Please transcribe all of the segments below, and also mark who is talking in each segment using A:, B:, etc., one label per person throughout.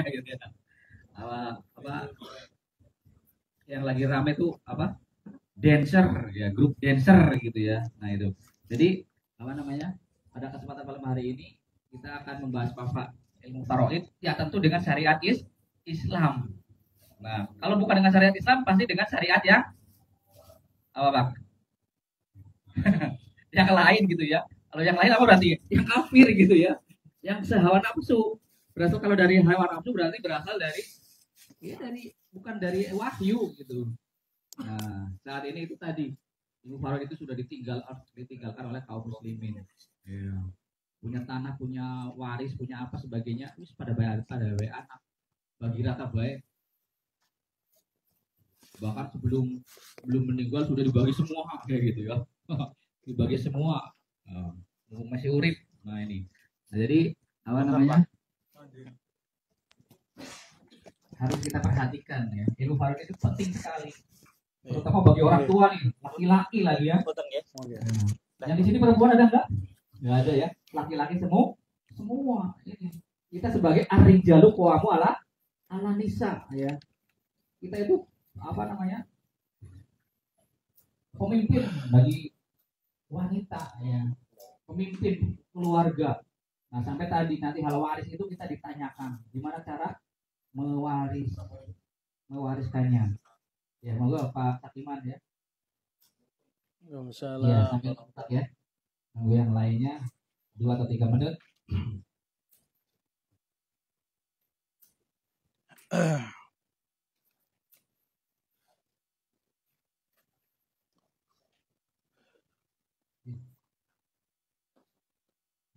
A: gitu ya. Apa yang lagi rame tuh apa? Dancer ya, grup dancer gitu ya. Nah, itu. Jadi apa namanya? Pada kesempatan malam hari ini kita akan membahas ilmu faraid ya tentu dengan syariat Islam. Nah, kalau bukan dengan syariat Islam pasti dengan syariat yang apa, Pak? Yang lain gitu ya. Kalau yang lain apa berarti? Yang kafir gitu ya. Yang sehawa nafsu. Berasal kalau dari hawa nafsu berarti berasal dari ya dari bukan dari wahyu gitu. Nah, saat ini itu tadi ilmu faraid itu sudah ditinggalkan oleh kaum muslimin. Ya. Punya tanah, punya waris, punya apa sebagainya, terus pada anak bagi rata baik. Bahkan sebelum meninggal sudah dibagi semua kayak gitu ya. Dibagi semua. Masih urip. Nah, ini. Nah, jadi apa namanya? Harus kita perhatikan ya. Ilmu faraid itu penting sekali. Terutama bagi orang tua nih, laki-laki lagi ya. Yang di sini perempuan ada enggak? Enggak ada ya. Laki-laki semua. Kita sebagai ar-rijalu qawwamu ala nisa ya. Kita itu apa namanya? Pemimpin bagi wanita ya. Pemimpin keluarga. Nah, sampai tadi nanti hal waris itu kita ditanyakan gimana cara mewariskannya. Ya, monggo Pak Sakiman ya.
B: Waalaikumsalam.
A: Ya, sambil kontak ya. Tunggu yang lainnya 2 atau 3 menit.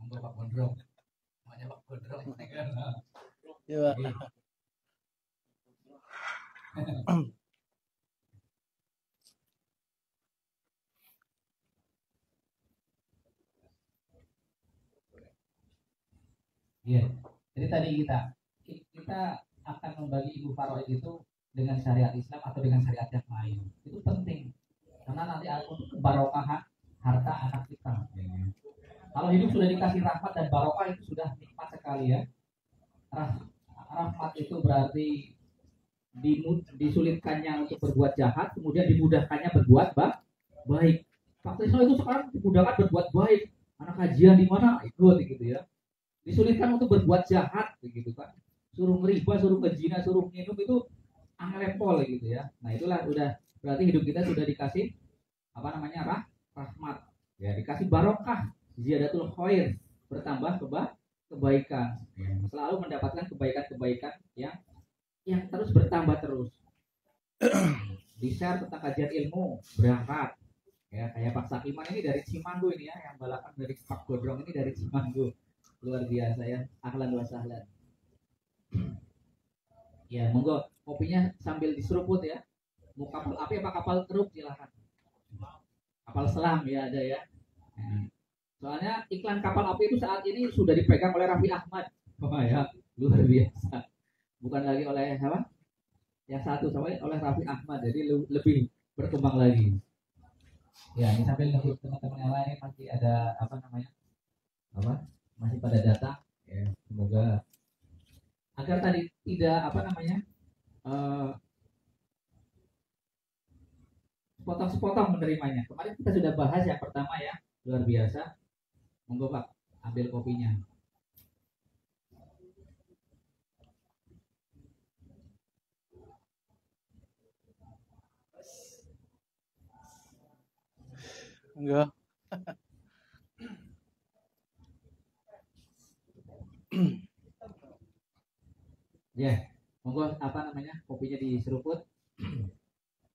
A: Monggo Pak Gondrong. Namanya Pak Gondrong.
B: Ya, Pak.
A: Iya. Jadi tadi kita akan membagi ilmu faraid itu dengan syariat Islam atau dengan syariat yang lain. Itu penting. Karena nanti untuk kebarokahan harta anak kita. Ya. Kalau hidup sudah dikasih rahmat dan barokah itu sudah nikmat sekali ya. Rahmat itu berarti disulitkannya untuk berbuat jahat, kemudian dimudahkannya berbuat baik. Fakta Islam itu sekarang dimudahkan berbuat baik. Anak kajian di mana ikut gitu ya. Disulitkan untuk berbuat jahat begitu kan. Suruh ngeriba, suruh ngezina, suruh minum itu anglepol gitu ya. Nah, itulah udah berarti hidup kita sudah dikasih apa namanya? Rahmat. Ya, dikasih barokah, ziyadatul khair, bertambah kebaikan. Ya, selalu mendapatkan kebaikan-kebaikan yang terus bertambah terus. Di-share tentang kajian ilmu, berangkat. Ya, kayak Pak Sakiman ini dari Cimanggu ini ya, yang balapan dari Pak Godrong ini dari Cimanggu. Luar biasa ya, ahlan wa sahlan. Ya, monggo kopinya sambil diseruput ya. Mau kapal api apa kapal keruk silahkan. Kapal selam ya ada ya. Soalnya iklan kapal api itu saat ini sudah dipegang oleh Raffi Ahmad. Oh ya, luar biasa. Bukan lagi oleh apa? Yang satu sama oleh Raffi Ahmad. Jadi lebih berkembang lagi. Ya, ini sambil nunggu teman-teman yang lain masih ada apa namanya? Masih pada datang ya, semoga agar tadi tidak apa namanya sepotong-sepotong menerimanya. Kemarin kita sudah bahas yang pertama ya, luar biasa. Monggo Pak, ambil kopinya.
B: Enggak.
A: Ya, monggo apa namanya? Kopinya diseruput.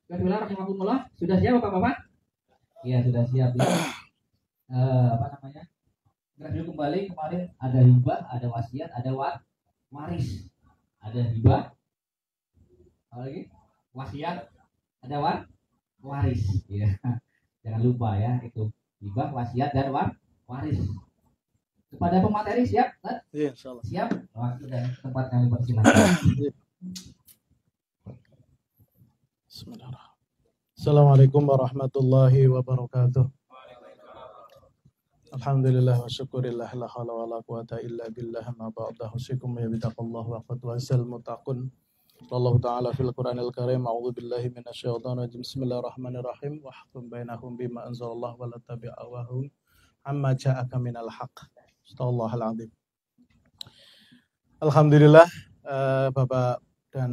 A: Bismillahirrahmanirrahim. Sudah siap Bapak-bapak? Iya, sudah siap ya. Apa namanya? Review kembali kemarin ada hibah, ada wasiat, ada waris. Ada hibah. Apa lagi? Wasiat, ada waris. Ya. Jangan lupa ya, itu hibah, wasiat dan waris. Kepada pemateri siap?
B: Iya, insyaallah.
A: Siap? Waktu dan tempat kami persilakan.
B: Bismillahirrahmanirrahim. Assalamualaikum warahmatullahi wabarakatuh. Alhamdulillah wa syukurillah la haula wa la quwata illa billah ma ba'da husikum ya bitaqallahu wa qad wasal mutaqun. Allah Ta'ala fil Quranil Karim a'udzu billahi minasyaitonir rajim. Bismillahirrahmanirrahim. Wa hukum bainahum bima anzalallahu wa la tabi'awahum amma ja'aka minal haqq. Astagfirullahal azim. Alhamdulillah Bapak dan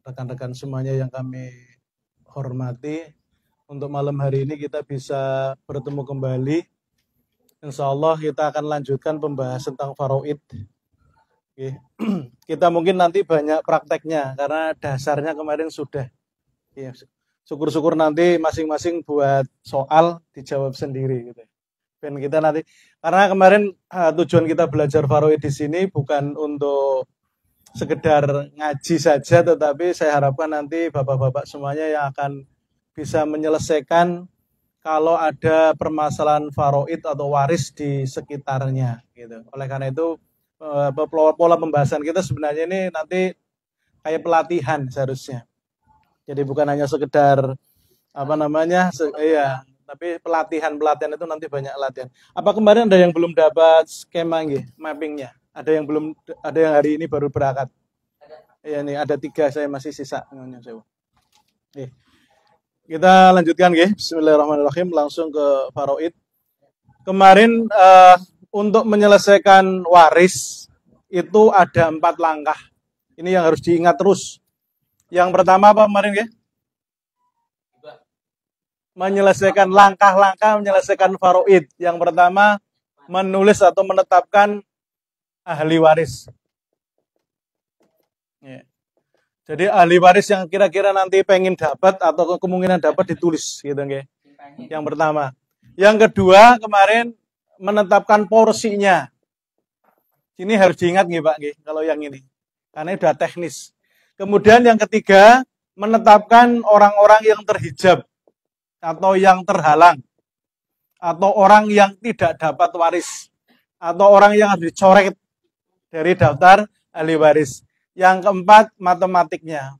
B: rekan-rekan semuanya yang kami hormati, untuk malam hari ini kita bisa bertemu kembali. Insya Allah kita akan lanjutkan pembahasan tentang faraid. Oke. Kita mungkin nanti banyak prakteknya karena dasarnya kemarin sudah. Ya, syukur-syukur nanti masing-masing buat soal dijawab sendiri gitu. Dan kita nanti karena kemarin tujuan kita belajar faraid di sini bukan untuk sekedar ngaji saja, tetapi saya harapkan nanti bapak-bapak semuanya yang akan bisa menyelesaikan kalau ada permasalahan faraid atau waris di sekitarnya gitu. Oleh karena itu pola pembahasan kita sebenarnya ini nanti kayak pelatihan seharusnya. Jadi bukan hanya sekedar tapi pelatihan itu nanti banyak latihan. Apa kemarin ada yang belum dapat skema mappingnya? Ada yang belum, ada yang hari ini baru berangkat. Iya nih, ada 3 saya masih sisa. Oke. Kita lanjutkan Bismillahirrahmanirrahim, langsung ke faraid. Kemarin untuk menyelesaikan waris itu ada 4 langkah. Ini yang harus diingat terus. Yang pertama apa kemarin menyelesaikan langkah-langkah menyelesaikan faraid. Yang pertama menulis atau menetapkan ahli waris. Ya. Jadi ahli waris yang kira-kira nanti pengen dapat atau kemungkinan dapat ditulis gitu Yang pertama. Yang kedua kemarin menetapkan porsinya. Ini harus diingat Pak kalau yang ini. Karena sudah teknis. Kemudian yang ketiga menetapkan orang-orang yang terhijab atau yang terhalang atau orang yang tidak dapat waris atau orang yang harus dicoret dari daftar ahli waris. Yang keempat, matematiknya.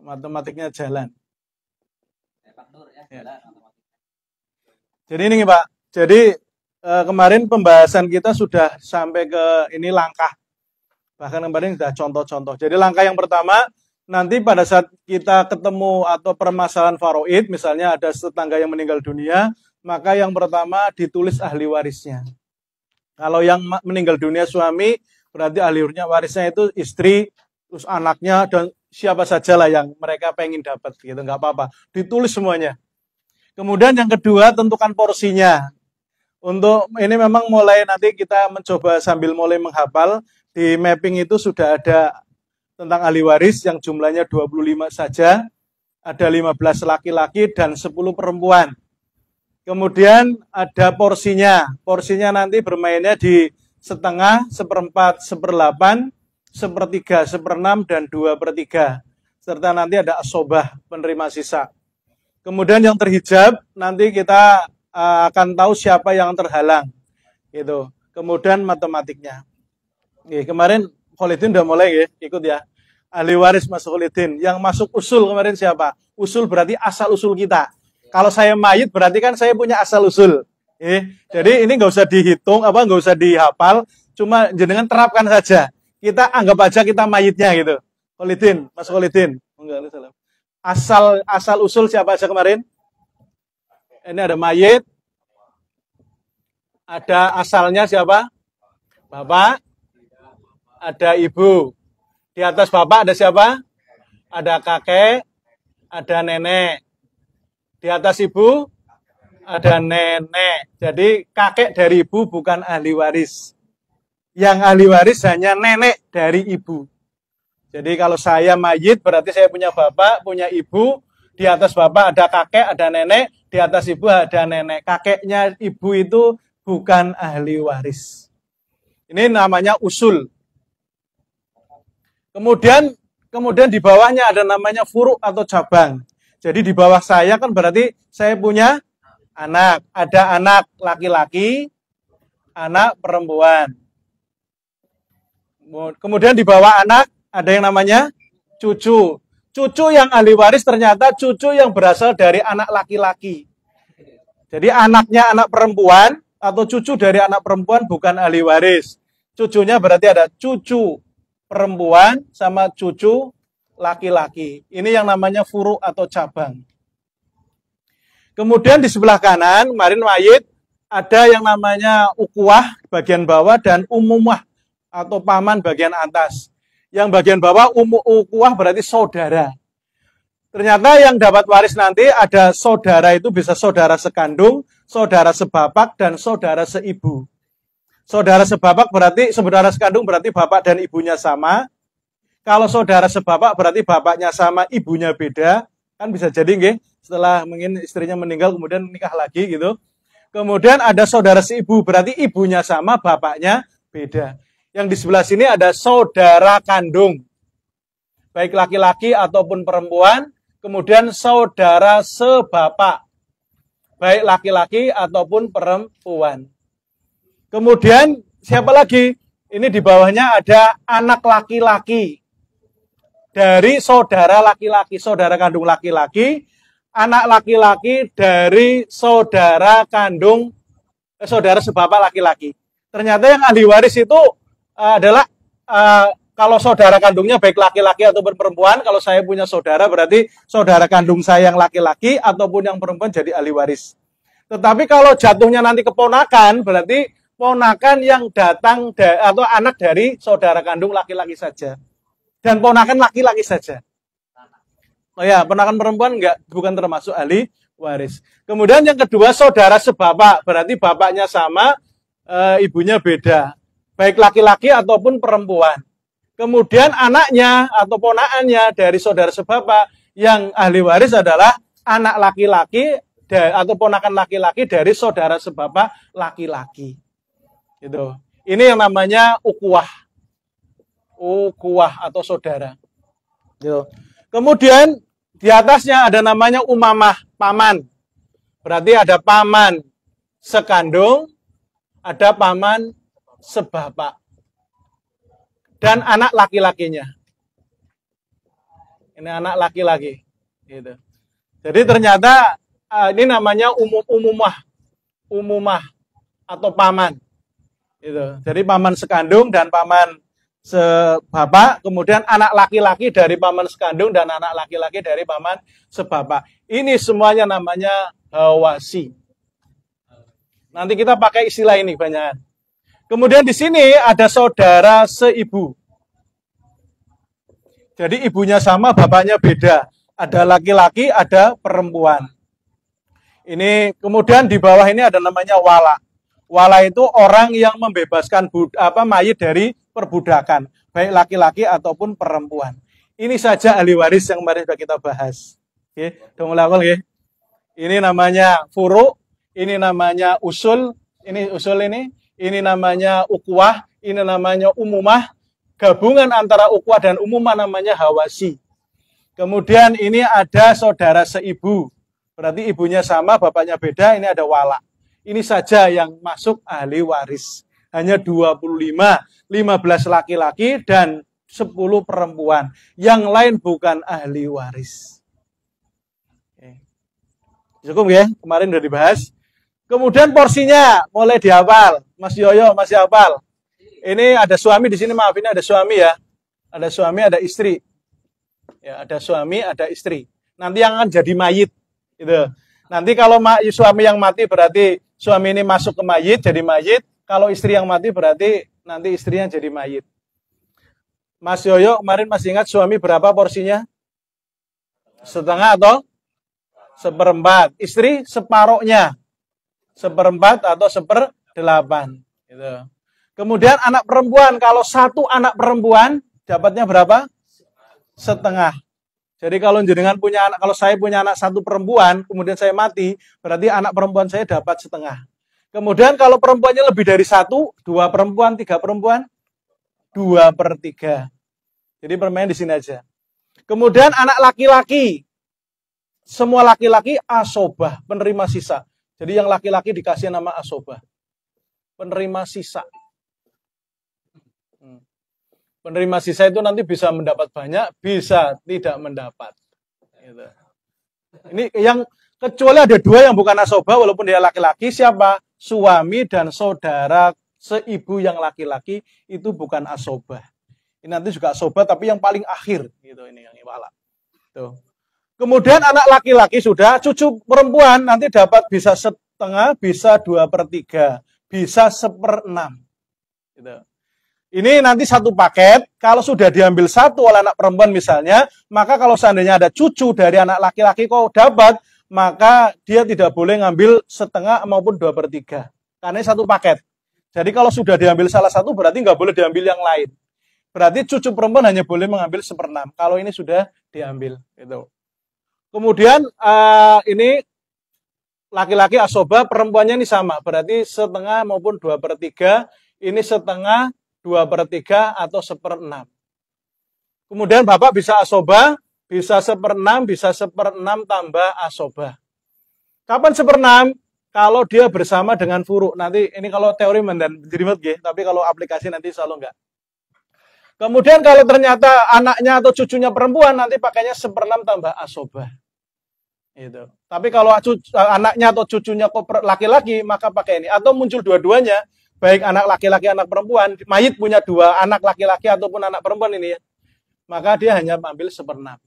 B: Matematiknya jalan. Ya. Jadi ini Pak. Jadi kemarin pembahasan kita sudah sampai ke ini langkah. Bahkan kemarin sudah contoh-contoh. Jadi langkah yang pertama, nanti pada saat kita ketemu atau permasalahan faraid, misalnya ada tetangga yang meninggal dunia, maka yang pertama ditulis ahli warisnya. Kalau yang meninggal dunia suami, berarti ahli warisnya itu istri, terus anaknya, dan siapa sajalah yang mereka pengen dapat gitu, nggak apa-apa. Ditulis semuanya. Kemudian yang kedua, tentukan porsinya. Untuk ini memang mulai nanti kita mencoba sambil mulai menghafal, di mapping itu sudah ada tentang ahli waris yang jumlahnya 25 saja, ada 15 laki-laki dan 10 perempuan. Kemudian ada porsinya. Porsinya nanti bermainnya di setengah, 1/4, 1/8, 1/3, 1/6, dan 2/3. Serta nanti ada asobah, penerima sisa. Kemudian yang terhijab, nanti kita akan tahu siapa yang terhalang. Gitu. Kemudian matematiknya. Kemarin Khalidin udah mulai ikut ya. Ahli waris Mas Khalidin. Yang masuk usul kemarin siapa? Usul berarti asal usul kita. Kalau saya mayit berarti kan saya punya asal usul. Jadi ini nggak usah dihitung, nggak usah dihafal, cuma jenengan terapkan saja. Kita anggap aja kita mayitnya gitu. Khalidin, Mas Khalidin. Asal usul siapa aja kemarin? Ini ada mayit. Ada asalnya siapa? Bapak. Ada ibu. Di atas bapak ada siapa? Ada kakek, ada nenek. Di atas ibu ada nenek. Jadi kakek dari ibu bukan ahli waris. Yang ahli waris hanya nenek dari ibu. Jadi kalau saya mayit berarti saya punya bapak, punya ibu. Di atas bapak ada kakek, ada nenek. Di atas ibu ada nenek. Kakeknya ibu itu bukan ahli waris. Ini namanya usul. Kemudian di bawahnya ada namanya furu' atau cabang. Jadi di bawah saya kan berarti saya punya anak. Ada anak laki-laki, anak perempuan. Kemudian di bawah anak ada yang namanya cucu. Cucu yang ahli waris ternyata cucu yang berasal dari anak laki-laki. Jadi anaknya anak perempuan atau cucu dari anak perempuan bukan ahli waris. Cucunya berarti ada cucu perempuan sama cucu laki-laki. Ini yang namanya furu atau cabang. Kemudian di sebelah kanan, kemarin mayit, ada yang namanya ukuah bagian bawah dan umumah atau paman bagian atas. Yang bagian bawah ukuah berarti saudara. Ternyata yang dapat waris nanti ada saudara itu bisa saudara sekandung, saudara sebapak, dan saudara seibu. Saudara sebapak berarti, saudara sekandung berarti bapak dan ibunya sama. Kalau saudara sebapak berarti bapaknya sama, ibunya beda. Kan bisa jadi nggih, setelah mungkin istrinya meninggal kemudian nikah lagi gitu. Kemudian ada saudara seibu, berarti ibunya sama, bapaknya beda. Yang di sebelah sini ada saudara kandung. Baik laki-laki ataupun perempuan. Kemudian saudara sebapak. Baik laki-laki ataupun perempuan. Kemudian siapa lagi? Ini di bawahnya ada anak laki-laki. Dari saudara laki-laki, saudara kandung laki-laki, anak laki-laki dari saudara kandung, saudara sebapak laki-laki. Ternyata yang ahli waris itu adalah kalau saudara kandungnya baik laki-laki ataupun perempuan, kalau saya punya saudara berarti saudara kandung saya yang laki-laki ataupun yang perempuan jadi ahli waris. Tetapi kalau jatuhnya nanti keponakan, berarti ponakan yang datang atau anak dari saudara kandung laki-laki saja. Dan ponakan laki-laki saja. Oh ya, ponakan perempuan bukan termasuk ahli waris. Kemudian yang kedua, saudara sebapak. Berarti bapaknya sama, ibunya beda. Baik laki-laki ataupun perempuan. Kemudian anaknya atau ponakannya dari saudara sebapak yang ahli waris adalah anak laki-laki atau ponakan laki-laki dari saudara sebapak laki-laki. Gitu. Ini yang namanya ukuah. Ukuah atau saudara. Gitu. Kemudian di atasnya ada namanya umamah, paman. Berarti ada paman sekandung, ada paman sebapak. Dan anak laki-lakinya. Ini anak laki-laki. Gitu. Jadi ternyata ini namanya umumah atau paman. Gitu. Jadi paman sekandung dan paman sebapak, kemudian anak laki-laki dari paman sekandung dan anak laki-laki dari paman sebapak. Ini semuanya namanya hawasi. Nanti kita pakai istilah ini banyak. Kemudian di sini ada saudara seibu. Jadi ibunya sama, bapaknya beda. Ada laki-laki, ada perempuan. Ini kemudian di bawah ini ada namanya wala. Wala itu orang yang membebaskan mayit dari perbudakan, baik laki-laki ataupun perempuan. Ini saja ahli waris yang kemarin sudah kita bahas. Oke, ya. Ini namanya furu, ini namanya usul, ini namanya ukuah, ini namanya umumah. Gabungan antara ukuah dan umumah namanya hawasi. Kemudian ini ada saudara seibu, berarti ibunya sama, bapaknya beda, ini ada wala. Ini saja yang masuk ahli waris. Hanya 25, 15 laki-laki dan 10 perempuan. Yang lain bukan ahli waris. Oke. Cukup ya, kemarin sudah dibahas. Kemudian porsinya mulai dihafal. Mas Yoyo masih hafal. Ini ada suami di sini, maaf ini ada suami ya. Ada suami, ada istri. Ya, ada suami, ada istri. Nanti yang akan jadi mayit. Gitu. Nanti kalau suami yang mati berarti suami ini masuk ke mayit, jadi mayit. Kalau istri yang mati berarti nanti istrinya jadi mayit. Mas Yoyo kemarin masih ingat suami berapa porsinya? Setengah atau seperempat. Istri separohnya. Seperempat atau seperdelapan. Gitu. Kemudian anak perempuan. Kalau satu anak perempuan dapatnya berapa? Setengah. Jadi kalau jenengan punya anak, kalau saya punya anak satu perempuan, kemudian saya mati, berarti anak perempuan saya dapat setengah. Kemudian kalau perempuannya lebih dari satu, 2 perempuan, 3 perempuan, 2/3. Jadi permain di sini aja. Kemudian anak laki-laki, semua laki-laki asobah, penerima sisa. Jadi yang laki-laki dikasih nama asobah, penerima sisa. Penerima sisa itu nanti bisa mendapat banyak, bisa tidak mendapat. Gitu. Ini yang Kecuali ada dua yang bukan asobah walaupun dia laki-laki, siapa? Suami dan saudara seibu yang laki-laki itu bukan asobah. Ini nanti juga asobah tapi yang paling akhir gitu ini yang iwala. Tuh. Kemudian anak laki-laki sudah, cucu perempuan nanti dapat bisa setengah, bisa 2/3, bisa 1/6. Gitu. Ini nanti satu paket, kalau sudah diambil satu oleh anak perempuan misalnya, maka kalau seandainya ada cucu dari anak laki-laki kok dapat, maka dia tidak boleh ngambil setengah maupun 2/3. Karena ini satu paket. Jadi kalau sudah diambil salah satu, berarti nggak boleh diambil yang lain. Berarti cucu perempuan hanya boleh mengambil 1/6. Kalau ini sudah diambil. Gitu. Kemudian ini laki-laki asobah, perempuannya ini sama. Berarti setengah maupun 2/3. Ini setengah, 2/3 atau 1/6. Kemudian bapak bisa asobah, bisa 1/6, bisa 1/6 tambah asobah. Kapan 1/6? Kalau dia bersama dengan furu. Nanti ini kalau teori dan jerimet, tapi kalau aplikasi nanti selalu enggak. Kemudian kalau ternyata anaknya atau cucunya perempuan, nanti pakainya 1/6 tambah asobah. Itu. Tapi kalau anaknya atau cucunya kok laki-laki, maka pakai ini. Atau muncul dua-duanya, baik anak laki-laki, anak perempuan, mayit punya dua anak laki-laki ataupun anak perempuan ini ya, maka dia hanya ambil 1/6.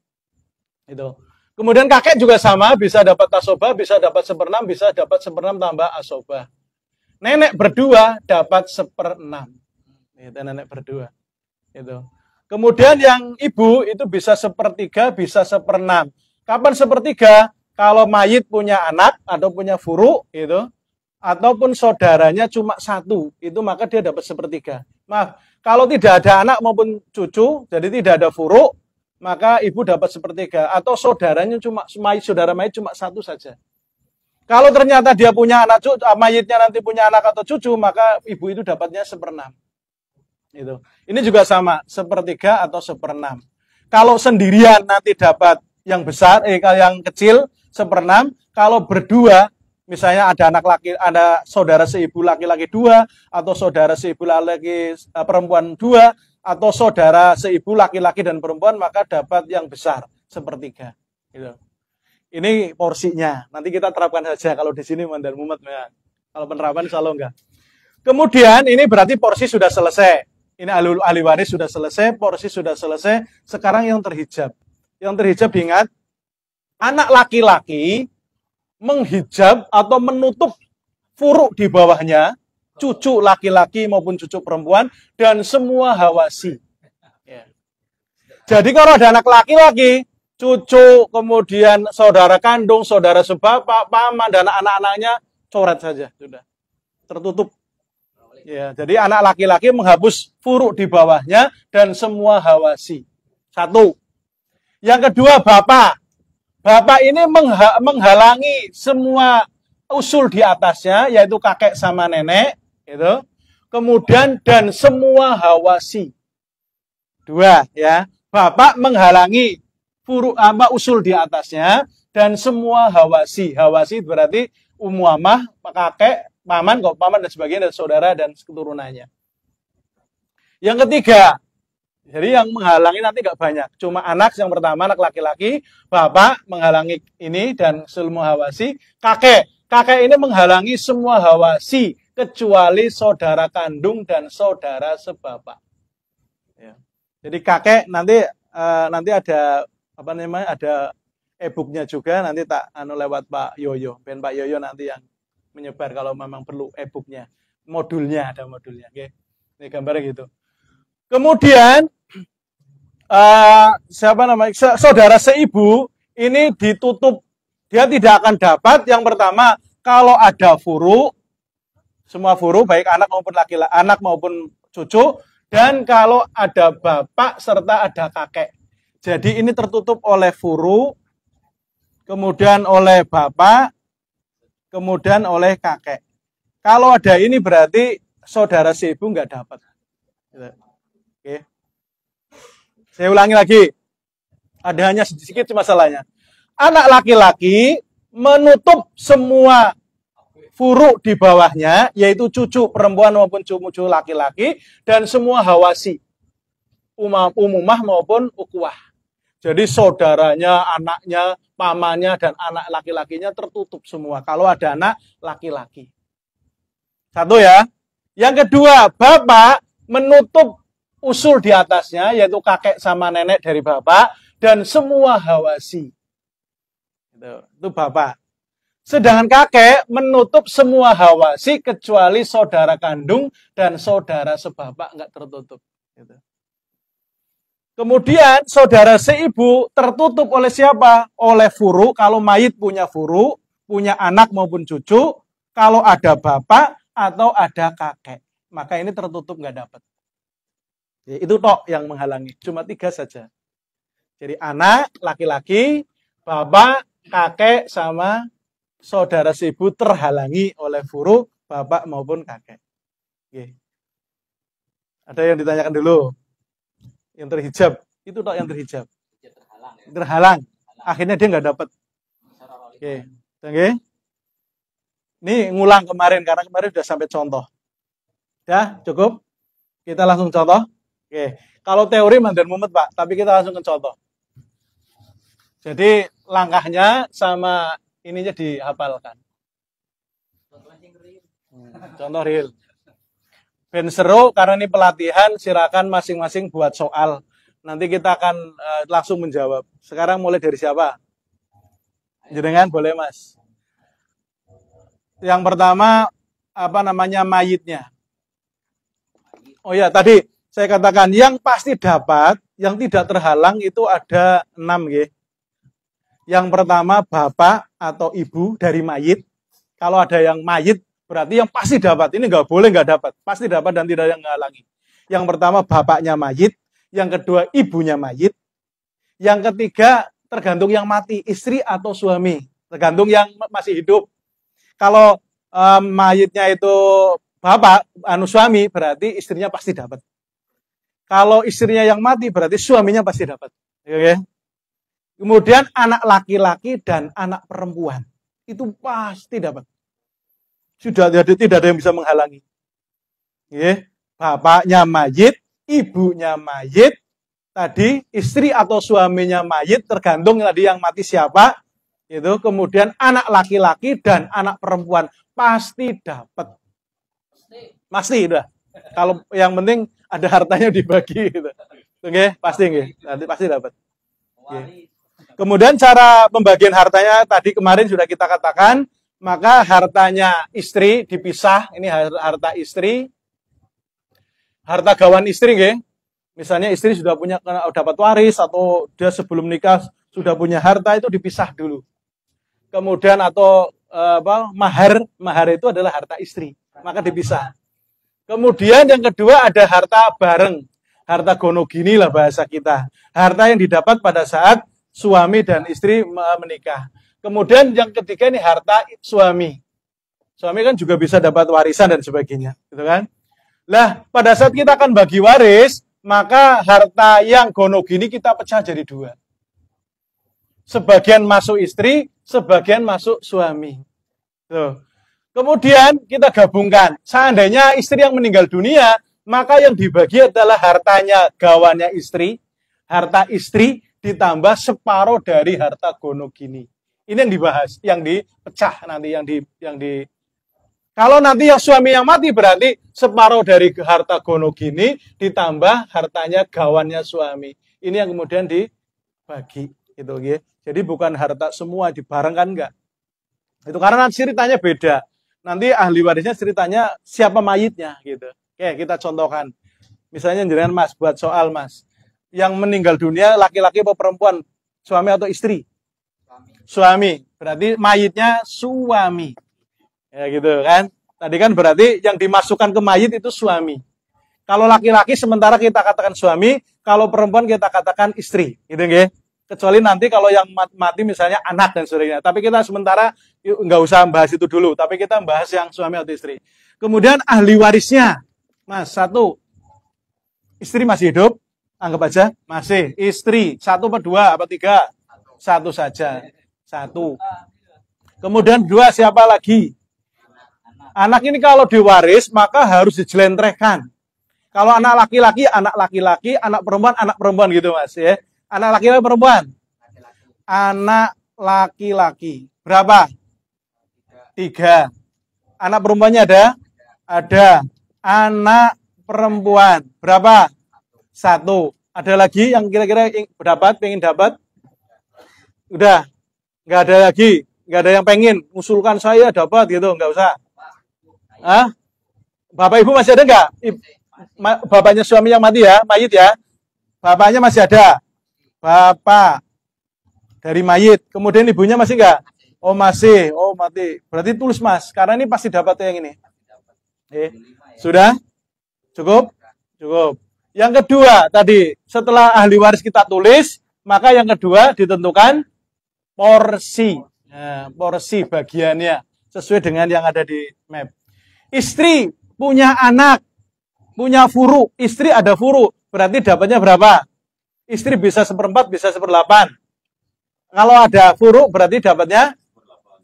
B: Itu. Kemudian kakek juga sama, bisa dapat asobah, bisa dapat 1/6, bisa dapat 1/6 tambah asobah. Nenek berdua dapat 1/6. Itu nenek berdua. Itu. Kemudian yang ibu itu bisa 1/3, bisa 1/6. Kapan 1/3? Kalau mayit punya anak atau punya furu itu, ataupun saudaranya cuma satu, itu maka dia dapat 1/3. Maaf, kalau tidak ada anak maupun cucu, jadi tidak ada furu, maka ibu dapat 1/3. Atau saudaranya cuma saudara mayit cuma satu saja. Kalau ternyata dia punya anak cucu, mayitnya nanti punya anak atau cucu, maka ibu itu dapatnya 1/6. Itu. Ini juga sama, 1/3 atau 1/6. Kalau sendirian nanti dapat yang besar, yang kecil 1/6. Kalau berdua, misalnya ada anak laki, ada saudara seibu laki-laki 2, atau saudara seibu laki perempuan 2, atau saudara seibu laki-laki dan perempuan, maka dapat yang besar 1/3. Gitu. Ini porsinya. Nanti kita terapkan saja kalau di sini mandal mumet ya. Kalau penerapan selalu enggak. Kemudian ini berarti porsi sudah selesai. Ini ahli waris sudah selesai, porsi sudah selesai. Sekarang yang terhijab. Yang terhijab diingat, anak laki-laki menghijab atau menutup furuk di bawahnya, cucu laki-laki maupun cucu perempuan, dan semua hawasi. Ya. Jadi kalau ada anak laki-laki, cucu, kemudian saudara kandung, saudara sebapak, paman, dan anak-anaknya, coret saja. Sudah. Tertutup. Ya, jadi anak laki-laki menghapus furuk di bawahnya, dan semua hawasi. Satu. Yang kedua, bapak. Bapak ini menghalangi semua usul di atasnya, yaitu kakek sama nenek. Gitu. Kemudian, dan semua hawasi. Dua, ya. Bapak menghalangi usul di atasnya, dan semua hawasi. Hawasi berarti umuamah, kakek, paman, kok paman dan sebagainya, dan saudara dan keturunannya. Yang ketiga, jadi yang menghalangi nanti nggak banyak, cuma anak yang pertama, anak laki-laki, bapak menghalangi ini dan semua hawasi, kakek ini menghalangi semua hawasi kecuali saudara kandung dan saudara sebapak. Ya. Jadi kakek nanti ada apa namanya, ada e-booknya juga, nanti tak lewat Pak Yoyo, ben Pak Yoyo nanti yang menyebar kalau memang perlu e-booknya, modulnya ada modulnya, oke? Ini gambarnya gitu. Kemudian saudara seibu ini ditutup, dia tidak akan dapat. Yang pertama, kalau ada furu, semua furu baik anak maupun laki-laki, anak maupun cucu, dan kalau ada bapak serta ada kakek. Jadi ini tertutup oleh furu, kemudian oleh bapak, kemudian oleh kakek. Kalau ada ini berarti saudara seibu nggak dapat. Oke. Saya ulangi lagi. Ada hanya sedikit masalahnya. Anak laki-laki menutup semua furuk di bawahnya, yaitu cucu perempuan maupun cucu laki-laki, dan semua hawasi. Umumah maupun ukuah. Jadi saudaranya, anaknya, pamannya, dan anak laki-lakinya tertutup semua. Kalau ada anak laki-laki. Satu ya. Yang kedua, bapak menutup usul di atasnya, yaitu kakek sama nenek dari bapak, dan semua hawasi. Itu bapak. Sedangkan kakek menutup semua hawasi, kecuali saudara kandung dan saudara sebapak nggak tertutup. Kemudian saudara seibu tertutup oleh siapa? Oleh furu, kalau mayit punya furu, punya anak maupun cucu, kalau ada bapak atau ada kakek. Maka ini tertutup nggak dapat. Itu tok yang menghalangi, cuma 3 saja. Jadi anak, laki-laki, bapak, kakek, sama saudara seibu terhalangi oleh furu, bapak maupun kakek. Oke. Ada yang ditanyakan dulu? Yang terhijab, itu tok yang terhijab. Terhalang. Akhirnya dia nggak dapat. Oke. Oke. Ini ngulang kemarin, karena kemarin sudah sampai contoh. Ya, cukup? Kita langsung contoh. Oke. Kalau teori mandan mumet, Pak, tapi kita langsung ke contoh. Jadi langkahnya sama ininya dihafalkan. Contoh real. Ben seru, karena ini pelatihan, silakan masing-masing buat soal. Nanti kita akan langsung menjawab. Sekarang mulai dari siapa? Jenengan boleh, Mas. Yang pertama, apa namanya, mayitnya. Oh ya, tadi saya katakan yang pasti dapat, yang tidak terhalang itu ada 6 ya. Yang pertama bapak atau ibu dari mayit. Kalau ada yang mayit berarti yang pasti dapat. Ini nggak boleh nggak dapat. Pasti dapat dan tidak ada yang menghalangi. Yang pertama bapaknya mayit. Yang kedua ibunya mayit. Yang ketiga tergantung yang mati, istri atau suami. Tergantung yang masih hidup. Kalau mayitnya itu bapak, suami, berarti istrinya pasti dapat. Kalau istrinya yang mati berarti suaminya pasti dapat. Oke? Kemudian anak laki-laki dan anak perempuan. Itu pasti dapat. Sudah tidak ada yang bisa menghalangi. Ya, bapaknya mayit, ibunya mayit, tadi istri atau suaminya mayit, tergantung tadi yang mati siapa. Itu kemudian anak laki-laki dan anak perempuan pasti dapat. Pasti udah. Kalau yang penting ada hartanya dibagi gitu. Oke, pasti nggih. Nanti pasti dapat. Oke. Kemudian cara pembagian hartanya tadi kemarin sudah kita katakan, maka hartanya istri dipisah, ini harta istri, harta gawan istri, nggih. Misalnya istri sudah punya dapat waris atau dia sebelum nikah sudah punya harta itu dipisah dulu. Kemudian atau mahar itu adalah harta istri, maka dipisah. Kemudian yang kedua ada harta bareng, harta gonogini lah bahasa kita, harta yang didapat pada saat suami dan istri menikah. Kemudian yang ketiga ini harta suami. Suami kan juga bisa dapat warisan dan sebagainya, gitu kan? Lah, pada saat kita akan bagi waris, maka harta yang gonogini kita pecah jadi 2. Sebagian masuk istri, sebagian masuk suami. Tuh. Kemudian kita gabungkan. Seandainya istri yang meninggal dunia, maka yang dibagi adalah hartanya gawannya istri, harta istri ditambah separuh dari harta gonogini. Ini yang dibahas, yang dipecah nanti, yang di. Kalau nanti yang suami yang mati berarti separuh dari harta gonogini ditambah hartanya gawannya suami. Ini yang kemudian dibagi, gitu ya. Jadi bukan harta semua dibarengkan enggak. Itu karena ceritanya beda. Nanti ahli warisnya ceritanya siapa mayitnya, gitu. Oke, kita contohkan. Misalnya jenengan Mas buat soal Mas. Yang meninggal dunia laki-laki atau perempuan? Suami atau istri? Suami. Berarti mayitnya suami. Ya gitu kan. Tadi kan berarti yang dimasukkan ke mayit itu suami. Kalau laki-laki sementara kita katakan suami, kalau perempuan kita katakan istri. Gitu nggih. Kecuali nanti kalau yang mati misalnya anak dan sebagainya. Tapi kita sementara nggak usah bahas itu dulu. Tapi kita bahas yang suami atau istri. Kemudian ahli warisnya. Mas, 1. Istri masih hidup? Anggap aja masih. Istri, 1 apa 2 apa 3? 1 saja. 1. Kemudian 2 siapa lagi? Anak ini kalau diwaris maka harus dijelentrehkan. Kalau anak laki-laki, anak perempuan gitu Mas ya. Anak laki-laki perempuan? Anak laki-laki. Berapa? 3. Anak perempuannya ada? Ada. Anak perempuan. Berapa? 1. Ada lagi yang kira-kira dapat, pengen dapat? Udah. Nggak ada lagi. Nggak ada yang pengen. Usulkan saya dapat gitu. Nggak usah. Hah? Bapak ibu masih ada nggak? Bapaknya suami yang mati ya? Mayit ya? Bapaknya masih ada? Bapak dari mayit. Kemudian ibunya masih nggak? Oh masih. Oh mati. Berarti tulis mas. Karena ini pasti dapat yang ini. Sudah? Cukup? Cukup. Yang kedua tadi, setelah ahli waris kita tulis, maka yang kedua ditentukan porsi. Nah, porsi bagiannya sesuai dengan yang ada di map. Istri punya anak, punya furu. Istri ada furu, berarti dapatnya berapa? Istri bisa 1/4, bisa 1/8. Kalau ada furu, berarti dapatnya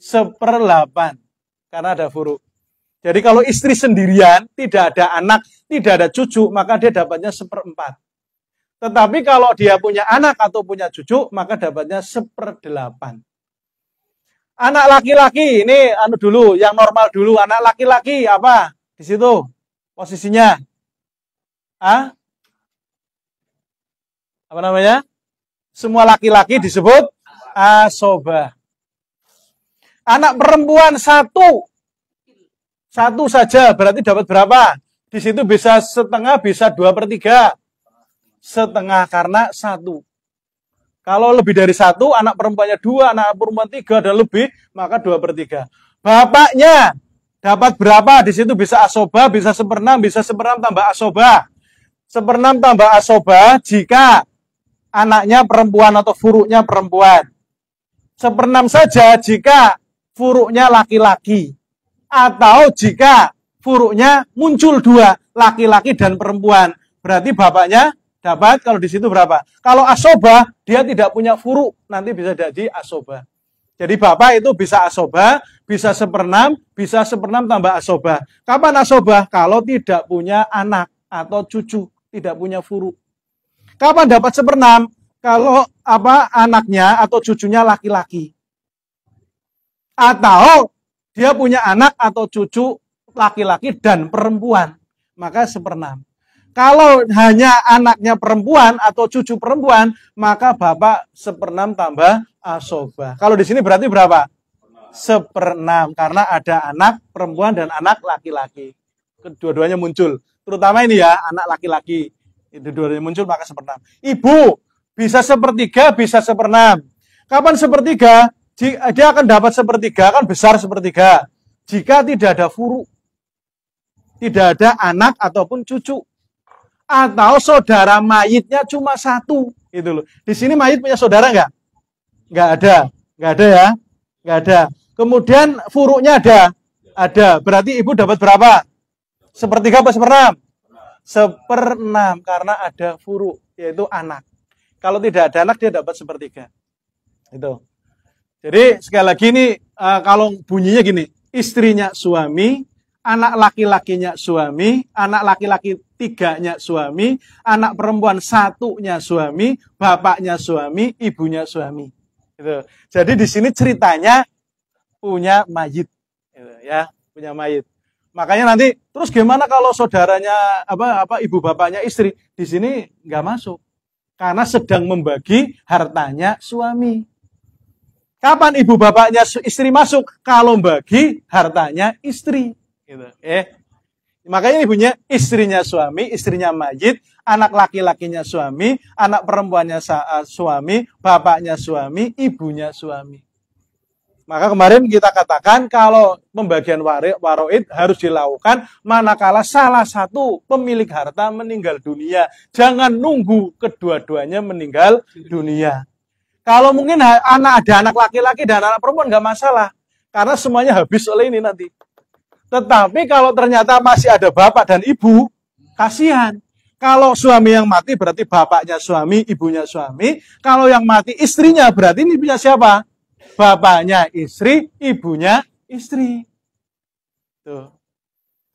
B: 1/8. Karena ada furu. Jadi kalau istri sendirian, tidak ada anak, tidak ada cucu, maka dia dapatnya 1/4. Tetapi kalau dia punya anak atau punya cucu, maka dapatnya 1/8. Anak laki-laki, ini dulu, yang normal dulu. Anak laki-laki apa? Di situ posisinya. Apa namanya? Semua laki-laki disebut asobah. Anak perempuan 1. 1 saja, berarti dapat berapa? Di situ bisa 1/2, bisa 2/3. 1/2 karena 1. Kalau lebih dari 1, anak perempuannya 2, anak perempuan 3, dan lebih, maka 2/3. Bapaknya dapat berapa? Di situ bisa asobah, bisa 1/6, bisa 1/6 tambah asobah. 1/6 tambah asobah jika anaknya perempuan atau furuknya perempuan. 1/6 saja jika furuknya laki-laki. Atau jika furuknya muncul 2, laki-laki dan perempuan. Berarti bapaknya dapat, kalau di situ berapa? Kalau asobah, dia tidak punya furuk, nanti bisa jadi asobah. Jadi bapak itu bisa asobah, bisa 1/6, bisa 1/6 tambah asobah. Kapan asobah? Kalau tidak punya anak atau cucu, tidak punya furuk. Kapan dapat 1/6? Kalau anaknya atau cucunya laki-laki. Atau dia punya anak atau cucu laki-laki dan perempuan, maka 1/6. Kalau hanya anaknya perempuan atau cucu perempuan, maka bapak 1/6 tambah asobah. Kalau di sini berarti berapa? 1/6, karena ada anak perempuan dan anak laki-laki. Kedua-duanya muncul. Terutama ini ya, anak laki-laki. Itu dua-duanya muncul, maka 1/6. Ibu bisa 1/3, bisa 1/6. Kapan 1/3? Dia akan dapat 1/3, kan besar 1/3. Jika tidak ada furu, tidak ada anak ataupun cucu, atau saudara mayitnya cuma 1, gitu loh. Di sini mayit punya saudara nggak? Nggak ada, nggak ada ya, nggak ada. Kemudian furuknya ada. Berarti ibu dapat berapa? 1/3 apa 1/6? 1/6 karena ada furuk, yaitu anak. Kalau tidak ada anak dia dapat 1/3. Itu. Jadi sekali lagi ini kalau bunyinya gini, istrinya suami, anak laki-lakinya suami, anak laki-laki 3-nya suami, anak perempuan 1-nya suami, bapaknya suami, ibunya suami. Gitu. Jadi di sini ceritanya punya mayit, gitu, ya, punya mayit. Makanya nanti terus gimana kalau saudaranya ibu bapaknya istri? Di sini nggak masuk karena sedang membagi hartanya suami. Kapan ibu bapaknya istri masuk? Kalau bagi hartanya istri. Gitu. Makanya ibunya istrinya suami, istrinya mayit, anak laki-lakinya suami, anak perempuannya suami, bapaknya suami, ibunya suami. Maka kemarin kita katakan kalau pembagian waroid harus dilakukan manakala salah satu pemilik harta meninggal dunia. Jangan nunggu kedua-duanya meninggal dunia. Kalau mungkin ada anak laki-laki dan anak perempuan nggak masalah. Karena semuanya habis oleh ini nanti. Tetapi kalau ternyata masih ada bapak dan ibu, kasihan. Kalau suami yang mati berarti bapaknya suami, ibunya suami. Kalau yang mati istrinya berarti ini punya siapa? Bapaknya istri, ibunya istri. Tuh.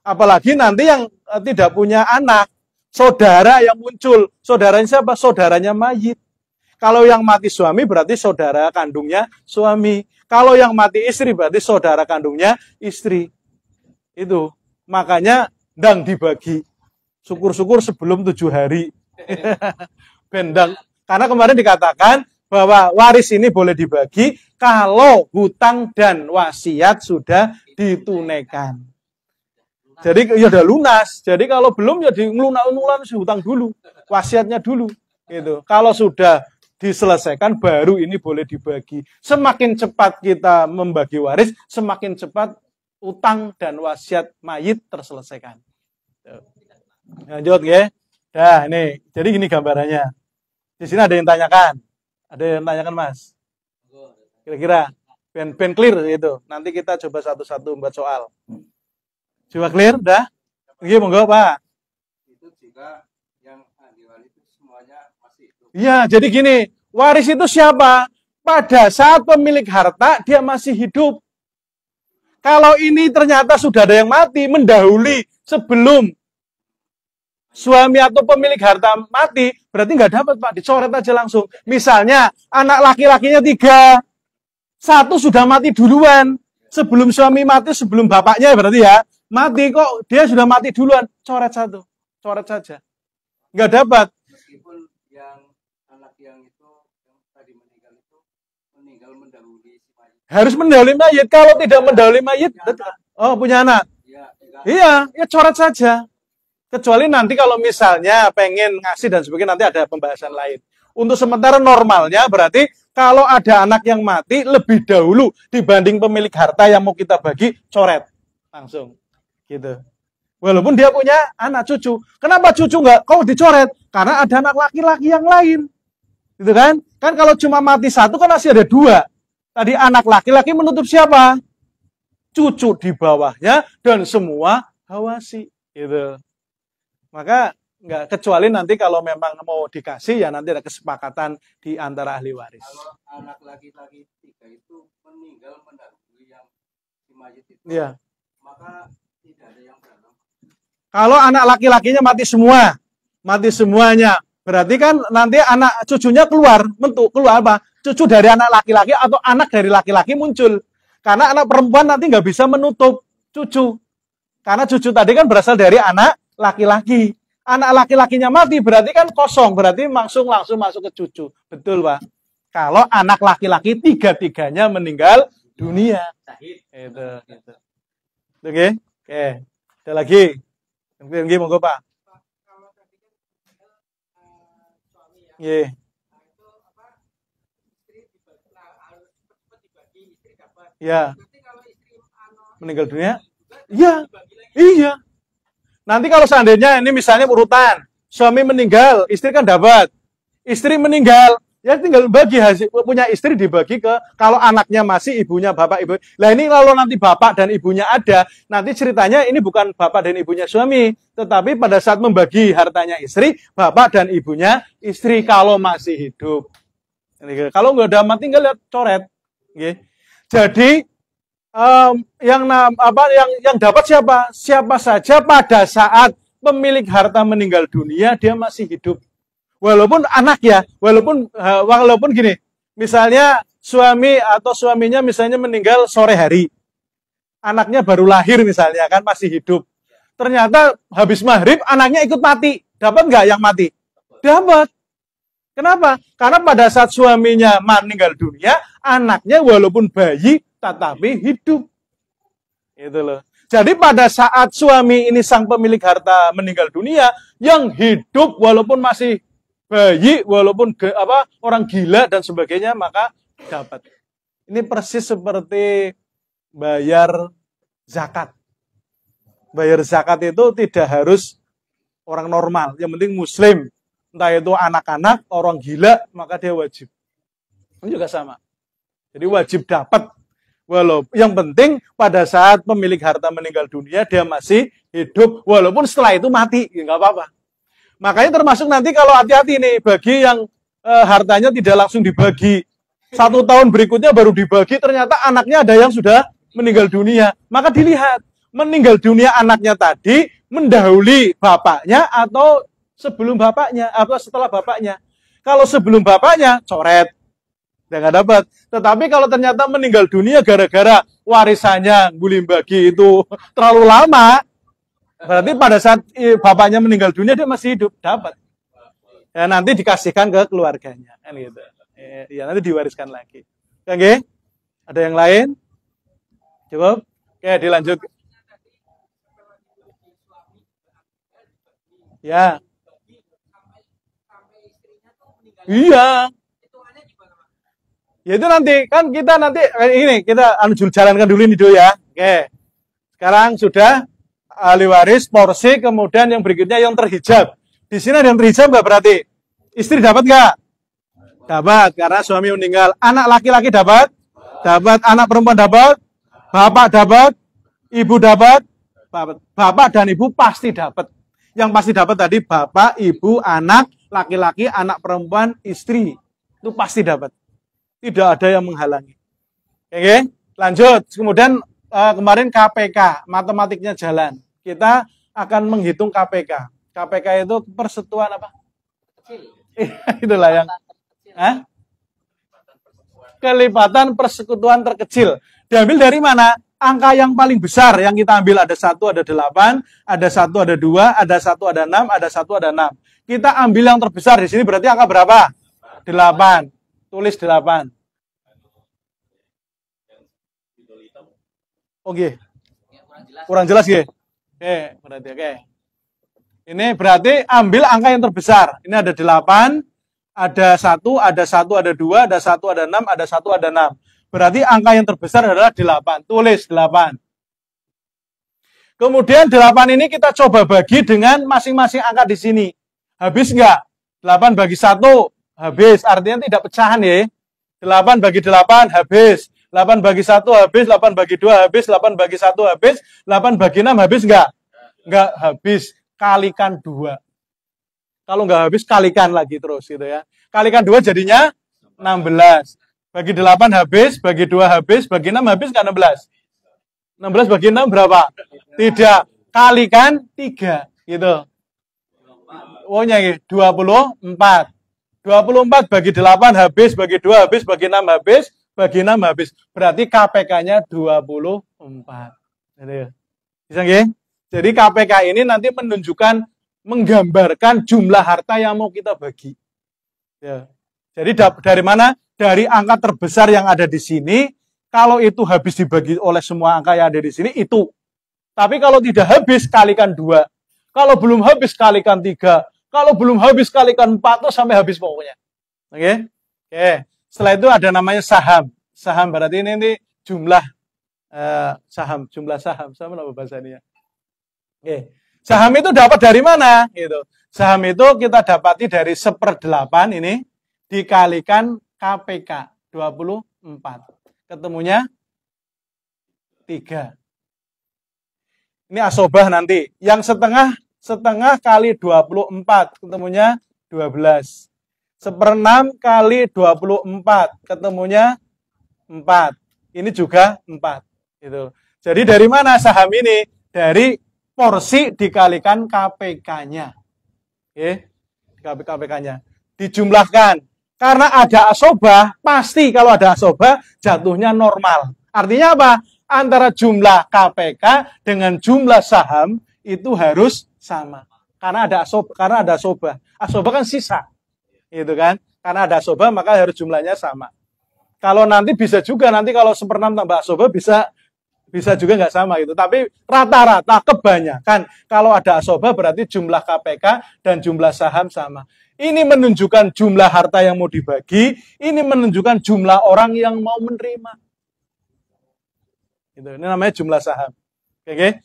B: Apalagi nanti yang tidak punya anak, saudara yang muncul. Saudaranya siapa? Saudaranya mayit. Kalau yang mati suami berarti saudara kandungnya suami. Kalau yang mati istri berarti saudara kandungnya istri. Itu. Makanya ndang dibagi. Syukur-syukur sebelum 7 hari. Bendang. Karena kemarin dikatakan bahwa waris ini boleh dibagi kalau hutang dan wasiat sudah ditunaikan. Jadi ya udah lunas. Jadi kalau belum ya di ngelunak-ngelunak hutang dulu, wasiatnya dulu gitu. Kalau sudah diselesaikan baru ini boleh dibagi. Semakin cepat kita membagi waris, semakin cepat utang dan wasiat mayit terselesaikan. Lanjut ya. Nah, ini. Jadi gini gambarannya. Di sini ada yang tanyakan. Ada yang tanyakan, Mas? Kira-kira ben clear gitu. Nanti kita coba satu-satu membuat soal. Coba clear, dah? Iya, monggo, Pak.
C: Itu jika yang ahli waris itu semuanya masih hidup.
B: Iya, jadi gini, waris itu siapa? Pada saat pemilik harta, dia masih hidup. Kalau ini ternyata sudah ada yang mati, mendahului sebelum suami atau pemilik harta mati, berarti nggak dapat, Pak. Dicoret aja langsung. Misalnya, anak laki-lakinya 3, 1 sudah mati duluan. Sebelum suami mati, sebelum bapaknya berarti ya. Mati kok, dia sudah mati duluan. Coret 1. Coret saja. Nggak dapat.
C: Meskipun yang anak yang itu, yang tadi meninggal itu, meninggal mendahului si mayit.
B: Harus mendahului mayit. Kalau tidak mendahului mayit, oh punya anak.
C: Ya,
B: Iya, ya coret saja. Kecuali nanti kalau misalnya pengen ngasih dan sebagainya, nanti ada pembahasan lain. Untuk sementara normalnya berarti kalau ada anak yang mati lebih dahulu dibanding pemilik harta yang mau kita bagi, coret. Langsung. Gitu. Walaupun dia punya anak cucu. Kenapa cucu nggak kok dicoret? Karena ada anak laki-laki yang lain. Gitu kan? Kan kalau cuma mati 1 kan masih ada 2. Tadi anak laki-laki menutup siapa? Cucu di bawahnya dan semua hawasi. Gitu. Maka nggak, kecuali nanti kalau memang mau dikasih ya nanti ada kesepakatan di antara ahli waris.
C: kalau anak laki-laki 3 itu meninggal mendahului yang si mayit itu,
B: Iya.
C: maka tidak ada yang berantem.
B: Kalau anak laki-lakinya mati semua, mati semuanya, berarti kan nanti anak cucunya keluar apa? Cucu dari anak laki-laki atau anak dari laki-laki muncul. Karena anak perempuan nanti nggak bisa menutup cucu. Karena cucu tadi kan berasal dari anak laki-laki. Anak laki-lakinya mati berarti kan kosong, berarti langsung masuk ke cucu. Betul, Pak. Kalau anak laki-laki 3-3-nya meninggal dunia. Itu. Oke. Oke. Ada lagi. Mungkin monggo, Pak.
D: Kalau tadi kan suami ya,
B: Nggih.
D: nah itu apa, istri dibagi, harus cepat dibagi, istri dapat.
B: Ya,
D: Nanti kalau istri
B: meninggal dunia?
D: juga
B: Iya.
D: dibagi lagi.
B: Iya. Nanti kalau seandainya ini misalnya urutan, suami meninggal, istri kan dapat. Istri meninggal, ya tinggal bagi hasil punya istri dibagi ke kalau anaknya masih ibunya bapak ibu. Lah ini kalau nanti bapak dan ibunya ada, nanti ceritanya ini bukan bapak dan ibunya suami, tetapi pada saat membagi hartanya istri, bapak dan ibunya istri kalau masih hidup. Kalau nggak ada mati tinggal lihat coret. Jadi yang dapat siapa? Siapa saja pada saat pemilik harta meninggal dunia dia masih hidup. Walaupun anak ya, walaupun gini, misalnya suami atau suaminya misalnya meninggal sore hari. Anaknya baru lahir misalnya kan masih hidup. Ternyata habis maghrib anaknya ikut mati. Dapat nggak yang mati? Dapat. Kenapa? Karena pada saat suaminya meninggal dunia, anaknya walaupun bayi tetapi hidup. Itu loh. Jadi pada saat suami ini sang pemilik harta meninggal dunia, yang hidup walaupun masih bayi, walaupun orang gila dan sebagainya, maka dapat. Ini persis seperti bayar zakat. Bayar zakat itu tidak harus orang normal, yang penting muslim. Entah itu anak-anak, orang gila, maka dia wajib. Ini juga sama. Jadi wajib dapat. Walaupun yang penting pada saat pemilik harta meninggal dunia dia masih hidup, walaupun setelah itu mati, ya nggak apa-apa. Makanya termasuk nanti kalau hati-hati nih bagi yang hartanya tidak langsung dibagi, 1 tahun berikutnya baru dibagi, ternyata anaknya ada yang sudah meninggal dunia, maka dilihat meninggal dunia anaknya tadi mendahului bapaknya atau sebelum bapaknya atau setelah bapaknya. Kalau sebelum bapaknya, coret. Dia nggak dapat. Tetapi kalau ternyata meninggal dunia gara-gara warisannya guling bagi itu terlalu lama, berarti pada saat bapaknya meninggal dunia dia masih hidup, dapat. Ya, nanti dikasihkan ke keluarganya, kan gitu. Ya nanti diwariskan lagi. Oke? Ada yang lain? Cukup? Oke, dilanjut. Ya. Iya. Ya itu nanti kan kita nanti ini kita jalankan dulu ini dulu ya. Oke. Sekarang sudah ahli waris, porsi, kemudian yang berikutnya yang terhijab. Di sini ada yang terhijab nggak berarti? Istri dapat nggak? Dapat karena suami meninggal. Anak laki-laki dapat? Dapat. Anak perempuan dapat? Bapak dapat? Ibu dapat? Bapak dan ibu pasti dapat. Yang pasti dapat tadi bapak, ibu, anak, laki-laki, anak perempuan, istri. Itu pasti dapat. Tidak ada yang menghalangi. Oke, lanjut. Kemudian kemarin KPK, matematiknya jalan. Kita akan menghitung KPK. KPK itu persetuan apa?
A: Kecil.
B: Itulah yang kelipatan persekutuan terkecil. Diambil dari mana? Angka yang paling besar yang kita ambil ada 1, ada 8, ada 1, ada 2, ada 1, ada 6, ada 1, ada 6. Kita ambil yang terbesar di sini berarti angka berapa? 8. Tulis 8. Oke. Kurang jelas ya? Oke, berarti oke. Ini berarti ambil angka yang terbesar. Ini ada 8, ada 1, ada 1, ada 2, ada 1, ada 6, ada 1, ada 6. Berarti angka yang terbesar adalah 8. Tulis 8. Kemudian 8 ini kita coba bagi dengan masing-masing angka di sini. Habis enggak? 8 bagi 1, habis. Artinya tidak pecahan ya. 8 bagi 8, habis. 8 bagi 1, habis. 8 bagi 2, habis. 8 bagi 1, habis. 8 bagi 6, habis enggak? Enggak habis. Kalikan 2. Kalau enggak habis, kalikan lagi terus gitu ya. Kalikan 2 jadinya 16. Bagi 8 habis, bagi 2 habis, bagi 6 habis enggak 16? 16 bagi 6 berapa? Tidak. Kalikan 3. Gitu. Pokoknya 24. 24 bagi 8 habis, bagi 2 habis, bagi 6 habis, bagi 6 habis. Berarti KPK-nya 24. Bisa nggih? Jadi KPK ini nanti menunjukkan, menggambarkan jumlah harta yang mau kita bagi. Ya. Jadi dari mana? Dari angka terbesar yang ada di sini, kalau itu habis dibagi oleh semua angka yang ada di sini, itu. Tapi kalau tidak habis, kalikan 2. Kalau belum habis, kalikan 3. Kalau belum habis, kalikan 4, atau sampai habis pokoknya. Oke? Oke. Setelah itu ada namanya saham. Saham berarti ini jumlah saham. Jumlah saham. Sama apa bahasanya? Oke. Saham itu dapat dari mana? Gitu. Saham itu kita dapati dari 1/8 ini dikalikan KPK 24. Ketemunya 3. Ini asobah nanti. Yang setengah kali 24. Ketemunya 12. 1/6 kali 24. Ketemunya 4. Ini juga 4. Gitu. Jadi dari mana saham ini? Dari porsi dikalikan KPK-nya. Oke. KPK-nya. Dijumlahkan. Karena ada asobah, pasti kalau ada asobah jatuhnya normal. Artinya apa? Antara jumlah KPK dengan jumlah saham itu harus sama. Karena ada asobah. Asobah kan sisa. Gitu kan? Karena ada asobah maka harus jumlahnya sama. Kalau nanti bisa juga nanti kalau 1/6 tambah asobah bisa juga nggak sama gitu. Tapi rata-rata kebanyakan kalau ada asobah berarti jumlah KPK dan jumlah saham sama. Ini menunjukkan jumlah harta yang mau dibagi, ini menunjukkan jumlah orang yang mau menerima. Gitu. Ini namanya jumlah saham. Oke.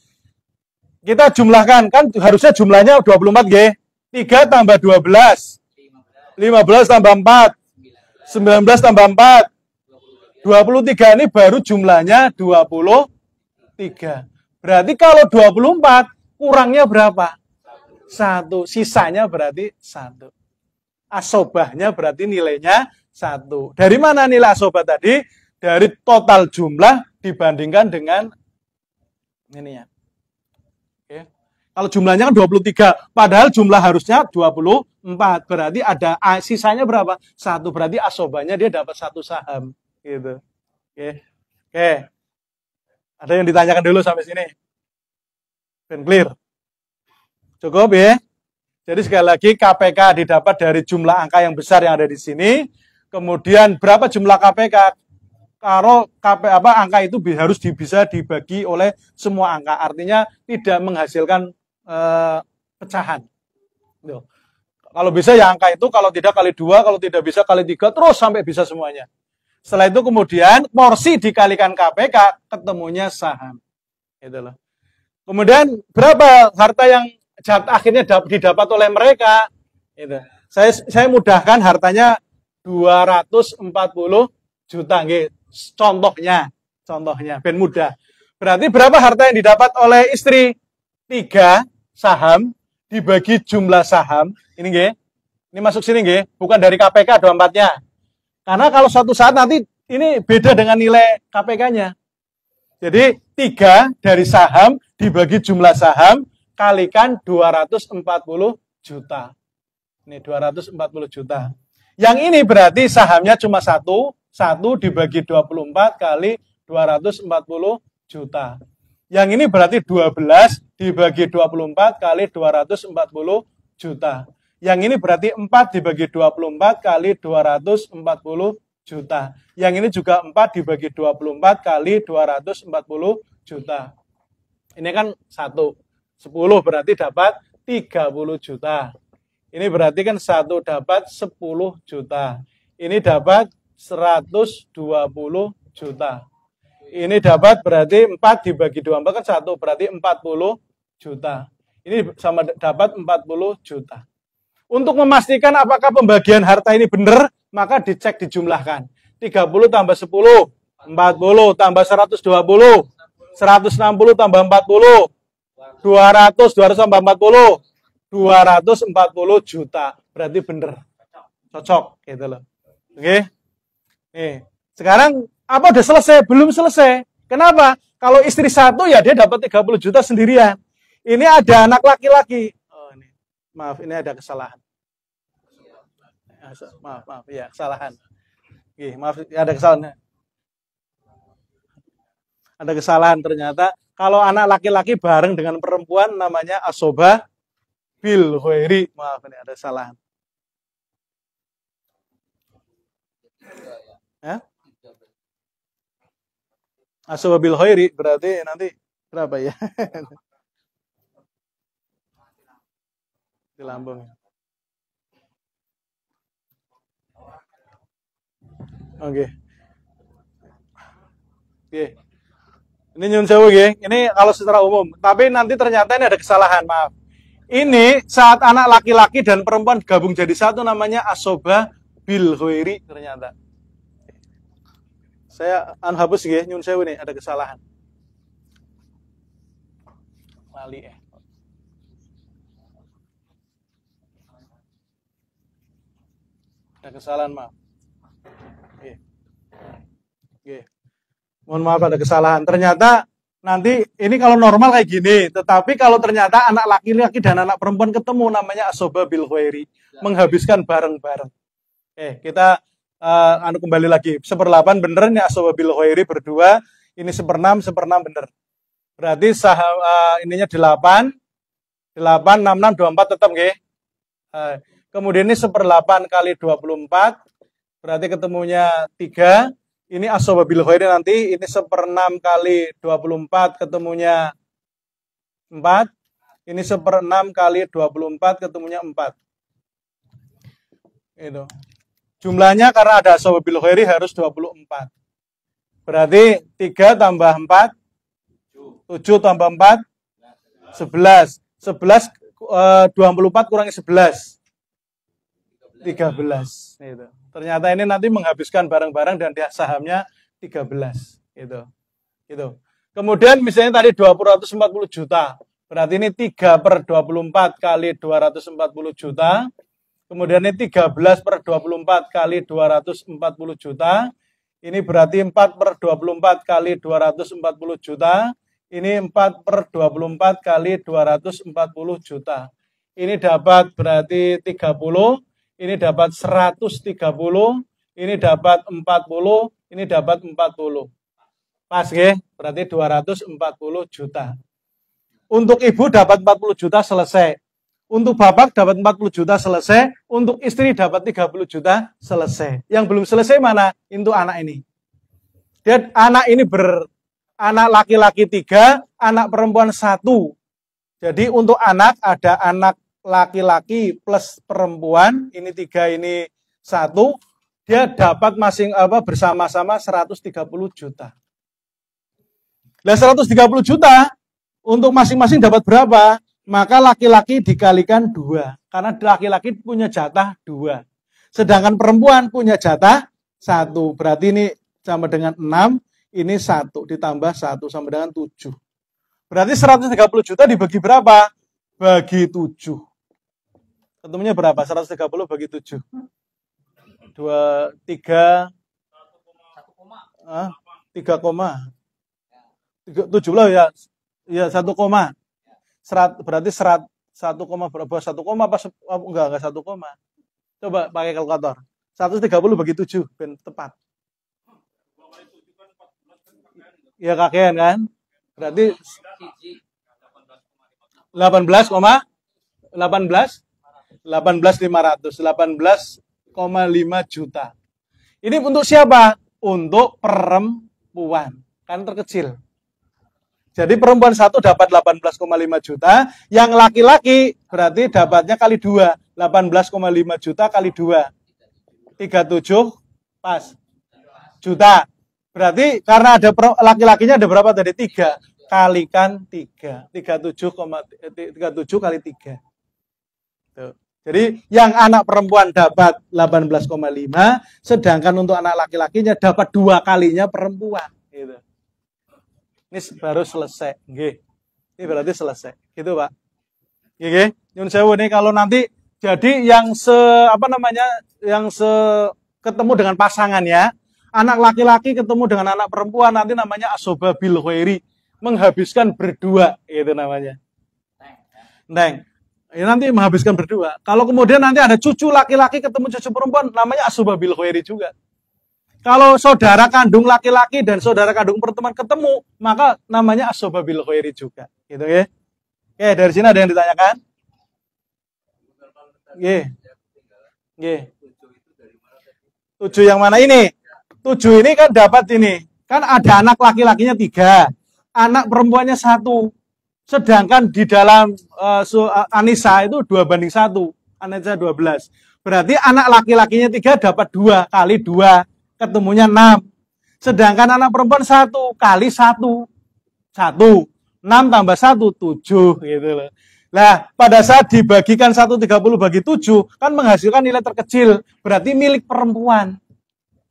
B: Kita jumlahkan, kan harusnya jumlahnya 24, G. 3 tambah 12. 15 tambah 4. 19 tambah 4. 23 ini baru jumlahnya 23. Berarti kalau 24, kurangnya berapa? 1. Sisanya berarti 1. Asobahnya berarti nilainya 1. Dari mana nilai asobah tadi? Dari total jumlah dibandingkan dengan ini ya. Oke. Kalau jumlahnya kan 23, padahal jumlah harusnya 24. 4. Berarti ada sisanya berapa? 1. Berarti asobanya dia dapat 1 saham. Gitu. Oke. Oke. Ada yang ditanyakan dulu sampai sini? Ben clear? Cukup ya? Jadi sekali lagi KPK didapat dari jumlah angka yang besar yang ada di sini. Kemudian berapa jumlah KPK? Kalau angka itu harus bisa dibagi oleh semua angka. Artinya tidak menghasilkan pecahan. Tuh. Kalau bisa ya angka itu, kalau tidak kali 2, kalau tidak bisa kali 3, terus sampai bisa semuanya. Setelah itu kemudian porsi dikalikan KPK, ketemunya saham. Gitu loh. Kemudian berapa harta yang akhirnya didapat oleh mereka? Gitu. Saya mudahkan hartanya 240 juta. Gitu. Contohnya, ben mudah. Berarti berapa harta yang didapat oleh istri? 3 saham dibagi jumlah saham. Ini nggih. Ini masuk sini nggih, bukan dari KPK 24-nya. Karena kalau suatu saat nanti ini beda dengan nilai KPK-nya. Jadi 3 dari saham dibagi jumlah saham kalikan 240 juta. Ini 240 juta. Yang ini berarti sahamnya cuma 1 dibagi 24 kali 240 juta. Yang ini berarti 12 dibagi 24 kali 240 juta. Yang ini berarti 4 dibagi 24 kali 240 juta. Yang ini juga 4 dibagi 24 kali 240 juta. Ini kan 1. 10 berarti dapat 30 juta. Ini berarti kan 1 dapat 10 juta. Ini dapat 120 juta. Ini dapat berarti 4 dibagi 24 kan 1 berarti 40 juta. Ini sama dapat 40 juta. Untuk memastikan apakah pembagian harta ini benar, maka dicek dijumlahkan. 30 tambah 10, 40 tambah 120, 160 tambah 40, 200 tambah 40, 240 juta. Berarti benar. Cocok gitu loh. Oke. Nih, sekarang apa udah selesai? Belum selesai. Kenapa? Kalau istri 1 ya dia dapat 30 juta sendirian. Ini ada anak laki-laki. Oh, ini. Maaf, ini ada kesalahan. Maaf, ya, kesalahan. Oke, maaf, ada kesalahan. Ada kesalahan ternyata. Kalau anak laki-laki bareng dengan perempuan namanya asobah bil khairi. Maaf, ini ada kesalahan. Ya? Asobah bil khairi berarti nanti berapa ya? Di lambung. Oke. Oke. Ini nyun sewu nggih. Ini kalau secara umum, tapi nanti ternyata ini ada kesalahan, maaf. Ini saat anak laki-laki dan perempuan gabung jadi satu namanya asobah bil khairi ternyata. Saya hapus nggih, nyun sewu nih, ada kesalahan. Lali Ada kesalahan, maaf. Oke. Mohon maaf ada kesalahan. Ternyata nanti ini kalau normal kayak gini, tetapi kalau ternyata anak laki-laki dan anak perempuan ketemu namanya asobah bil khairi, menghabiskan bareng-bareng. Kita kembali lagi. 1/8 bener nih asobah bil khairi berdua, ini 1/6 bener. Berarti saham ininya 8, 6, 24 tetap nggih. Kemudian ini 1/8 kali 24, berarti ketemunya 3. Ini asobah bil khairi nanti, ini 1/6 kali 24 ketemunya 4. Ini 1/6 kali 24 ketemunya 4. Itu. Jumlahnya karena ada asobah bil khairi harus 24. Berarti 3 tambah 4, 7 tambah 4, 11. 24 kurangi 11. 13. Itu. Ternyata ini nanti menghabiskan barang-barang dan dia sahamnya 13. Gitu. Kemudian misalnya tadi 240 juta. Berarti ini 3/24 kali 240 juta. Kemudian ini 13/24 kali 240 juta. Ini berarti 4/24 kali 240 juta. Ini 4/24 kali 240 juta. ini dapat berarti 30, ini dapat 130, ini dapat 40, ini dapat 40. Pas nggih, berarti 240 juta. Untuk ibu dapat 40 juta selesai. Untuk bapak dapat 40 juta selesai, untuk istri dapat 30 juta selesai. Yang belum selesai mana? Untuk anak ini. Dia anak ini anak laki-laki 3, anak perempuan 1. Jadi untuk anak ada anak laki-laki plus perempuan, ini 3, ini 1, dia dapat bersama-sama 130 juta. Nah 130 juta untuk masing-masing dapat berapa? Maka laki-laki dikalikan 2. Karena laki-laki punya jatah 2. Sedangkan perempuan punya jatah 1. Berarti ini sama dengan 6, ini 1 ditambah 1 sama dengan 7. Berarti 130 juta dibagi berapa? Bagi 7. Ketemunya berapa? 130 bagi 7. 2, 3, 3 koma. 7 lah ya. Ya 1 koma. Berarti 1 koma berapa? 1 koma apa? Enggak 1 koma. Coba pakai kalkulator. 130 bagi 7 ben tepat. Ya kakean kan? Berarti 18,5 juta. Ini untuk siapa? Untuk perempuan. Kan terkecil. Jadi perempuan 1 dapat 18,5 juta, yang laki-laki berarti dapatnya kali 2. 18,5 juta kali 2. 37 pas. Juta. Berarti karena ada laki-lakinya ada berapa tadi? 3. Kalikan 3. 37 kali 3. Tuh. Jadi yang anak perempuan dapat 18,5, sedangkan untuk anak laki-lakinya dapat 2 kalinya perempuan. Gitu. Ini baru selesai. Nggih. Ini berarti selesai. Gitu, Pak. Nggih. Nyun sewu nih kalau nanti jadi yang ketemu dengan pasangannya, anak laki-laki ketemu dengan anak perempuan nanti namanya asoba bil khairi, menghabiskan berdua itu namanya. Neng. Ya, nanti menghabiskan berdua. Kalau kemudian nanti ada cucu laki-laki ketemu cucu perempuan namanya asoba bil khairi juga. Kalau saudara kandung laki-laki dan saudara kandung perempuan ketemu, maka namanya asoba bil khairi juga. Gitu ya. Oke, dari sini ada yang ditanyakan? Nggih. Nggih. 7 yang mana ini? 7 ini kan dapat ini. Kan ada anak laki-lakinya 3, anak perempuannya 1. Sedangkan di dalam Anissa itu 2:1. Anissa 12. Berarti anak laki-lakinya 3 dapat 2 kali 2. Ketemunya 6. Sedangkan anak perempuan 1 kali 1. 1. 6 tambah 1, 7. Gitu loh. Nah, pada saat dibagikan 130 bagi 7, kan menghasilkan nilai terkecil. Berarti milik perempuan.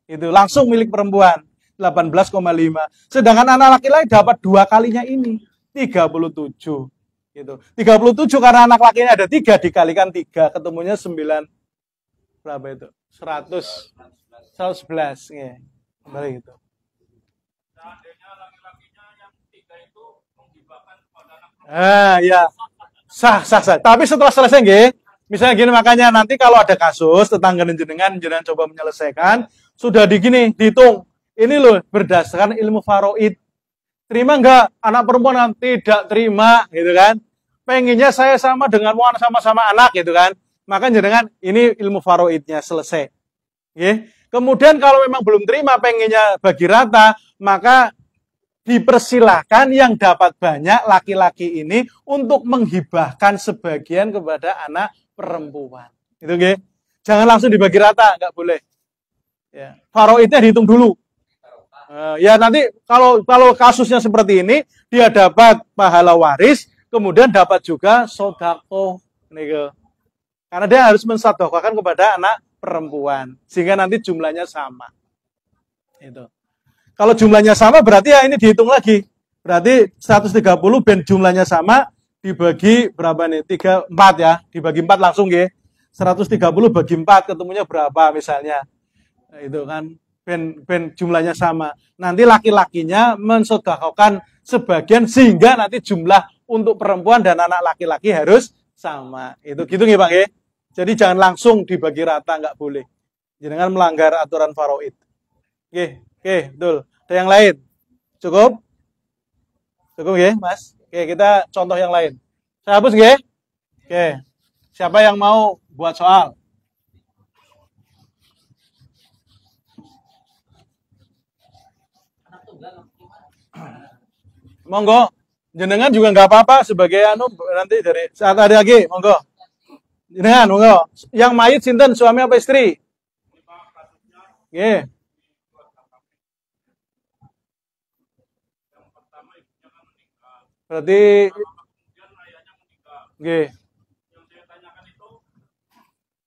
B: Itu langsung milik perempuan. 18,5. Sedangkan anak laki-laki dapat 2 kalinya ini. 37. Gitu. 37 karena anak lakinya ada 3, dikalikan 3. Ketemunya 9. Berapa itu? 111. Ya. Kembali gitu. Ya. Sah. Tapi setelah selesai nggih, misalnya gini, makanya nanti kalau ada kasus tetangga jenengan coba menyelesaikan, sudah dihitung. Ini loh berdasarkan ilmu faraid. Terima enggak anak perempuan? Tidak terima, gitu kan? Pengennya saya sama dengan sama-sama anak, gitu kan? Maka jenengan ini ilmu faraidnya selesai. Nggih. Kemudian kalau memang belum terima, pengennya bagi rata, maka dipersilahkan yang dapat banyak laki-laki ini untuk menghibahkan sebagian kepada anak perempuan. Itu nggih. Jangan langsung dibagi rata, enggak boleh. Ya. Faraidnya dihitung dulu. Ya nanti kalau kasusnya seperti ini, dia dapat pahala waris, kemudian dapat juga sedekah. Karena dia harus mensedekahkan kepada anak perempuan, sehingga nanti jumlahnya sama. Itu. Kalau jumlahnya sama berarti ya ini dihitung lagi. Berarti 130 ben jumlahnya sama dibagi berapa nih? 4 ya. Dibagi 4 langsung nggih. 130 bagi 4 ketemunya berapa misalnya. Nah, itu kan ben jumlahnya sama. Nanti laki-lakinya mensedekahkan sebagian sehingga nanti jumlah untuk perempuan dan anak laki-laki harus sama. Itu gitu nggih Pak nggih. Jadi jangan langsung dibagi rata, nggak boleh. Jangan melanggar aturan faraid. Oke, betul. Ada yang lain? Cukup? Cukup nggih, Mas? Oke, kita contoh yang lain. Saya hapus nggih? Oke. Siapa yang mau buat soal? Monggo. Jenengan juga nggak apa-apa sebagai nanti dari saat ada lagi, monggo. Jenengan, monggo. Yang mayit sinten, suami apa istri? Nggih. Berarti nggih.
E: Yang saya tanyakan itu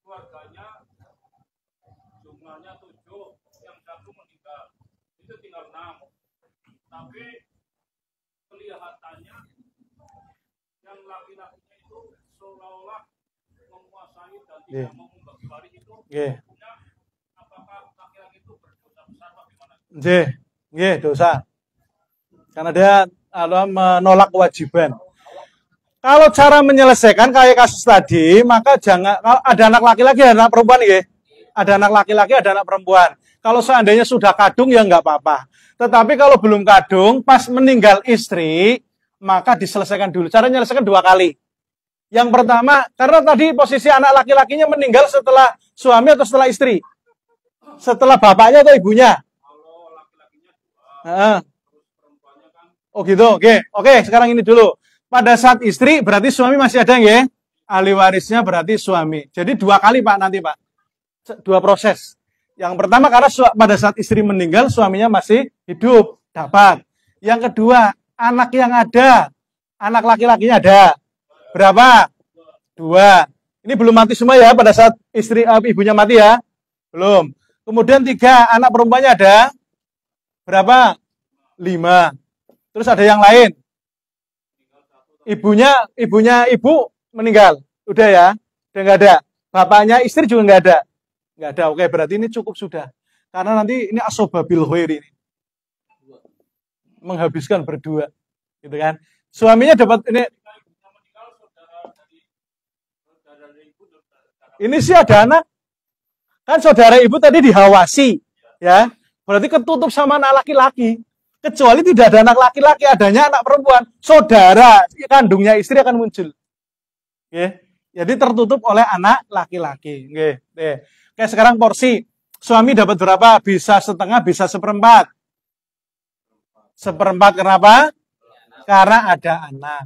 E: keluarganya jumlahnya 7, yang 1 meninggal. Itu tinggal 6. Tapi kelihatannya yang laki-lakinya itu seolah-olah menguasai dan tidak mau membagi waris itu. Apakah laki-laki itu berdosa besar atau gimana?
B: Nggih, dosa. Karena dia menolak kewajiban. Kalau cara menyelesaikan kayak kasus tadi, maka jangan kalau ada anak laki-laki, ada anak perempuan nggih. Ada anak laki-laki, ada anak perempuan. Kalau seandainya sudah kadung ya nggak apa-apa. Tetapi kalau belum kadung, pas meninggal istri, maka diselesaikan dulu. Cara menyelesaikan 2 kali. Yang pertama, karena tadi posisi anak laki-lakinya meninggal setelah suami atau setelah istri? Setelah bapaknya atau ibunya?
E: Kalau laki-lakinya 2, terus perempuannya kan.
B: Oh gitu, oke. Sekarang ini dulu. Pada saat istri berarti suami masih ada nggih? Ahli warisnya berarti suami. Jadi 2 kali Pak nanti Pak. 2 proses. Yang pertama karena pada saat istri meninggal suaminya masih hidup, dapat. Yang kedua, anak yang ada, anak laki-lakinya ada. Berapa? 2. Ini belum mati semua ya pada saat ibunya mati ya? Belum. Kemudian 3, anak perempuannya ada. Berapa? 5. Terus ada yang lain. Ibu meninggal. Udah ya? Udah nggak ada. Bapaknya istri juga nggak ada. Nggak ada. Oke, berarti ini cukup sudah. Karena nanti ini asobabil khair ini. Menghabiskan berdua. Gitu kan. Suaminya dapat ini. Ini sih ada anak. Kan saudara ibu tadi dihawasi. Ya. Berarti ketutup sama anak laki-laki. Kecuali tidak ada anak laki-laki, adanya anak perempuan. Saudara kandungnya istri akan muncul. Oke. Jadi tertutup oleh anak laki-laki. Oke, sekarang porsi. Suami dapat berapa? Bisa setengah, bisa seperempat. Seperempat kenapa? Karena ada anak.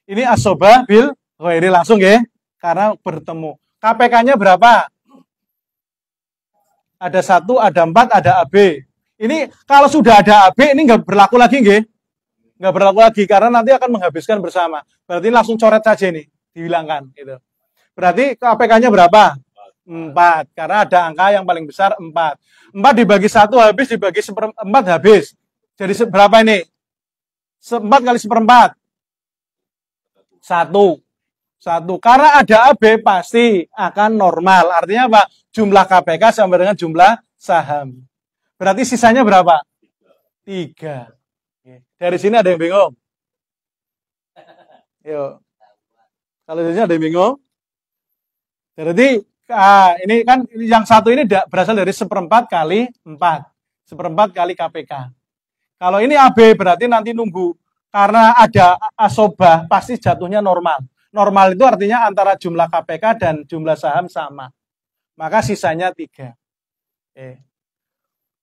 B: Ini asoba bil khairi langsung ya. Karena bertemu. KPK-nya berapa? Ada 1, ada 4, ada AB. Ini kalau sudah ada AB ini nggak berlaku lagi nggih? Nggak berlaku lagi karena nanti akan menghabiskan bersama. Berarti langsung coret saja ini, dihilangkan gitu. Berarti KPK-nya berapa? 4. Karena ada angka yang paling besar 4. 4 dibagi 1 habis, dibagi 4 habis. Jadi berapa ini? 4 kali 1/4. 1. Karena ada AB pasti akan normal. Artinya apa? Jumlah KPK sama dengan jumlah saham. Berarti sisanya berapa? 3. Dari sini ada yang bingung? Yuk. Kalau dari sini ada yang bingung? Berarti ini kan yang 1 ini berasal dari 1/4 kali 4. 1/4 kali KPK. Kalau ini AB berarti nanti nunggu. Karena ada asobah pasti jatuhnya normal. Normal itu artinya antara jumlah KPK dan jumlah saham sama. Maka sisanya 3.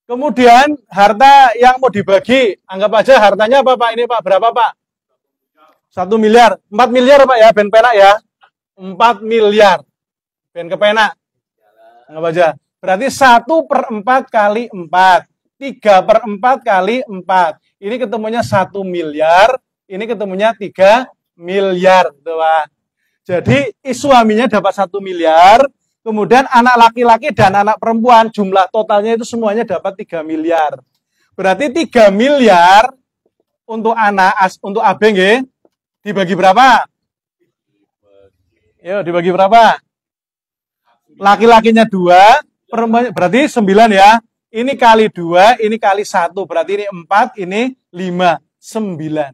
B: Kemudian harta yang mau dibagi, anggap aja hartanya apa Pak? Ini Pak, berapa Pak? 1 miliar. 4 miliar Pak ya, ben penak ya. 4 miliar. Ben kepenak. Anggap aja. Berarti 1/4 kali 4. 3/4 kali 4. Ini ketemunya 1 miliar. Ini ketemunya 3 miliar. Tuh, Pak. Jadi suaminya dapat 1 miliar. Kemudian anak laki-laki dan anak perempuan jumlah totalnya itu semuanya dapat 3 miliar. Berarti 3 miliar untuk untuk AB nggih, dibagi berapa? Yuk, dibagi berapa? Laki-lakinya 2, perempuan berarti 9 ya. Ini kali 2, ini kali 1. Berarti ini 4, ini 5. 9.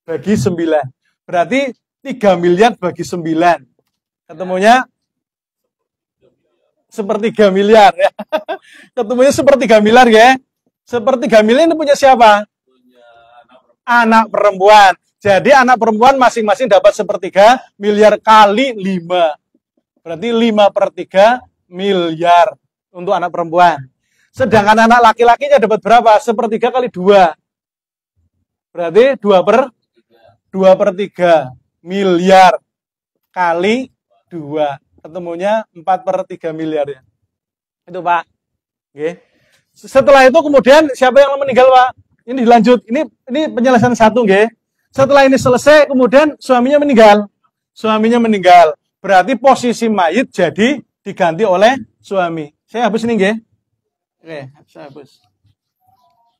B: Bagi 9. Berarti 3 miliar bagi 9. Ketemunya sepertiga miliar ya. Ketemunya sepertiga miliar ya. Sepertiga miliar ini punya siapa? Anak perempuan. Jadi anak perempuan masing-masing dapat sepertiga miliar kali 5. Berarti 5/3 miliar untuk anak perempuan. Sedangkan anak laki-lakinya dapat berapa? Sepertiga kali 2. Berarti 2/3 miliar kali 2. Ketemunya 4/3 miliar ya. Itu Pak. Oke. Setelah itu kemudian siapa yang meninggal Pak? Ini dilanjut. Ini penyelesaian satu nggih. Setelah ini selesai kemudian suaminya meninggal. Suaminya meninggal. Berarti posisi mayit jadi diganti oleh suami. Saya hapus ini nggih. Oke, saya hapus.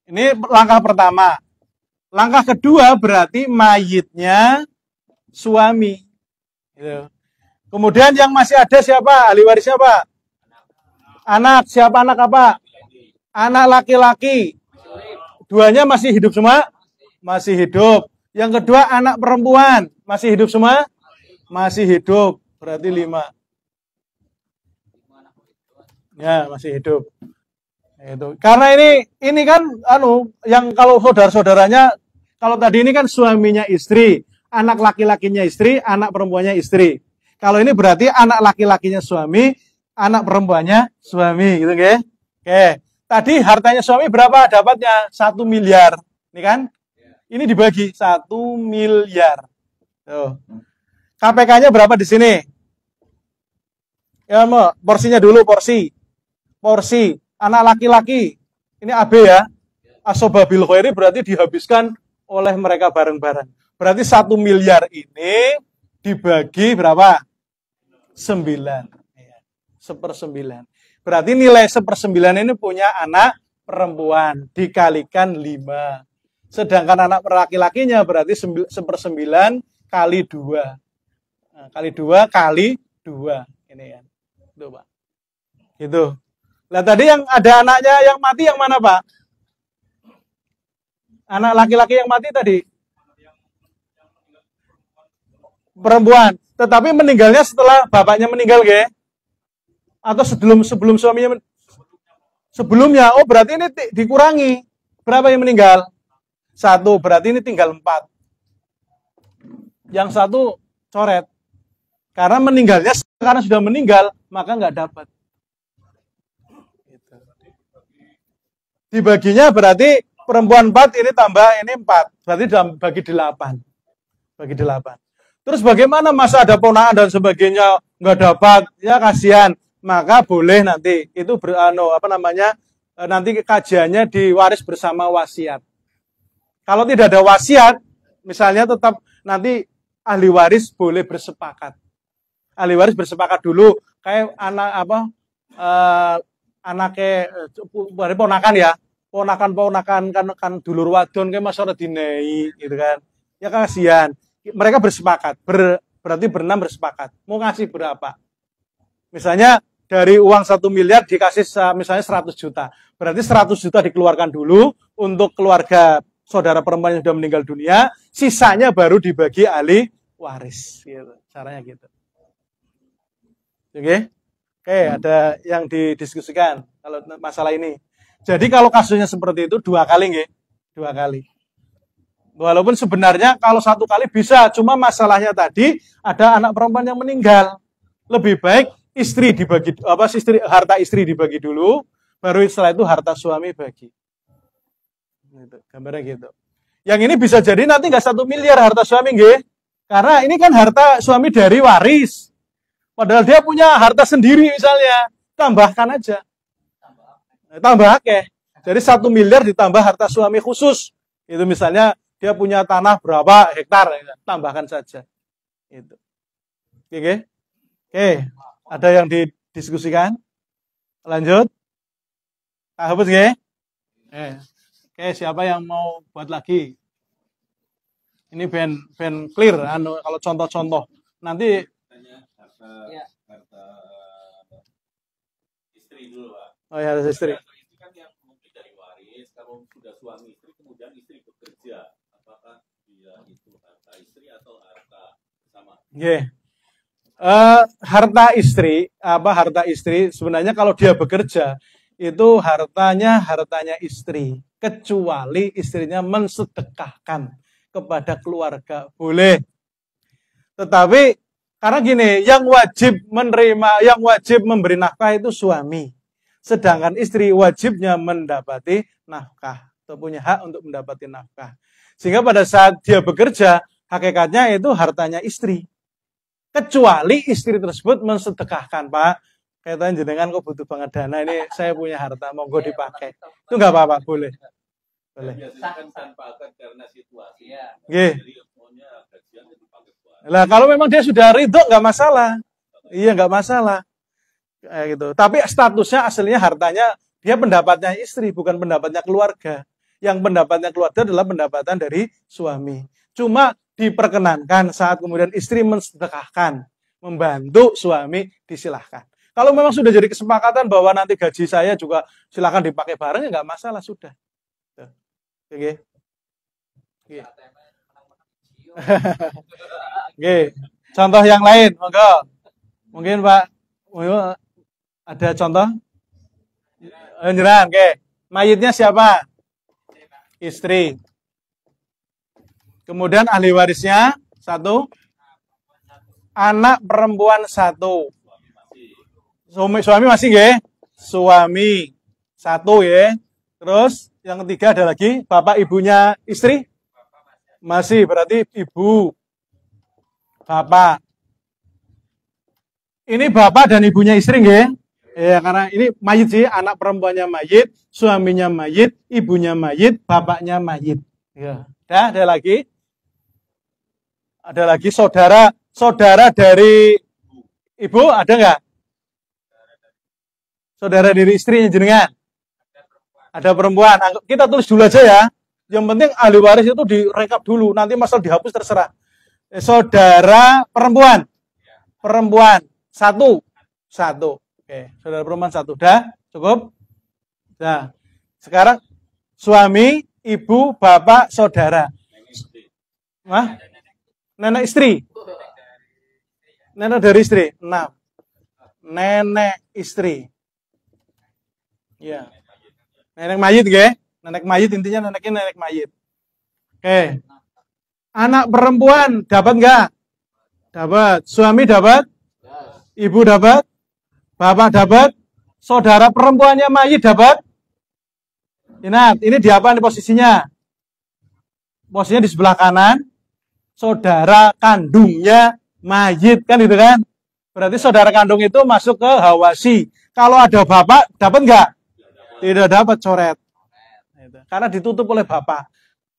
B: Ini langkah pertama. Langkah kedua berarti mayitnya suami. Gitu. Kemudian yang masih ada siapa? Ahli waris siapa? Anak. Siapa anak apa? Anak laki-laki. Duanya masih hidup semua? Masih hidup. Yang kedua anak perempuan. Masih hidup semua? Masih hidup. Berarti 5. Ya, masih hidup. Itu. Karena ini kan yang kalau saudara-saudaranya, kalau tadi ini kan suaminya istri, anak laki-lakinya istri, anak perempuannya istri. Kalau ini berarti anak laki-lakinya suami, anak perempuannya suami, gitu nggih? Oke. Tadi hartanya suami berapa dapatnya? 1 miliar. Ini kan? Ini dibagi 1 miliar. Tuh. KPK-nya berapa di sini? Ya, porsinya dulu, porsi. Anak laki-laki. Ini AB ya. Asobabil khairi berarti dihabiskan oleh mereka bareng-bareng. Berarti 1 miliar ini dibagi berapa? 9. 1/9. Berarti nilai 1/9 ini punya anak perempuan dikalikan 5. Sedangkan anak laki-lakinya berarti 1/9 kali 2. Nah, kali 2 kali 2. Ini ya. Itu Pak. Gitu. Nah tadi yang ada anaknya yang mati yang mana Pak? Anak laki-laki yang mati tadi? Perempuan. Tetapi meninggalnya setelah bapaknya meninggal, ge? Atau sebelum suaminya sebelumnya? Oh, berarti ini dikurangi. Berapa yang meninggal? 1. Berarti ini tinggal 4. Yang 1 coret. Karena meninggalnya karena sudah meninggal, maka nggak dapat. Dibaginya berarti perempuan 4 ini tambah ini 4. Berarti bagi 8. Bagi 8. Terus bagaimana masa ada ponakan dan sebagainya nggak dapat, ya kasihan. Maka boleh nanti itu nanti kajiannya diwaris bersama wasiat. Kalau tidak ada wasiat, misalnya tetap nanti ahli waris boleh bersepakat. Ahli waris bersepakat dulu kayak anaknya ponakan ya, ponakan kan dulur wadon kayak masyarakat dinai gitu kan. Ya kasihan. Mereka bersepakat, berarti berenam bersepakat. Mau ngasih berapa? Misalnya dari uang 1 miliar dikasih misalnya 100 juta. Berarti 100 juta dikeluarkan dulu untuk keluarga saudara perempuan yang sudah meninggal dunia. Sisanya baru dibagi ahli waris. Gitu. Caranya gitu. Oke? Oke, ada yang didiskusikan kalau masalah ini. Jadi kalau kasusnya seperti itu 2 kali nggih? 2 kali. Walaupun sebenarnya kalau 1 kali bisa, cuma masalahnya tadi ada anak perempuan yang meninggal. Lebih baik harta istri dibagi dulu, baru setelah itu harta suami bagi. Gitu, gambarnya gitu. Yang ini bisa jadi nanti nggak 1 miliar harta suami nggih. Karena ini kan harta suami dari waris. Padahal dia punya harta sendiri misalnya, tambahkan aja. Tambah akeh. Jadi 1 miliar ditambah harta suami khusus. Itu misalnya dia punya tanah berapa hektar, tambahkan saja. Itu. Oke. Oke, ada yang didiskusikan? Lanjut. Hapus nggih? Oke, siapa yang mau buat lagi? Ini ben clear kalau contoh-contoh. Nanti
E: harta istri dulu, Pak.
B: Oh ya, harta istri.
E: Itu kan yang mungkin dari waris, kalau sudah suami istri kemudian istri bekerja, apakah dia itu harta istri atau harta
B: Nggih. Harta istri sebenarnya kalau dia bekerja itu hartanya istri, kecuali istrinya mensedekahkan kepada keluarga boleh. Tetapi karena gini, yang wajib memberi nafkah itu suami, sedangkan istri wajibnya mendapati nafkah atau punya hak untuk mendapati nafkah. Sehingga pada saat dia bekerja, hakikatnya itu hartanya istri. Kecuali istri tersebut mensedekahkan, Pak. Kaitan jenengan kok butuh banget dana, ini saya punya harta, monggo dipakai. Itu nggak apa-apa, boleh. Boleh.
E: Biasanya kan tanpa akad karena situasi.
B: Nggih.
E: Jadi maunya gajian dipakai buat.
B: Lah kalau memang dia sudah ridho nggak masalah. Iya nggak masalah. Kayak gitu. Tapi statusnya aslinya hartanya dia pendapatnya istri, bukan pendapatnya keluarga. Yang pendapatnya keluarga adalah pendapatan dari suami. Cuma diperkenankan saat kemudian istri mensedekahkan, membantu suami, disilahkan. Kalau memang sudah jadi kesepakatan bahwa nanti gaji saya juga silakan dipakai bareng, ya nggak masalah, sudah. Oke. Oke. Contoh yang lain, monggo. Mungkin Pak, ada contoh? Jenengan, oke. Mayitnya siapa? Istri. Kemudian ahli warisnya satu, anak perempuan satu. Suami masih nggih? Suami satu ya. Terus yang ketiga ada lagi bapak ibunya istri? Masih, berarti ibu. Bapak. Ini bapak dan ibunya istri nggih? Ya, karena ini mayit sih, anak perempuannya mayit, suaminya mayit, ibunya mayit, bapaknya mayit. Ya. Ada lagi? Ada lagi saudara dari ibu ada nggak? Saudara dari istrinya jenengan? Ada perempuan. Kita tulis dulu aja ya. Yang penting ahli waris itu direkap dulu. Nanti masalah dihapus terserah. Saudara perempuan. Perempuan. Satu. Oke. Saudara perempuan satu. Udah? Cukup? Nah. Sekarang suami, ibu, bapak, saudara. Hah? Nenek istri. Nenek dari istri. 6. Nenek istri. Ya. Nenek mayit, nggih. Nenek mayit intinya neneknya nenek mayit. Oke. Anak perempuan dapat nggak? Dapat. Suami dapat? Ibu dapat? Bapak dapat? Saudara perempuannya mayit dapat? Ingat, ini di apa nih posisinya? Posisinya di sebelah kanan. Saudara kandungnya mayit, kan gitu kan? Berarti saudara kandung itu masuk ke hawasi. Kalau ada bapak, dapat nggak? Tidak dapat, coret. Karena ditutup oleh bapak.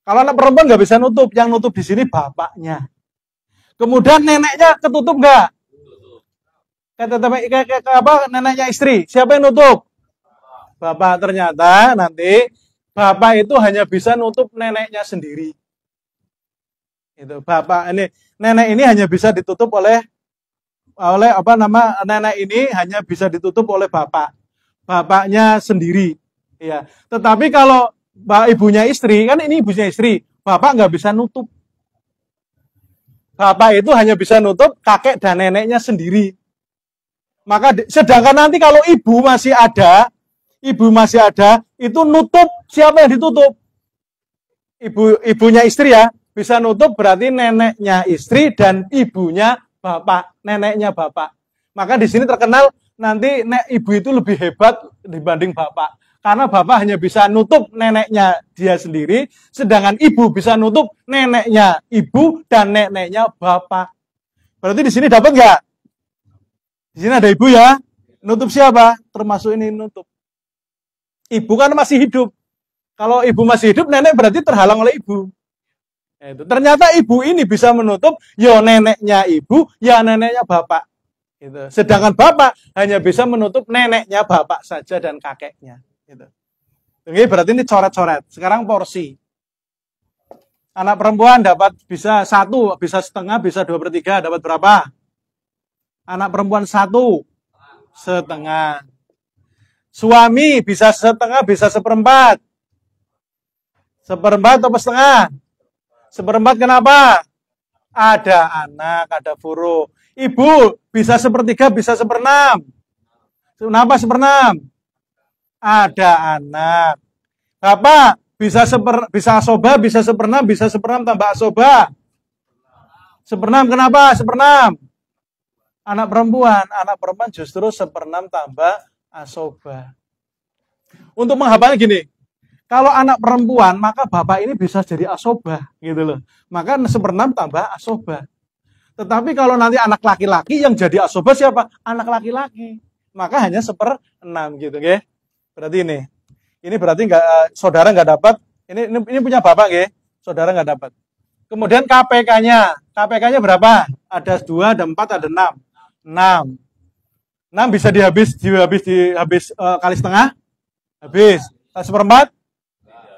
B: Kalau anak perempuan nggak bisa nutup, yang nutup di sini bapaknya. Kemudian neneknya ketutup nggak? Kayak apa? Neneknya istri. Siapa yang nutup? Bapak. Ternyata nanti bapak itu hanya bisa nutup neneknya sendiri. Itu bapak ini, nenek ini hanya bisa ditutup oleh nenek ini hanya bisa ditutup oleh bapaknya sendiri, ya. Tetapi kalau ibunya istri, kan ini ibunya istri, bapak nggak bisa nutup. Bapak itu hanya bisa nutup kakek dan neneknya sendiri. Maka sedangkan nanti kalau ibu masih ada, itu nutup, siapa yang ditutup? Ibunya istri ya, bisa nutup berarti neneknya istri dan ibunya bapak, neneknya bapak. Maka di sini terkenal nanti ibu itu lebih hebat dibanding bapak. Karena bapak hanya bisa nutup neneknya dia sendiri, sedangkan ibu bisa nutup neneknya ibu dan neneknya bapak. Berarti di sini dapat nggak? Di sini ada ibu ya. Nutup siapa? Termasuk ini nutup. Ibu kan masih hidup. Kalau ibu masih hidup, nenek berarti terhalang oleh ibu. Itu. Ternyata ibu ini bisa menutup ya neneknya ibu, ya neneknya bapak. Gitu. Sedangkan bapak hanya bisa menutup neneknya bapak saja dan kakeknya. Gitu. Ini berarti ini coret-coret. Sekarang porsi. Anak perempuan dapat bisa 1, bisa setengah, bisa 2/3. Dapat berapa? Anak perempuan 1, setengah. Suami bisa setengah, bisa 1/4. 1/4 atau setengah? 1/4 kenapa? Ada anak, ada furu. Ibu bisa sepertiga, bisa seperenam. Kenapa seperenam? Ada anak. Bapak bisa asoba, bisa seperenam tambah asoba. Seperenam, kenapa? Seperenam. Anak perempuan justru seperenam tambah asoba. Untuk menghafalnya gini, kalau anak perempuan, maka bapak ini bisa jadi asoba, gitu loh. Maka seperenam tambah asoba. Tetapi kalau nanti anak laki-laki yang jadi asoba siapa? Anak laki-laki. Maka hanya seperenam, gitu, ya. Berarti ini berarti saudara nggak dapat. Ini punya bapak, ya. Saudara nggak dapat. Kemudian KPK-nya berapa? Ada 2, ada 4, ada 6. 6 bisa dihabis kali setengah? Habis. Kali seperempat?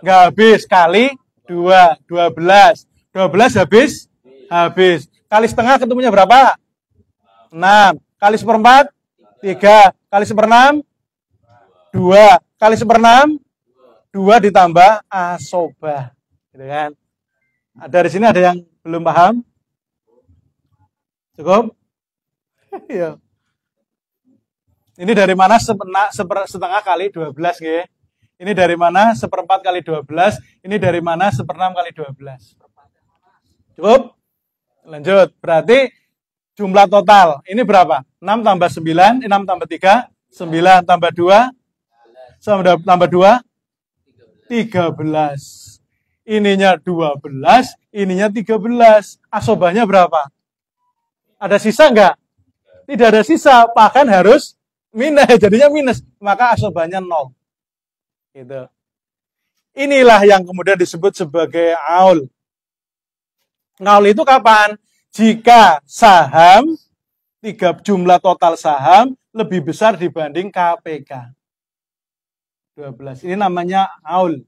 B: Nggak habis. Kali 2, 12. 12 habis. Kali setengah ketemunya berapa? 6. Kali seperempat? 3. Kali seperenam? 2. Kali seperenam? 2 ditambah asoba. Gitu kan? Dari sini ada yang belum paham? Cukup? Iya. Ini dari mana setengah kali 12, ya? Ini dari mana seperempat kali 12? Ini dari mana seperenam kali 12? Cukup? Lanjut. Berarti jumlah total ini berapa? 6 tambah 9, 6 tambah 3, 9 tambah 2, tambah 2, 13. Ininya 12, ininya 13. Asobanya berapa? Ada sisa enggak? Tidak ada sisa, bahkan harus minus, jadinya minus. Maka asobanya 0. Gitu. Inilah yang kemudian disebut sebagai aul. Aul itu kapan? Jika saham, jumlah total saham lebih besar dibanding KPK. 12. Ini namanya aul.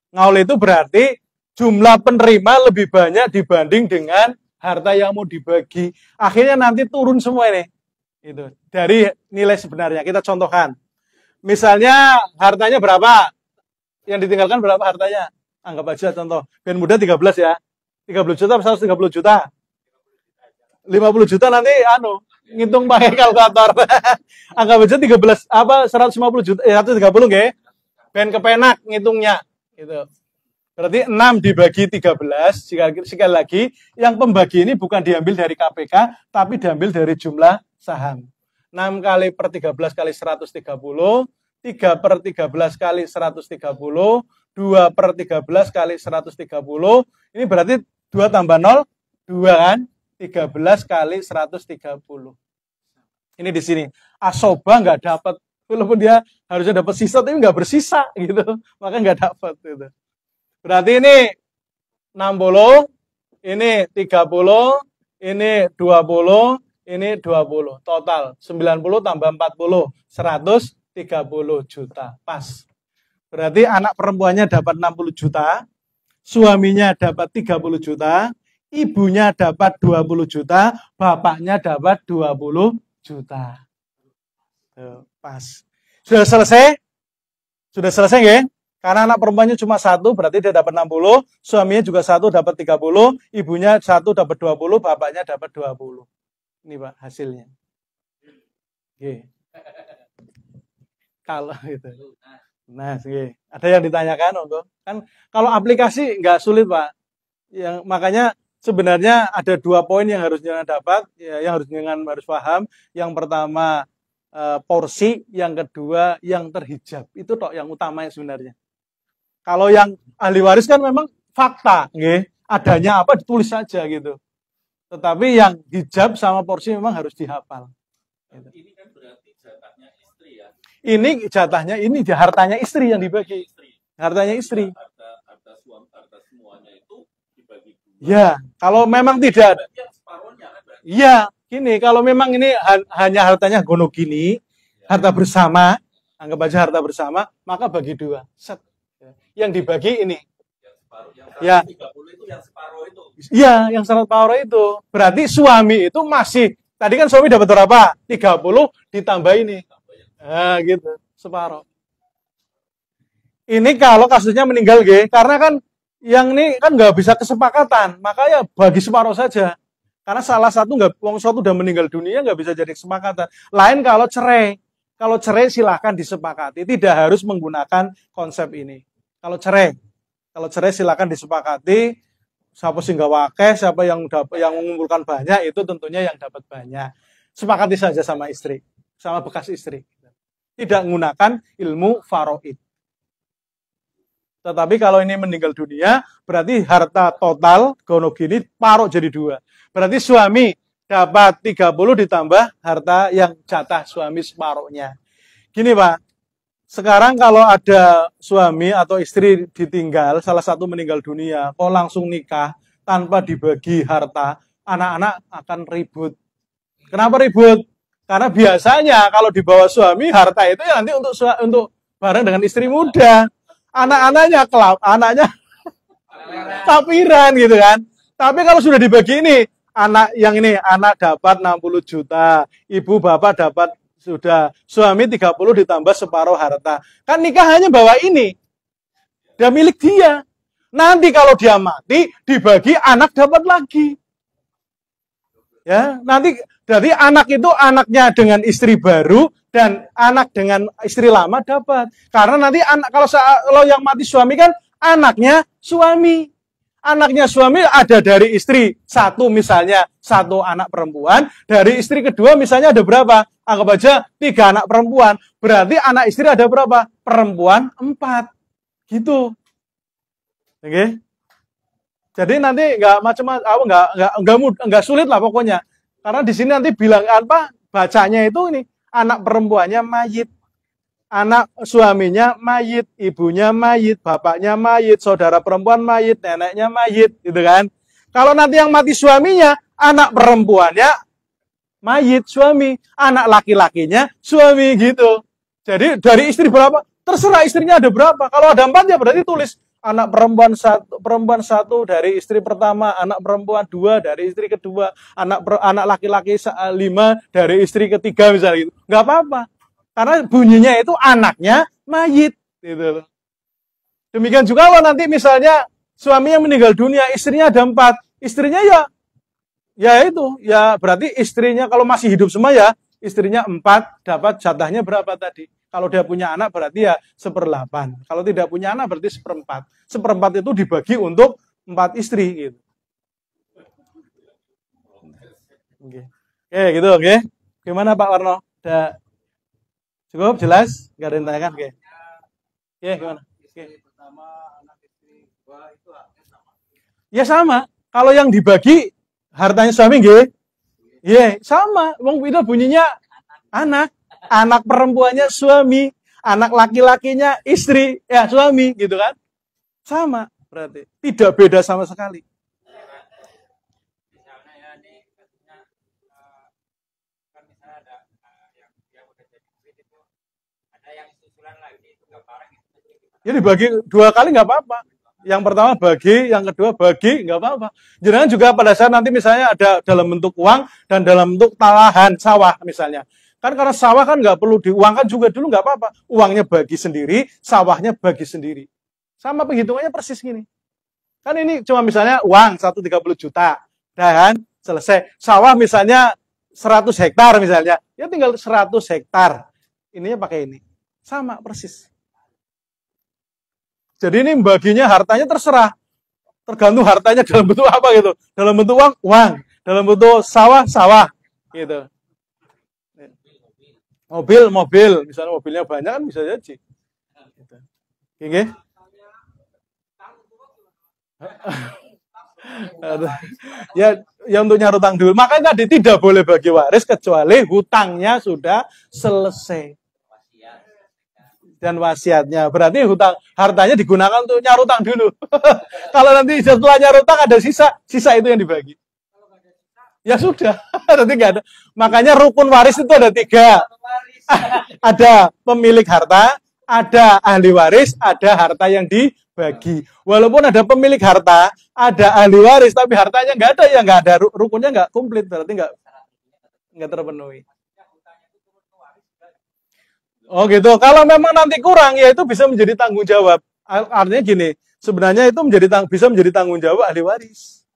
B: Ngaul itu berarti jumlah penerima lebih banyak dibanding dengan harta yang mau dibagi. Akhirnya nanti turun semua ini. Itu dari nilai sebenarnya. Kita contohkan. Misalnya hartanya berapa? Yang ditinggalkan berapa hartanya? Anggap aja contoh. Ben muda 13 ya. 30 juta, 130 juta. 50 juta nanti ngitung pakai kalkulator. Anggap aja 150 juta, 130 nggih. Ben kepenak ngitungnya. Gitu. Berarti 6 dibagi 13, sekali lagi, yang pembagi ini bukan diambil dari KPK, tapi diambil dari jumlah saham. 6 kali per 13 kali 130, 3 per 13 kali 130, 2 per 13 kali 130, ini berarti 2 tambah 0, 2 kan? 13 kali 130. Ini di sini. Asoba nggak dapat. Walaupun dia harusnya dapat sisa, tapi nggak bersisa gitu. Maka nggak dapat. Gitu. Berarti ini 60, ini 30, ini 20, ini 20. Total 90 tambah 40, 130 juta. Pas. Berarti anak perempuannya dapat 60 juta, suaminya dapat 30 juta, ibunya dapat 20 juta, bapaknya dapat 20 juta. Tuh, pas. Sudah selesai? Sudah selesai nggih? Karena anak perempuannya cuma 1, berarti dia dapat 60, suaminya juga 1 dapat 30, ibunya 1 dapat 20, bapaknya dapat 20. Ini Pak hasilnya. Oke. Kalau gitu. Nah, ada yang ditanyakan untuk kan kalau aplikasi nggak sulit Pak. Yang makanya sebenarnya ada 2 poin yang harus jangan dapat, ya, yang harus paham. Yang pertama porsi, yang kedua yang terhijab. Itu tok yang utamanya sebenarnya. Kalau yang ahli waris kan memang fakta, nggih. Adanya apa ditulis saja gitu. Tetapi yang hijab sama porsi memang harus dihafal. Gitu.
E: Ini kan berarti jatahnya istri ya.
B: Ini jatahnya, ini hartanya istri yang dibagi. Hartanya istri.
E: Harta semuanya itu dibagi 2.
B: Ya, kalau memang tidak. Iya, gini, kalau memang ini hanya hartanya gono gini, harta bersama, anggap aja harta bersama, maka bagi 2. Set. Yang dibagi ini. Yang 30 itu yang separuh itu. Iya, yang separuh itu. Berarti suami itu masih, tadi kan suami dapat berapa? 30 ditambah ini. Nah, gitu, separuh. Ini kalau kasusnya meninggal, karena kan yang ini kan nggak bisa kesepakatan, makanya bagi separuh saja. Karena salah satu wong satu udah meninggal dunia nggak bisa jadi kesepakatan. Lain kalau cerai. Kalau cerai silahkan disepakati, tidak harus menggunakan konsep ini. Kalau cerai silahkan disepakati. Siapa sih nggak wakeh, siapa yang mengumpulkan banyak itu tentunya yang dapat banyak. Sepakati saja sama istri, sama bekas istri. Tidak menggunakan ilmu faraid. Tetapi kalau ini meninggal dunia, berarti harta total gono gini parok jadi 2. Berarti suami dapat 30 ditambah harta yang jatah suami separuhnya. Gini Pak, sekarang kalau ada suami atau istri ditinggal, salah satu meninggal dunia, kok langsung nikah tanpa dibagi harta, anak-anak akan ribut. Kenapa ribut? Karena biasanya kalau dibawa suami, harta itu ya nanti untuk bareng dengan istri muda. Anaknya kapiran gitu kan. Tapi kalau sudah dibagi ini, anak dapat 60 juta, ibu bapak dapat sudah suami 30 ditambah separuh harta. Kan nikah hanya bawa ini. Dia milik dia. Nanti kalau dia mati, dibagi anak dapat lagi. Ya, nanti jadi anak itu anaknya dengan istri baru dan anak dengan istri lama dapat. Karena nanti kalau yang mati suami kan anaknya suami. Anaknya suami ada dari istri satu misalnya 1 anak perempuan, dari istri kedua misalnya ada berapa? Anggap aja 3 anak perempuan. Berarti anak istri ada berapa? Perempuan 4. Gitu. Oke. Jadi nanti nggak sulit lah pokoknya. Karena di sini nanti bilang apa? Bacanya itu ini anak perempuannya mayit. Anak suaminya mayit, ibunya mayit, bapaknya mayit, saudara perempuan mayit, neneknya mayit, gitu kan. Kalau nanti yang mati suaminya, anak perempuannya mayit suami, anak laki-lakinya suami gitu. Jadi dari istri berapa? Terserah istrinya ada berapa. Kalau ada 4 ya berarti tulis anak perempuan satu dari istri pertama, anak perempuan 2 dari istri kedua, anak laki-laki 5 dari istri ketiga misalnya gitu. Nggak apa-apa. Karena bunyinya itu anaknya mayit. Gitu. Demikian juga kalau nanti misalnya suaminya meninggal dunia, istrinya ada 4. Istrinya ya berarti istrinya kalau masih hidup semua ya, istrinya 4 dapat jatahnya berapa tadi? Kalau dia punya anak berarti ya 1/8. Kalau tidak punya anak berarti 1/4. 1/4 itu dibagi untuk 4 istri. Gitu. Oke, gitu oke. Gimana Pak Warno? Udah cukup jelas? Gak ada yang tanyakan? Oke. Oke, gimana? Oke.
C: Pertama, anak istri dua itu haknya sama.
B: Ya sama. Kalau yang dibagi hartanya suami nggih. Iya, sama. Wong itu bunyinya anak. Anak perempuannya suami, anak laki-lakinya istri, ya suami gitu kan. Sama berarti. Tidak beda sama sekali.
D: Misalnya ya ini katanya kan misalnya ada yang dia udah jadi duit itu ada yang susulan lagi itu nggak bareng itu.
B: Ya dibagi 2 kali nggak apa-apa. Yang pertama bagi, yang kedua bagi nggak apa-apa. Jangan juga pada saat nanti misalnya ada dalam bentuk uang dan dalam bentuk lahan sawah misalnya. Kan karena sawah kan nggak perlu diuangkan juga dulu nggak apa-apa. Uangnya bagi sendiri, sawahnya bagi sendiri. Sama penghitungannya persis gini. Kan ini cuma misalnya uang 130 juta. Dan selesai. Sawah misalnya 100 hektar misalnya. Ya tinggal 100 hektar. Ininya pakai ini. Sama persis. Jadi ini baginya hartanya terserah. Tergantung hartanya dalam bentuk apa gitu. Dalam bentuk uang, uang. Dalam bentuk sawah, sawah. Gitu. Mobil, misalnya mobilnya banyak kan bisa jadi. Oke. Ya untuk nyari utang dulu. Makanya tadi tidak boleh bagi waris kecuali hutangnya sudah selesai. Dan wasiatnya. Berarti hartanya digunakan untuk nyari utang dulu. Kalau nanti setelah nyari utang ada sisa itu yang dibagi. Ya sudah, nanti nggak ada. Makanya rukun waris itu ada 3. Ada pemilik harta, ada ahli waris, ada harta yang dibagi. Walaupun ada pemilik harta, ada ahli waris, tapi hartanya nggak ada, ya nggak ada, rukunnya nggak komplit, berarti nggak terpenuhi. Oh gitu. Kalau memang nanti kurang, ya itu bisa menjadi tanggung jawab. Artinya gini, sebenarnya itu bisa menjadi tanggung jawab ahli waris.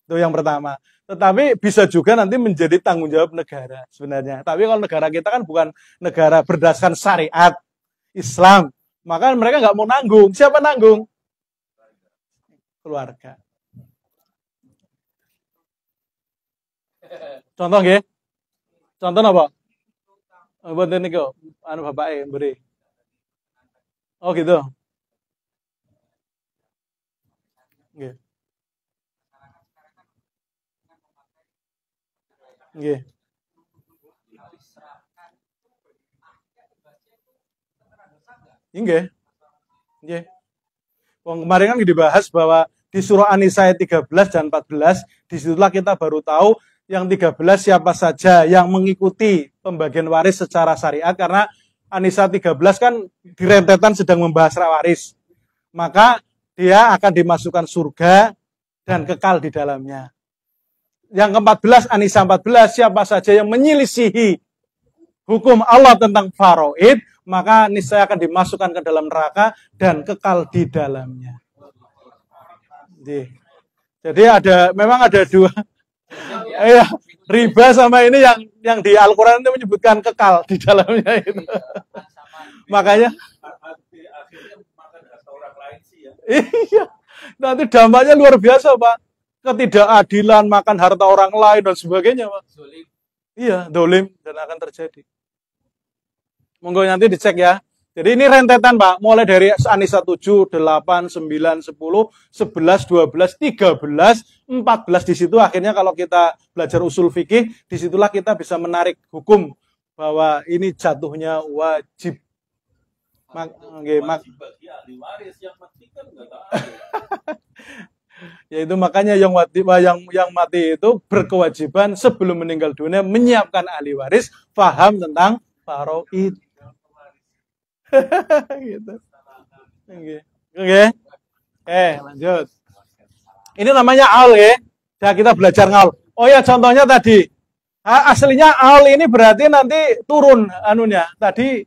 B: Itu yang pertama. Tetapi bisa juga nanti menjadi tanggung jawab negara sebenarnya. Tapi kalau negara kita kan bukan negara berdasarkan syariat Islam, maka mereka nggak mau nanggung. Siapa nanggung? Keluarga. Contoh nggih? Contoh apa? Mboten niku anu bapake mburi. Oh gitu. Nggih. Nggih. Nggih. Nggih. Wong kemarin kan dibahas bahwa di surah An-Nisa ayat 13 dan 14, disitulah kita baru tahu yang 13 siapa saja yang mengikuti pembagian waris secara syariat, karena An-Nisa 13 kan di rentetan sedang membahas waris. Maka dia akan dimasukkan surga dan kekal di dalamnya. Yang ke-14, An-Nisa 14, siapa saja yang menyelisihi hukum Allah tentang faraid, maka niscaya akan dimasukkan ke dalam neraka dan kekal di dalamnya. Jadi memang ada dua. Ya, riba sama ini yang di Al-Quran itu menyebutkan kekal di dalamnya itu. Makanya iya, nanti dampaknya luar biasa, Pak. Ketidakadilan, makan harta orang lain dan sebagainya, Pak. Iya, dolim dan akan terjadi. Monggo nanti dicek ya. Jadi ini rentetan, Pak, mulai dari An-Nisa 7, 8, 9, 10, 11, 12, 13, 14. Di situ akhirnya kalau kita belajar usul fikih, disitulah kita bisa menarik hukum bahwa ini jatuhnya wajib. Yaitu makanya yang mati itu berkewajiban sebelum meninggal dunia menyiapkan ahli waris, paham tentang faraid. Gitu. Oke. Lanjut. Ini namanya aul ya. Ya kita belajar ngaul. Oh ya, contohnya tadi. Aslinya aul ini berarti nanti turun anunya. Tadi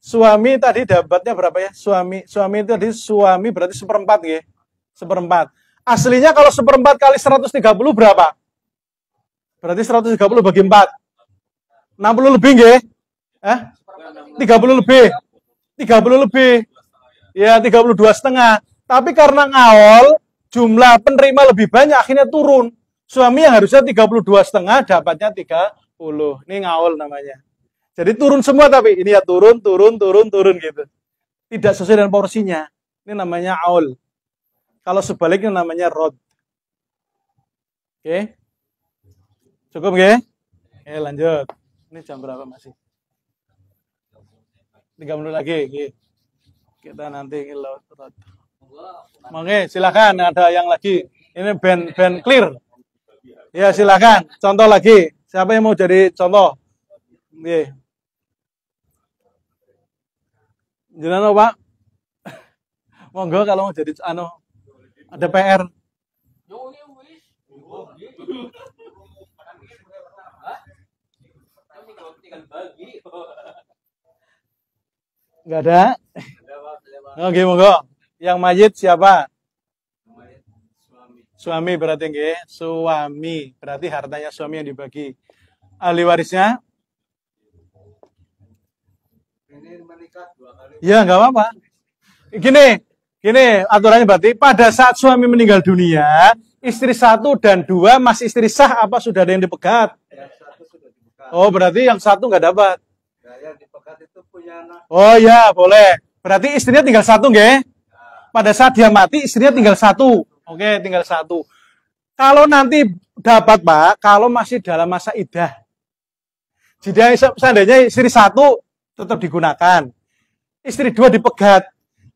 B: suami tadi dapatnya berapa ya? Suami itu tadi suami berarti 1/4 ya. 1/4. Aslinya kalau 1/4 kali 130 berapa? Berarti 130 bagi 4. 60 lebih nggih? 30 lebih. 30 lebih. Ya, 32,5. Tapi karena ngawal, jumlah penerima lebih banyak, akhirnya turun. Suami yang harusnya 32,5 dapatnya 30. Ini ngawal namanya. Jadi turun semua, tapi ini ya turun gitu. Tidak sesuai dengan porsinya. Ini namanya aul. Kalau sebaliknya namanya rod. Oke. Cukup nggih? Lanjut. Ini jam berapa masih? 3 menit lagi. Kita nanti ngelot. Oke, silakan ada yang lagi. Ini band clear. Ya, silakan. Contoh lagi. Siapa yang mau jadi contoh? Oke. Jangan Pak. Monggo kalau mau jadi ada PR. Enggak ada? Oke, monggo. Yang mayit siapa? Suami berarti nggih. Suami berarti hartanya suami yang dibagi. Ahli warisnya?
C: Ini menikah 2 kali.
B: Ya, enggak apa-apa. Gini aturannya berarti pada saat suami meninggal dunia, istri 1 dan 2 masih istri sah apa sudah ada yang dipegat?
C: Yang 1 sudah dipegat.
B: Oh, berarti yang 1 nggak dapat.
C: Nah, yang dipegat itu punya anak.
B: Oh ya, boleh. Berarti istrinya tinggal 1 nggih? Pada saat dia mati, istrinya tinggal 1. Oke, tinggal 1. Kalau nanti dapat, Pak, kalau masih dalam masa iddah. Jadi seandainya istri 1 tetap digunakan. Istri 2 dipegat.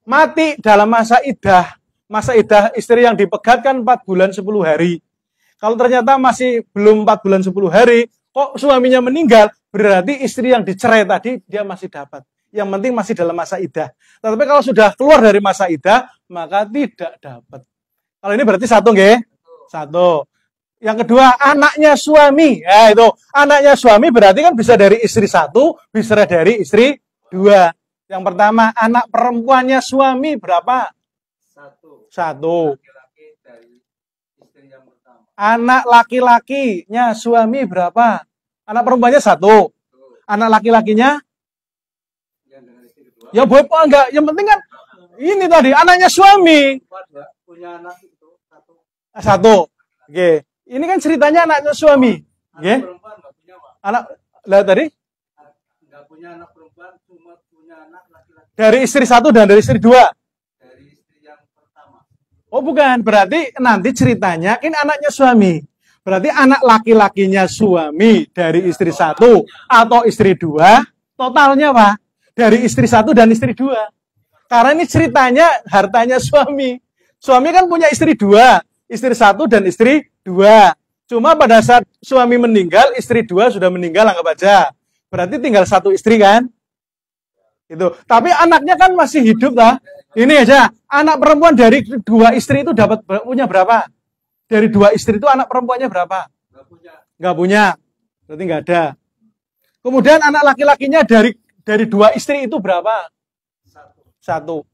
B: Mati dalam masa iddah. Masa iddah istri yang dipegat kan 4 bulan 10 hari. Kalau ternyata masih belum 4 bulan 10 hari, kok suaminya meninggal, berarti istri yang dicerai tadi dia masih dapat. Yang penting masih dalam masa iddah. Tetapi kalau sudah keluar dari masa iddah, maka tidak dapat. Kalau ini berarti 1 nggih? 1. Yang kedua, anaknya suami. Ya, itu. Anaknya suami berarti kan bisa dari istri 1, bisa dari istri 2. Yang pertama, anak perempuannya suami berapa? Satu.
C: Laki-laki dari istri yang pertama.
B: Anak laki-lakinya suami berapa? Anak perempuannya satu. Anak laki-lakinya?
C: Yang dengan istri kedua.
B: Ya boleh apa enggak? Yang penting kan ini tadi anaknya suami.
C: Punya anak itu satu.
B: Satu. Oke. Ini kan ceritanya anaknya suami. Oke.
C: Anak perempuan nggak punya, Pak.
B: Anak lah tadi
C: Nggak punya anak perempuan, cuma punya anak laki-laki
B: dari istri satu dan dari istri dua.
C: dari istri yang pertama.
B: Oh bukan, berarti nanti ceritanya ini anaknya suami. Berarti anak laki-lakinya suami dari istri satu atau istri dua, totalnya Pak, dari istri satu dan istri dua. Karena ini ceritanya hartanya suami. Suami kan punya istri dua, istri satu dan istri dua. Cuma pada saat suami meninggal, istri dua sudah meninggal, anggap aja. Berarti tinggal satu istri kan? Itu. Tapi anaknya kan masih hidup lah. Ini aja, anak perempuan dari dua istri itu punya berapa? Dari dua istri itu anak perempuannya berapa?
C: Nggak punya.
B: Nggak punya. Berarti nggak ada. Kemudian anak laki-lakinya dari dua istri itu berapa? Satu.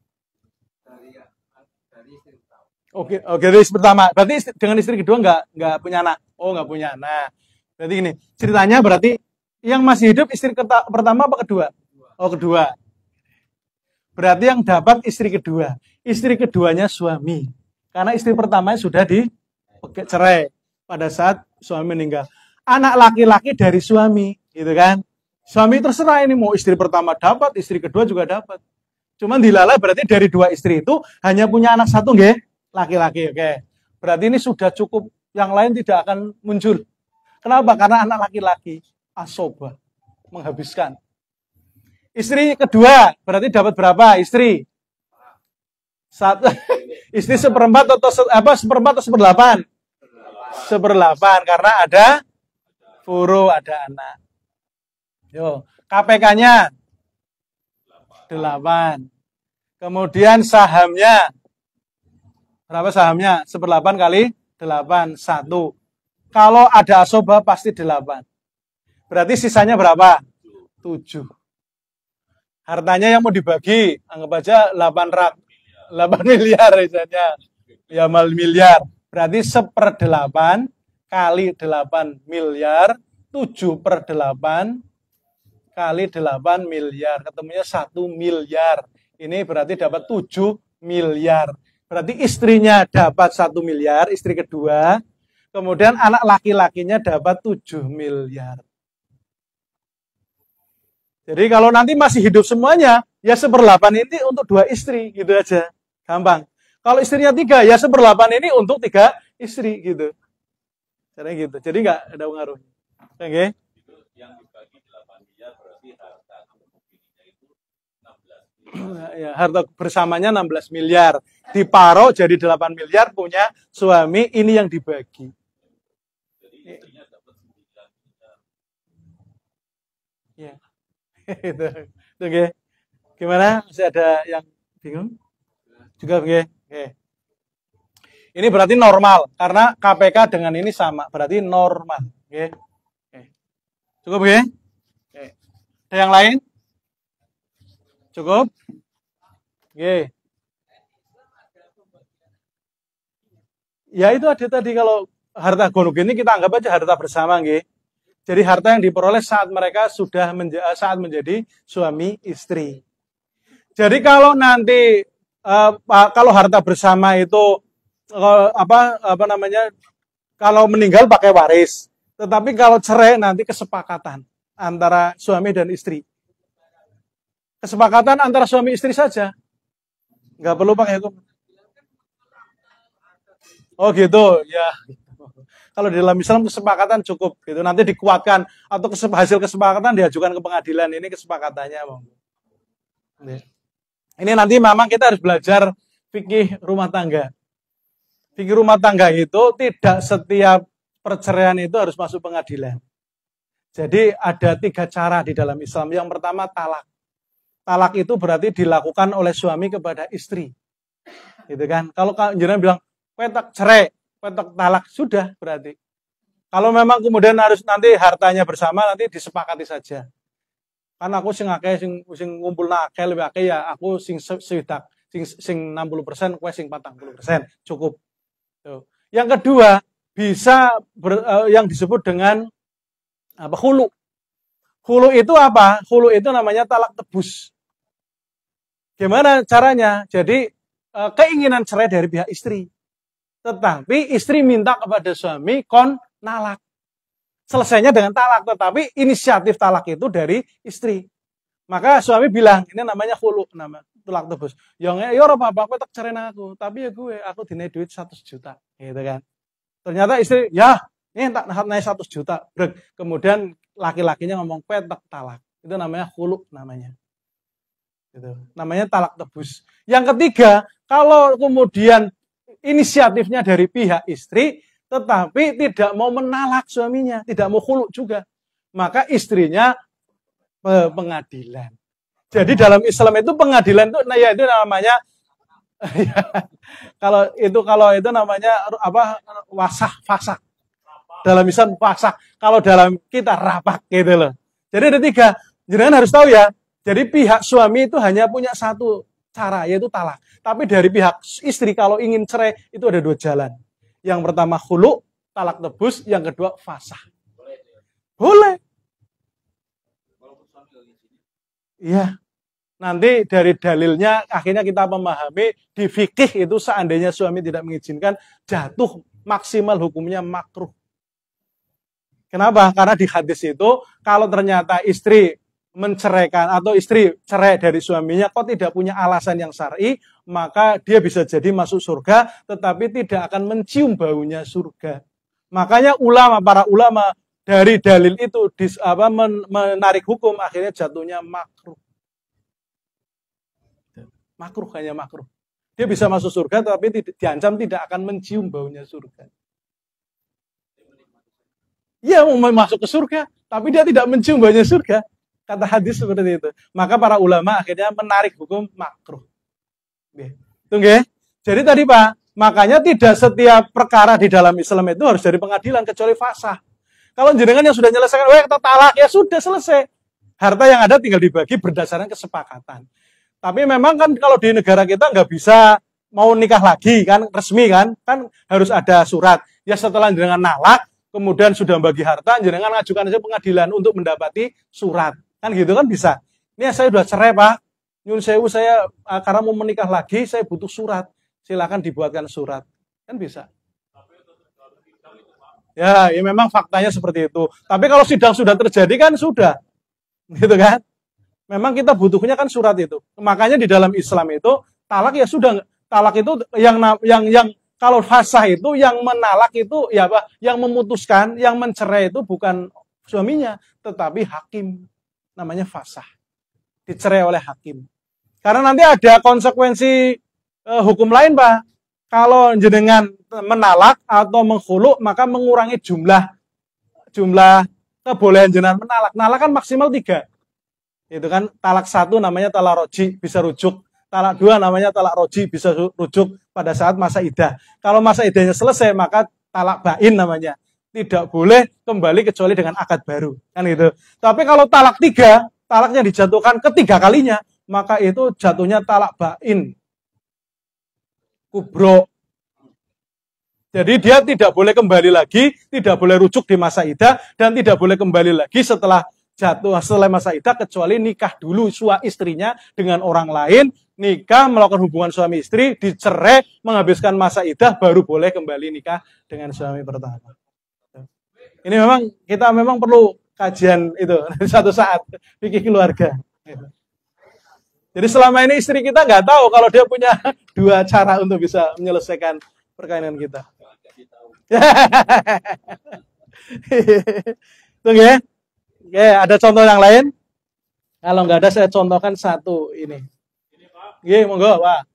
C: Dari istri pertama.
B: Oke, dari istri pertama. Berarti dengan istri kedua nggak punya anak. Oh, nggak punya anak. Berarti ini ceritanya berarti yang masih hidup istri pertama apa kedua? Oh, kedua. Berarti yang dapat istri kedua. Istri keduanya suami. Karena istri pertamanya sudah cerai pada saat suami meninggal. Anak laki-laki dari suami, gitu kan? Suami terserah ini mau istri pertama dapat, istri kedua juga dapat. Cuman dilala berarti dari dua istri itu hanya punya anak satu, nggih? Laki-laki, oke. Berarti ini sudah cukup, yang lain tidak akan muncul. Kenapa? Karena anak laki-laki asoba, menghabiskan. Istri kedua berarti dapat berapa? Istri satu, istri seperempat atau seperempat atau seperdelapan? Seperdelapan karena ada furu, ada anak. Yo, KPK-nya 8. Kemudian sahamnya berapa sahamnya? Seperdelapan kali 8, 1. Kalau ada asoba pasti 8. Berarti sisanya berapa? 7. Hartanya yang mau dibagi, anggap aja 8 miliar misalnya. Ya miliar. Berarti 1/8 kali 8 miliar, 7/8 kali 8 miliar. Ketemunya 1 miliar. Ini berarti dapat 7 miliar. Berarti istrinya dapat 1 miliar, istri kedua. Kemudian anak laki-lakinya dapat 7 miliar. Jadi kalau nanti masih hidup semuanya, ya 1/8 ini untuk 2 istri, gitu aja. Gampang. Kalau istrinya 3, ya 1/8 ini untuk 3 istri, gitu. Caranya gitu. Jadi nggak ada pengaruhnya. Oke.
F: Yang dibagi 8 miliar berarti harta kemungkinannya itu 16 miliar.
B: Ya, harta bersamanya 16 miliar. Diparuh jadi 8 miliar punya suami, ini yang dibagi.
F: Jadi istrinya dapat 9 miliar.
B: Ya. Itu. Oke. Gimana? Masih ada yang bingung? Juga oke. Oke. Ini berarti normal karena KPK dengan ini sama, berarti normal. Oke. Oke. Cukup ya? Oke. Ada yang lain? Cukup? Oke. Ya itu ada tadi kalau harta gonok ini kita anggap aja harta bersama, nggih. Jadi harta yang diperoleh saat mereka sudah saat menjadi suami istri. Jadi kalau nanti kalau harta bersama itu kalau meninggal pakai waris. Tetapi kalau cerai nanti kesepakatan antara suami dan istri. Kesepakatan antara suami istri saja. Nggak perlu pakai hukum. Oh gitu, ya. Kalau di dalam Islam kesepakatan cukup gitu. Nanti dikuatkan atau hasil kesepakatan diajukan ke pengadilan. Ini kesepakatannya, Bang. Ini nanti memang kita harus belajar fikih rumah tangga. Fikih rumah tangga itu tidak setiap perceraian itu harus masuk pengadilan. Jadi ada 3 cara di dalam Islam. Yang pertama talak. Talak itu berarti dilakukan oleh suami kepada istri. Gitu kan? Kalau jenengan bilang petak cerai, petak talak, sudah berarti. Kalau memang kemudian harus nanti hartanya bersama, nanti disepakati saja. Kan aku sing akeh sing ngumpulna akeh lebih akeh ya aku sing swidak. Sing 60%, kue sing 40%, cukup. Tuh. Yang kedua, bisa yang disebut dengan apa? Khulu. Khulu itu apa? Khulu itu namanya talak tebus. Gimana caranya? Jadi keinginan cerai dari pihak istri. Tetapi istri minta kepada suami nalak. Selesainya dengan talak, tetapi inisiatif talak itu dari istri. Maka suami bilang, ini namanya khulu, nama talak tebus. Ya ora apa-apa, aku tak cerai aku, tapi ya aku dinai duit 100 juta, gitu kan. Ternyata istri, ya, ini tak naik 100 juta. Kemudian laki-lakinya ngomong, tak talak. Itu namanya khulu namanya. Gitu. Namanya talak tebus. Yang ketiga, kalau kemudian inisiatifnya dari pihak istri, tetapi tidak mau menalak suaminya, tidak mau khulu juga, maka istrinya pengadilan. Jadi dalam Islam itu pengadilan itu, nah ya itu namanya kalau itu namanya apa, fasak. Dalam Islam fasak. Kalau dalam kita rapak gitu loh. Jadi ada 3. Jangan harus tahu ya. Jadi pihak suami itu hanya punya satu cara, yaitu talak. Tapi dari pihak istri kalau ingin cerai itu ada 2 jalan. Yang pertama khulu, talak tebus. Yang kedua fasah. Boleh. Iya. Nanti dari dalilnya akhirnya kita memahami di fikih itu seandainya suami tidak mengizinkan jatuh maksimal hukumnya makruh. Kenapa? Karena di hadis itu kalau ternyata istri menceraikan atau istri cerai dari suaminya kok tidak punya alasan yang syar'i, maka dia bisa jadi masuk surga tetapi tidak akan mencium baunya surga. Makanya para ulama dari dalil itu menarik hukum akhirnya jatuhnya makruh. Makruh, hanya makruh. Dia bisa masuk surga tapi diancam tidak akan mencium baunya surga. Iya, mau masuk ke surga tapi dia tidak mencium baunya surga. Kata hadis seperti itu. Maka para ulama akhirnya menarik hukum makruh. Tunggu. Jadi tadi Pak, makanya tidak setiap perkara di dalam Islam itu harus dari pengadilan kecuali fasah. Kalau jenengan yang sudah menyelesaikan, kita talak, ya sudah selesai. Harta yang ada tinggal dibagi berdasarkan kesepakatan. Tapi memang kan kalau di negara kita nggak bisa mau nikah lagi kan, resmi kan harus ada surat. Ya setelah jenengan nalak, kemudian sudah bagi harta, jenengan ngajukan aja pengadilan untuk mendapati surat. Kan gitu kan bisa. Ini saya sudah cerai Pak, nyun sewu saya karena mau menikah lagi, saya butuh surat. Silakan dibuatkan surat. Kan bisa. Ya memang faktanya seperti itu. Tapi kalau sidang sudah terjadi kan sudah. Gitu kan. Memang kita butuhnya kan surat itu. Makanya di dalam Islam itu talak ya sudah. Talak itu yang kalau fasah itu yang menalak itu ya Pak, yang memutuskan, yang mencerai itu bukan suaminya, tetapi hakim. Namanya fasah. Dicerai oleh hakim. Karena nanti ada konsekuensi hukum lain Pak. Kalau jenengan menalak atau menghulu maka mengurangi jumlah kebolehan jenengan menalak. Nalak kan maksimal 3. Itu kan talak 1 namanya talak roji, bisa rujuk. Talak 2 namanya talak roji, bisa rujuk pada saat masa iddah. Kalau masa iddahnya selesai maka talak bain namanya. Tidak boleh kembali kecuali dengan akad baru. Kan gitu. Tapi kalau talak 3, talaknya dijatuhkan ketiga kalinya, maka itu jatuhnya talak bain. Kubro. Jadi dia tidak boleh kembali lagi, tidak boleh rujuk di masa iddah, dan tidak boleh kembali lagi setelah masa iddah, kecuali nikah dulu istrinya dengan orang lain, nikah, melakukan hubungan suami istri, dicerai, menghabiskan masa iddah, baru boleh kembali nikah dengan suami pertama. Ini kita memang perlu kajian itu satu saat fikih keluarga. Jadi selama ini istri kita nggak tahu kalau dia punya 2 cara untuk bisa menyelesaikan perkahwinan kita. Tunggu ya. Oke, ada contoh yang lain? Kalau nggak ada saya contohkan satu ini. Iya, monggo Pak.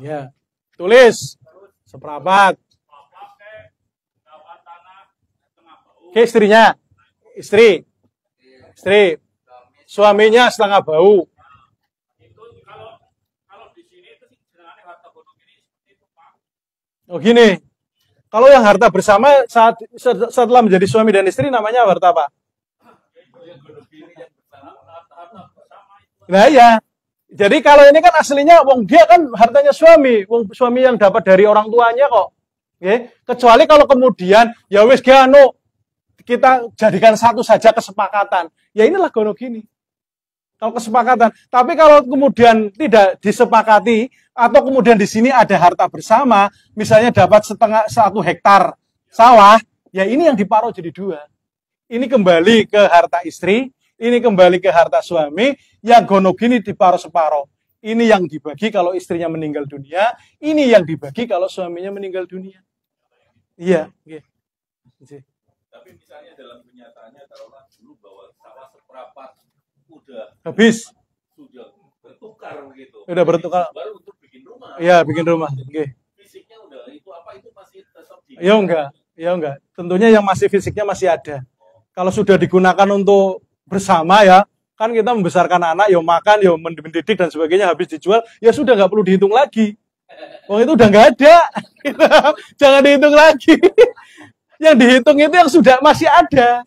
B: Ya, tulis seperempat. Oke, istrinya, istri, suaminya setengah bau. Oh gini, Kalau yang harta bersama setelah menjadi suami dan istri namanya harta apa? Nah ya, jadi kalau ini kan aslinya wong dia kan hartanya suami, wong suami yang dapat dari orang tuanya kok. Oke, kecuali kalau kemudian ya wis anu kita jadikan satu saja kesepakatan. Ya inilah gono gini. Kalau kesepakatan, tapi kalau kemudian tidak disepakati atau kemudian di sini ada harta bersama, misalnya dapat 1 hektar sawah, ya ini yang diparuh jadi 2. Ini kembali ke harta istri, ini kembali ke harta suami, yang gono gini diparuh separuh. Ini yang dibagi kalau istrinya meninggal dunia, ini yang dibagi kalau suaminya meninggal dunia. Iya, okay.
F: Tapi misalnya dalam kenyataannya taruhlah dulu bahwa sawah seperempat udah
B: habis,
F: sudah bertukar begitu.
B: Udah bertukar.
F: Baru untuk bikin rumah.
B: Iya, bikin rumah. Okay.
F: Fisiknya udah itu apa itu masih tetap di.
B: Ya enggak. Tentunya yang masih fisiknya masih ada. Kalau sudah digunakan untuk bersama ya, kan kita membesarkan anak, ya makan, ya mendidik dan sebagainya, habis dijual, ya sudah nggak perlu dihitung lagi. Oh itu udah nggak ada, jangan dihitung lagi. Yang dihitung itu yang sudah masih ada.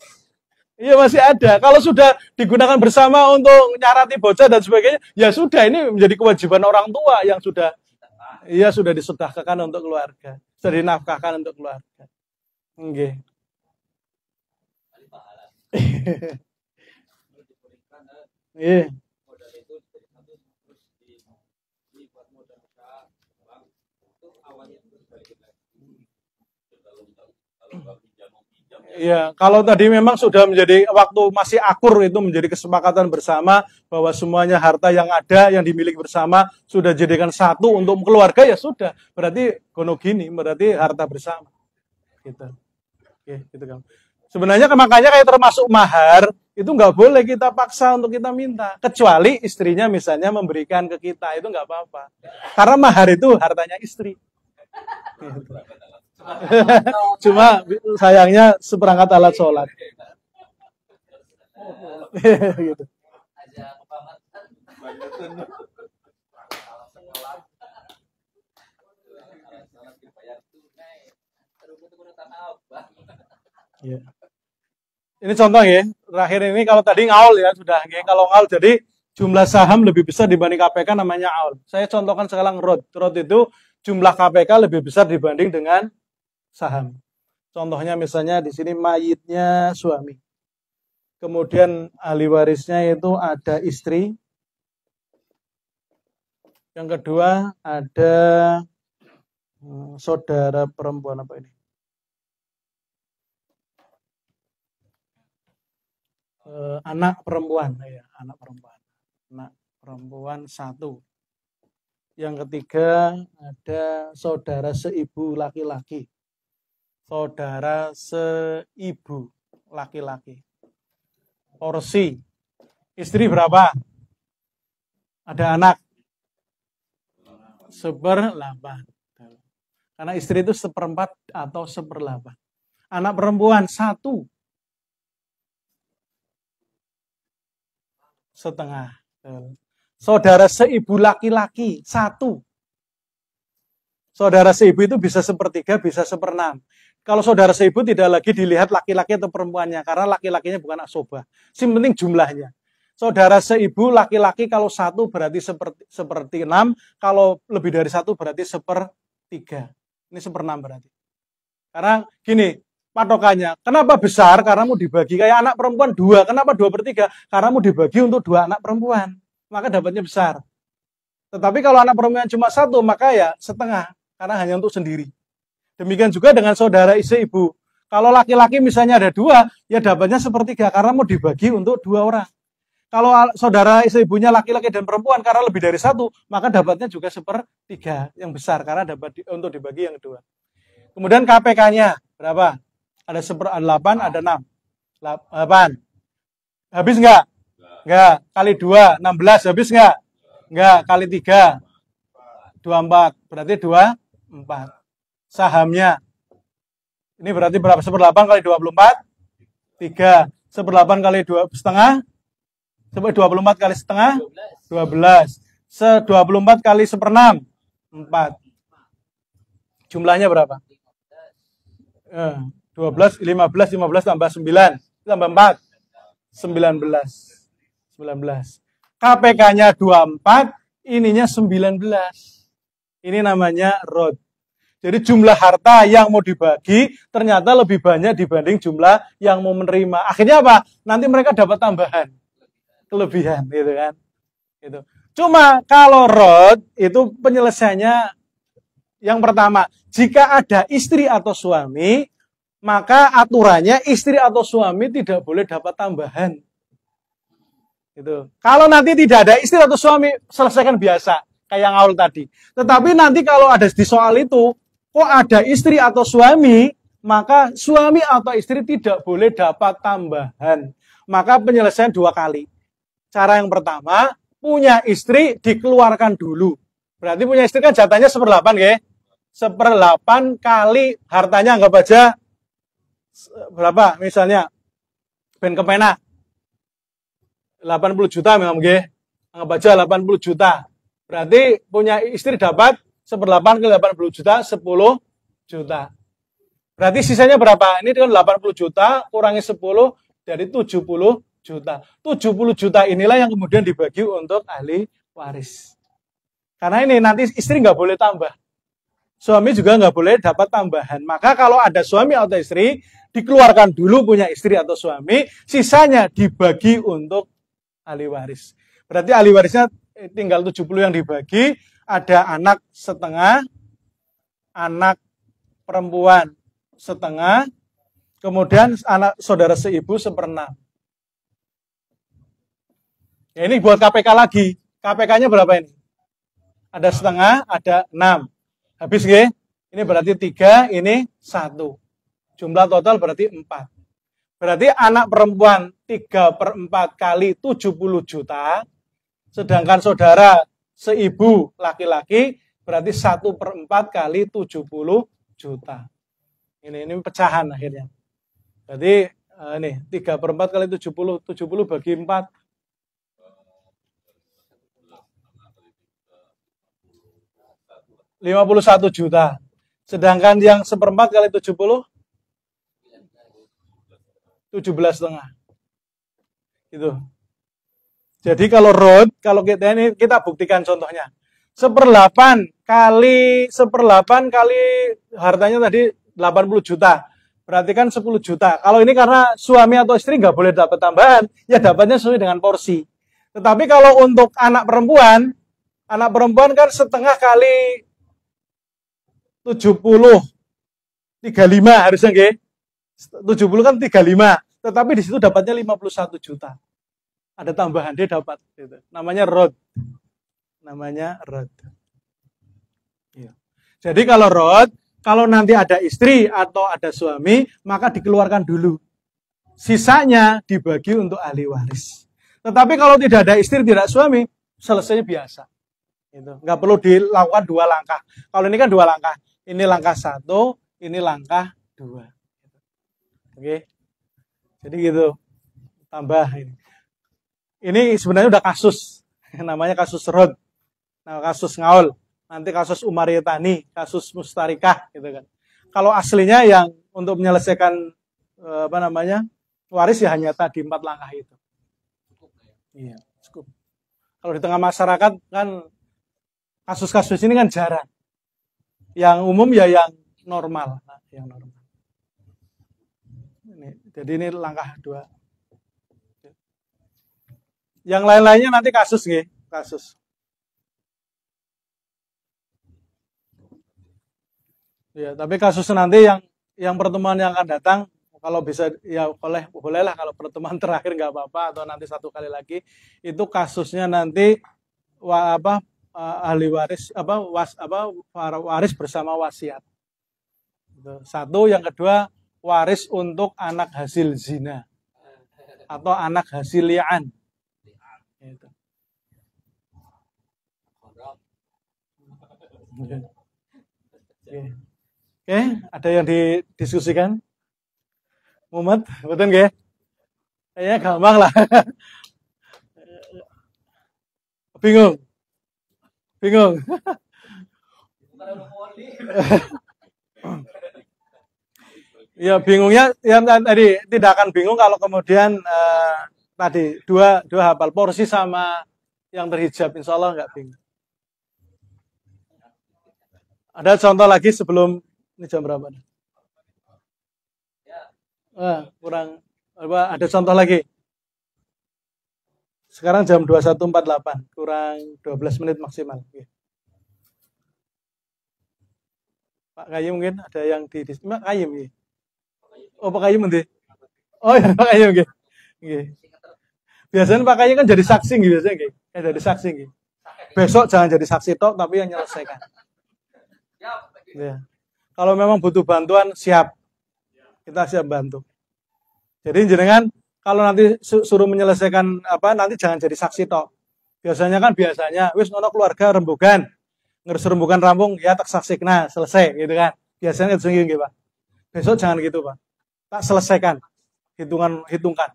B: Iya masih ada. Kalau sudah digunakan bersama untuk nyarati bocah dan sebagainya, ya sudah ini menjadi kewajiban orang tua yang sudah disedekahkan untuk keluarga, sudah dinafkahkan untuk keluarga. Nggih. Iya. Iya, kalau tadi memang sudah menjadi waktu masih akur itu menjadi kesepakatan bersama bahwa semuanya harta yang ada yang dimiliki bersama sudah jadikan satu untuk keluarga ya sudah. Berarti gono gini, berarti harta bersama. Gitu. Oke, gitu kan. Sebenarnya makanya kayak termasuk mahar itu nggak boleh kita paksa untuk kita minta, kecuali istrinya misalnya memberikan ke kita itu nggak apa-apa. Karena mahar itu hartanya istri. Gitu. Cuma sayangnya seperangkat alat sholat. Gitu. Ya. Ini contoh ya, terakhir ini kalau tadi ngaul ya sudah, ya. Kalau ngaul jadi jumlah saham lebih besar dibanding KPK namanya aul. Saya contohkan sekarang ROT. ROT itu jumlah KPK lebih besar dibanding dengan saham. Contohnya misalnya di sini mayitnya suami. Kemudian ahli warisnya itu ada istri. Yang kedua ada saudara perempuan apa ini? Anak perempuan, ya, anak perempuan 1. Yang ketiga ada saudara seibu laki-laki. Saudara seibu laki-laki. Porsi. Istri berapa? Ada anak. 1/8. Karena istri itu 1/4 atau 1/8. Anak perempuan 1. 1/2. Saudara seibu laki-laki 1. Saudara seibu itu bisa 1/3, bisa 1/6. Kalau saudara seibu tidak lagi dilihat laki-laki atau perempuannya, karena laki-lakinya bukan asobah. Yang penting jumlahnya. Saudara seibu laki-laki kalau 1 berarti 1/6, kalau lebih dari 1 berarti 1/3. Ini 1/6 berarti. Karena gini, patokannya. Kenapa besar? Karena mau dibagi. Kayak anak perempuan 2. Kenapa 2/3? Karena mau dibagi untuk 2 anak perempuan. Maka dapatnya besar. Tetapi kalau anak perempuan cuma 1, maka ya 1/2. Karena hanya untuk sendiri. Demikian juga dengan saudara istri ibu. Kalau laki-laki misalnya ada 2, ya dapatnya 1/3. Karena mau dibagi untuk 2 orang. Kalau saudara istri ibunya laki-laki dan perempuan karena lebih dari 1, maka dapatnya juga 1/3 yang besar. Karena dapat untuk dibagi yang 2. Kemudian KPK-nya berapa? Ada 1/8, ada 6. 8. Habis nggak? Nggak. Kali 2, 16. Habis nggak? Nggak. Kali 3, 24. Berarti 24. Sahamnya. Ini berarti berapa? 1/8 kali 24? 3. 1/8 kali 2,5? 24 kali setengah? 12. 24 kali 1/6? 4. Jumlahnya berapa? 12, 15, 15 tambah 9, tambah 4, 19. 19. KPK-nya 24, ininya 19. Ini namanya rod. Jadi jumlah harta yang mau dibagi ternyata lebih banyak dibanding jumlah yang mau menerima. Akhirnya apa? Nanti mereka dapat tambahan. Kelebihan, gitu kan. Gitu. Cuma kalau rod itu penyelesaiannya yang pertama, jika ada istri atau suami, maka aturannya istri atau suami tidak boleh dapat tambahan. Gitu. Kalau nanti tidak ada istri atau suami, selesaikan biasa, kayak yang awal tadi. Tetapi nanti kalau ada di soal itu, kok ada istri atau suami, maka suami atau istri tidak boleh dapat tambahan. Maka penyelesaian 2 kali. Cara yang pertama, punya istri dikeluarkan dulu. Berarti punya istri kan jatahnya 1/8, ya. 1/8 kali hartanya anggap aja berapa? Misalnya ben kepena 80 juta memang, ya. Anggap aja 80 juta. Berarti punya istri dapat 1/8 kali 80 juta, 10 juta. Berarti sisanya berapa? Ini kan 80 juta, kurangi 10, jadi 70 juta. 70 juta inilah yang kemudian dibagi untuk ahli waris. Karena ini nanti istri nggak boleh tambah. Suami juga nggak boleh dapat tambahan. Maka kalau ada suami atau istri, dikeluarkan dulu punya istri atau suami, sisanya dibagi untuk ahli waris. Berarti ahli warisnya tinggal 70 yang dibagi, ada anak setengah, anak perempuan setengah, kemudian anak saudara seibu 1/6. Ya, ini buat KPK lagi. KPK-nya berapa ini? Ada setengah, ada 6. Habis, ya? Ini berarti 3, ini 1. Jumlah total berarti 4. Berarti anak perempuan 3/4 kali 70 juta, sedangkan saudara seibu laki-laki berarti 1/4 kali 70 juta. Ini pecahan akhirnya. Jadi ini 3/4 kali 70, 70 bagi 4. 51 juta. Sedangkan yang 1/4 kali 70 17,5. Gitu. Jadi kalau road, kalau kita ini kita buktikan contohnya. 1/8 kali hartanya tadi 80 juta. Berarti kan 10 juta. Kalau ini karena suami atau istri nggak boleh dapat tambahan, ya dapatnya sesuai dengan porsi. Tetapi kalau untuk anak perempuan kan setengah kali 70, 35 harusnya, nggih. 70 kan 35, tetapi di situ dapatnya 51 juta. Ada tambahan, dia dapat. Gitu. Namanya road. Ya. Jadi kalau road, kalau nanti ada istri atau ada suami, maka dikeluarkan dulu. Sisanya dibagi untuk ahli waris. Tetapi kalau tidak ada istri, tidak suami, selesai biasa. Gitu. Nggak perlu dilakukan 2 langkah. Kalau ini kan 2 langkah. Ini langkah 1, ini langkah 2. Oke. Jadi gitu. Tambah ini. Ini sebenarnya udah kasus. Namanya kasus Rod. Nah, kasus Ngaul. Nanti kasus Umariyatani, kasus Mustarikah gitu kan. Kalau aslinya yang untuk menyelesaikan waris ya hanya tadi 4 langkah itu. Iya, cukup. Kalau di tengah masyarakat kan kasus-kasus ini kan jarang. Yang umum ya yang normal, yang normal. Jadi ini langkah 2. Yang lain-lainnya nanti kasus nggih, kasus. Ya, tapi kasus nanti yang pertemuan yang akan datang, kalau bisa ya bolehlah kalau pertemuan terakhir nggak apa-apa atau nanti 1 kali lagi, itu kasusnya nanti ahli waris waris bersama wasiat. 1, yang kedua waris untuk anak hasil zina atau anak hasil li'an. Gitu. Oke, ada yang didiskusikan? Muhammad, betul nggih? Kayaknya gampang lah. Bingung. Ya bingungnya yang tadi tidak akan bingung kalau kemudian tadi dua hafal porsi sama yang terhijab, insya Allah nggak bingung. Ada contoh lagi sebelum ini jam berapa? Kurang apa? Ada contoh lagi. Sekarang jam 21.48, kurang 12 menit maksimal. Pak Kayum mungkin ada yang di Pak Kayum ya. Oh Pak Kayum nanti. Oh ya Pak Kayum gitu. Biasanya Pak Kayum kan jadi saksi gitu biasanya gitu. Jadi saksi gitu. Besok jangan jadi saksi tok tapi yang menyelesaikan. Ya. Kalau memang butuh bantuan siap. Kita siap bantu. Jadi jenengan kalau nanti suruh menyelesaikan apa nanti jangan jadi saksi tok. Biasanya wis ono keluarga rembugan. Ngurus rembugan rampung ya tak saksikna selesai gitu kan. Biasanya itu gitu Pak. Besok jangan gitu Pak. Tak selesaikan. Hitungkan.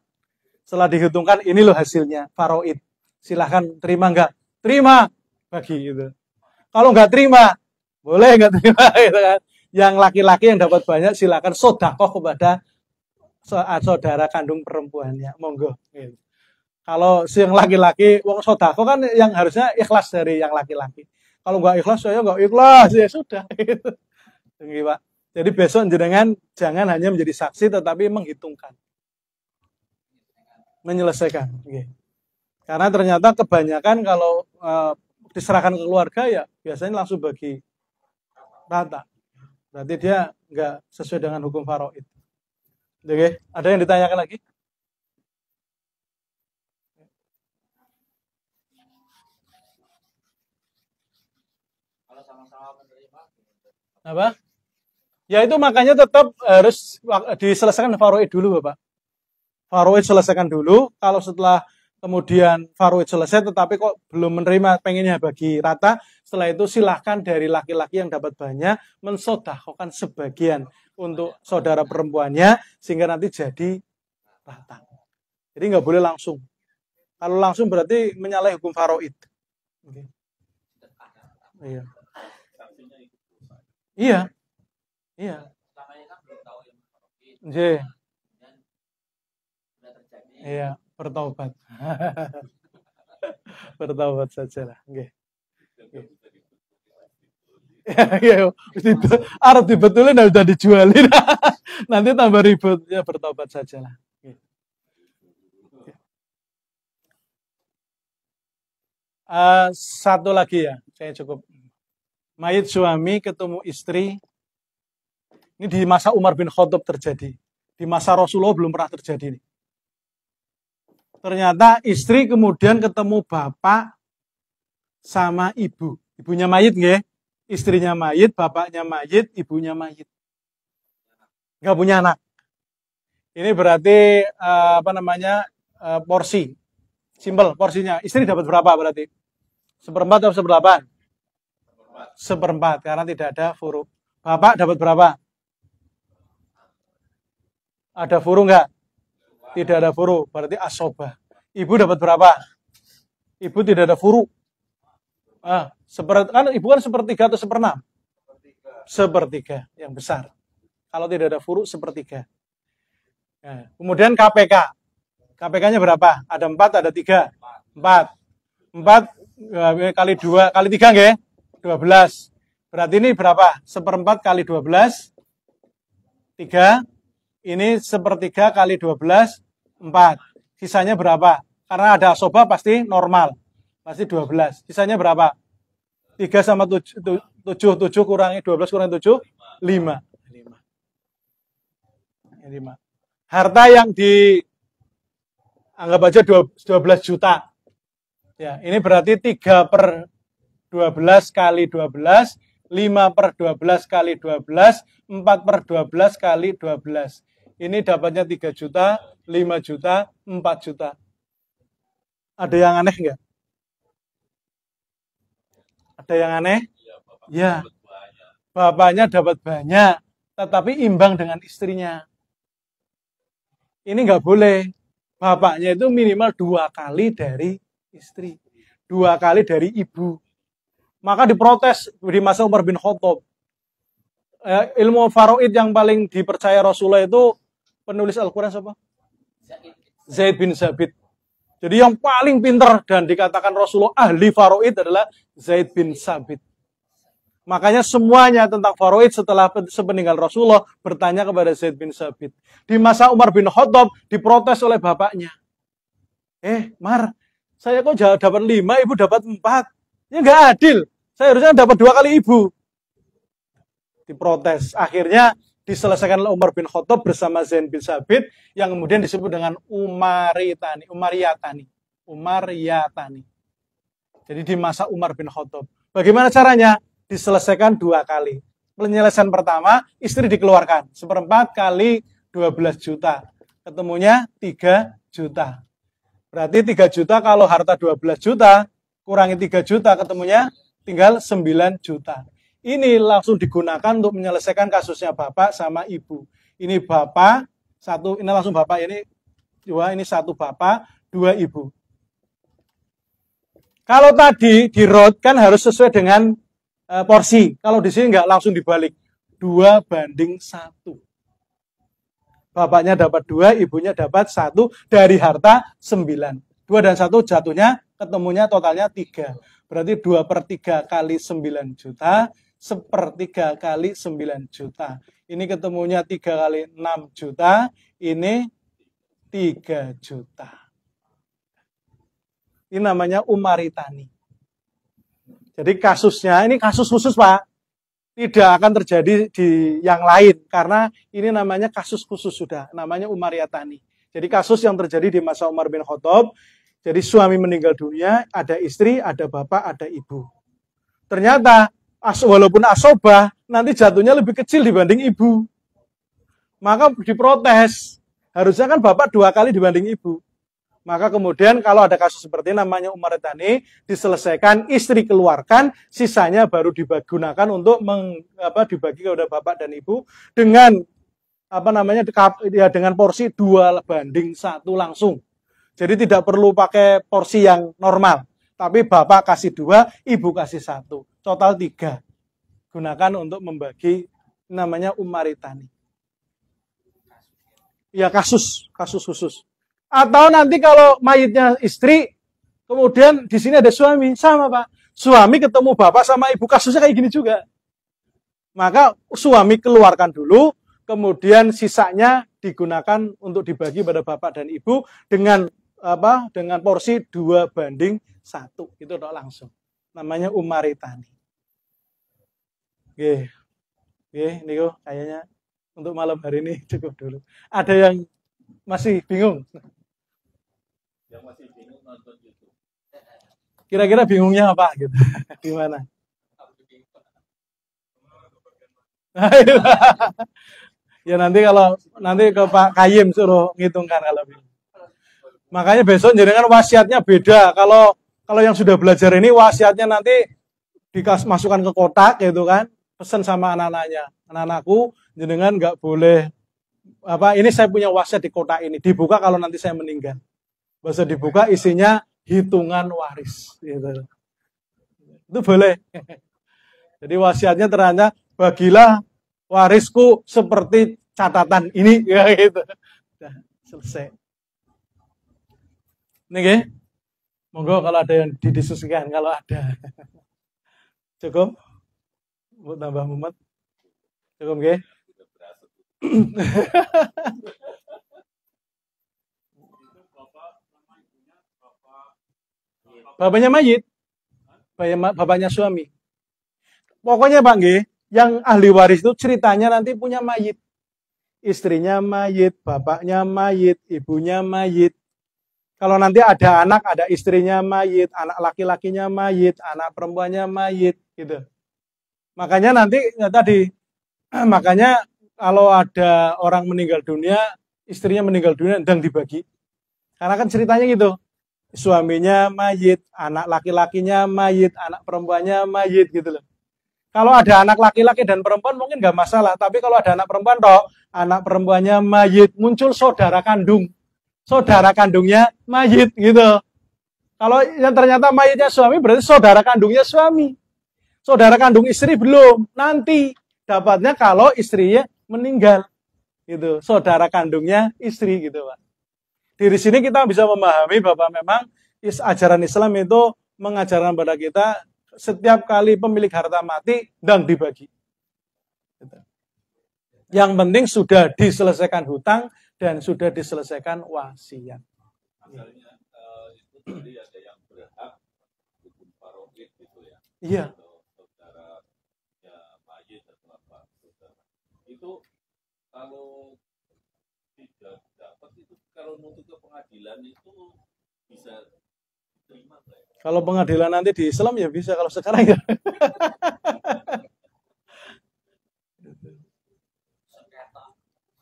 B: Setelah dihitungkan ini loh hasilnya faraid. Silahkan terima enggak? Terima bagi gitu. Kalau enggak terima boleh enggak terima gitu kan. Yang laki-laki yang dapat banyak silakan sedekah kepada saudara kandung perempuannya, monggo. Gitu. Kalau si yang laki-laki, wong sodako kan yang harusnya ikhlas dari yang laki-laki. Kalau nggak ikhlas, saya nggak ikhlas, ya sudah. Gitu. Pak. Jadi besok jenengan jangan hanya menjadi saksi, tetapi menghitungkan, menyelesaikan. Gitu. Karena ternyata kebanyakan kalau diserahkan ke keluarga ya biasanya langsung bagi rata. Berarti dia nggak sesuai dengan hukum faraid. Oke, ada yang ditanyakan lagi?
A: Kalau sama-sama menerima.
B: Apa? Ya itu makanya tetap harus diselesaikan faraid dulu, Bapak. Faraid selesaikan dulu. Kalau setelah kemudian faraid selesai, tetapi kok belum menerima, pengennya bagi rata. Setelah itu silahkan dari laki-laki yang dapat banyak mensedekahkan sebagian untuk saudara perempuannya sehingga nanti jadi rata. Jadi nggak boleh langsung. Kalau langsung berarti menyalahi hukum faraid. Okay. Iya. Iya. Iya. Iya, bertaubat. Bertaubat sajalah. Nggih. Ya, arep dibetulin udah dijualin. Nanti tambah ribut, ya bertobat sajalah. Satu lagi ya, saya cukup. Mayit suami ketemu istri. Ini di masa Umar bin Khattab terjadi. Di masa Rasulullah belum pernah terjadi nih. Ternyata istri kemudian ketemu bapak sama ibu. Ibunya mayit nggih? Istrinya mayit, bapaknya mayit, ibunya mayit. Nggak punya anak. Ini berarti porsi. Simpel porsinya. Istri dapat berapa berarti? 1/4 atau 1/8? 1/4 karena tidak ada furu. Bapak dapat berapa? Ada furu nggak? Tidak ada furu, berarti asobah. Ibu dapat berapa? Ibu tidak ada furu. Kan ibu kan 1/3 atau 1/6? 1/3 yang besar. Kalau tidak ada furu 1/3. Nah, kemudian KPK. KPK-nya berapa? Ada 4, ada 3. 4 kali 2 kali 3 nggih? 12. Berarti ini berapa? 1/4 kali 12. 3. Ini 1/3 kali 12. 4. Sisanya berapa? Karena ada asobah pasti normal. Pasti 12. Sisanya berapa? 3 sama 7 kurangi 12 kurangi 7, 5. Harta yang anggap aja 12 juta. Ya, ini berarti 3/12 kali 12, 5/12 kali 12, 4/12 kali 12. Ini dapatnya 3 juta, 5 juta, 4 juta. Ada yang aneh nggak? Ada yang aneh? Ya, bapaknya dapat banyak, tetapi imbang dengan istrinya. Ini nggak boleh. Bapaknya itu minimal 2 kali dari istri. 2 kali dari ibu. Maka diprotes di masa Umar bin Khattab. ilmu faraid yang paling dipercaya Rasulullah itu penulis Al-Quran siapa? Zaid bin Sabit. Jadi yang paling pintar dan dikatakan Rasulullah ahli faraid adalah Zaid bin Sabit. Makanya semuanya tentang faraid setelah sepeninggal Rasulullah bertanya kepada Zaid bin Sabit. Di masa Umar bin Khattab diprotes oleh bapaknya. Mar, saya kok dapat 5, ibu dapat 4. Ya nggak adil. Saya harusnya dapat 2 kali ibu. Diprotes. Akhirnya diselesaikan oleh Umar bin Khattab bersama Zaid bin Sabit yang kemudian disebut dengan Umariyatani. Jadi di masa Umar bin Khattab. Bagaimana caranya? Diselesaikan 2 kali. Penyelesaian pertama, istri dikeluarkan. 1/4 kali 12 juta. Ketemunya 3 juta. Berarti 3 juta kalau harta 12 juta, kurangi 3 juta, ketemunya tinggal 9 juta. Ini langsung digunakan untuk menyelesaikan kasusnya bapak sama ibu. Ini bapak, ini langsung bapak, ini 2, ini 1 bapak, 2 ibu. Kalau tadi di road kan harus sesuai dengan porsi. Kalau di sini nggak, langsung dibalik. 2:1. Bapaknya dapat 2, ibunya dapat 1 dari harta 9. 2 dan 1 jatuhnya, ketemunya totalnya 3. Berarti 2/3 kali 9 juta, 1/3 kali 9 juta. Ini ketemunya 3 kali 6 juta, ini 3 juta. Ini namanya Umaritani. Jadi kasusnya, ini kasus khusus Pak, tidak akan terjadi di yang lain, karena ini namanya kasus khusus sudah, namanya Umariyatani. Jadi kasus yang terjadi di masa Umar bin Khattab, jadi suami meninggal dunia, ada istri, ada bapak, ada ibu. Ternyata, walaupun asobah, nanti jatuhnya lebih kecil dibanding ibu. Maka diprotes, harusnya kan bapak 2 kali dibanding ibu. Maka kemudian kalau ada kasus seperti ini namanya Umaritani, diselesaikan, istri keluarkan, sisanya baru digunakan untuk dibagi kepada bapak dan ibu dengan dengan porsi 2:1 langsung. Jadi tidak perlu pakai porsi yang normal, tapi bapak kasih 2, ibu kasih 1, total 3. Gunakan untuk membagi, namanya Umaritani. Ya kasus khusus. Atau nanti kalau mayitnya istri, kemudian di sini ada suami, sama Pak. Suami ketemu bapak sama ibu, kasusnya kayak gini juga. Maka suami keluarkan dulu, kemudian sisanya digunakan untuk dibagi pada bapak dan ibu dengan porsi 2:1. Itu langsung. Namanya Umaritani. Oke, ini kayaknya untuk malam hari ini cukup dulu. Ada yang masih bingung?
F: Yang masih bingung nonton YouTube.
B: Kira-kira bingungnya apa gitu? Gimana? Ya nanti ke Pak Kayim suruh ngitungkan kalau bingung. Makanya besok jenengan wasiatnya beda. Kalau yang sudah belajar ini wasiatnya nanti masukkan ke kotak gitu kan. Pesan sama anak-anaknya. Anak-anakku jenengan nggak boleh ini saya punya wasiat di kotak ini. Dibuka kalau nanti saya meninggal. Bahasa dibuka isinya hitungan waris. Gitu. Itu boleh. Jadi wasiatnya ternyata bagilah warisku seperti catatan ini. Ya, gitu. Udah, selesai. Ini monggo kalau ada yang didiskusikan, kalau ada. Cukup? Mau tambah mumet? Cukup nggih? Bapaknya mayit, bapaknya suami. Pokoknya Pak nggih, yang ahli waris itu ceritanya nanti punya mayit. Istrinya mayit, bapaknya mayit, ibunya mayit. Kalau nanti ada anak, ada istrinya mayit, anak laki-lakinya mayit, anak perempuannya mayit, gitu. Makanya nanti makanya kalau ada orang meninggal dunia, istrinya meninggal dunia, dan dibagi. Karena kan ceritanya gitu. Suaminya mayit, anak laki-lakinya mayit, anak perempuannya mayit gitu loh. Kalau ada anak laki-laki dan perempuan mungkin nggak masalah, tapi kalau ada anak perempuan anak perempuannya mayit, muncul saudara kandung. Saudara kandungnya mayit gitu. Kalau yang ternyata mayitnya suami berarti saudara kandungnya suami. Saudara kandung istri belum, nanti dapatnya kalau istrinya meninggal. Gitu, saudara kandungnya istri gitu, Pak. Dari sini kita bisa memahami bahwa memang ajaran Islam itu mengajarkan pada kita setiap kali pemilik harta mati dan dibagi. Gitu. Yang penting sudah diselesaikan hutang dan sudah diselesaikan wasiat.
F: Misalnya itu tadi ada yang berhak hukum paroid gitu ya.
B: Iya.
F: Saudara ya mayit atau apa saudara. Itu kalau tidak dapat itu kalau nuntut ke pengadilan itu bisa diterima nggak ya?
B: Kalau pengadilan nanti di Islam ya bisa, kalau sekarang ya.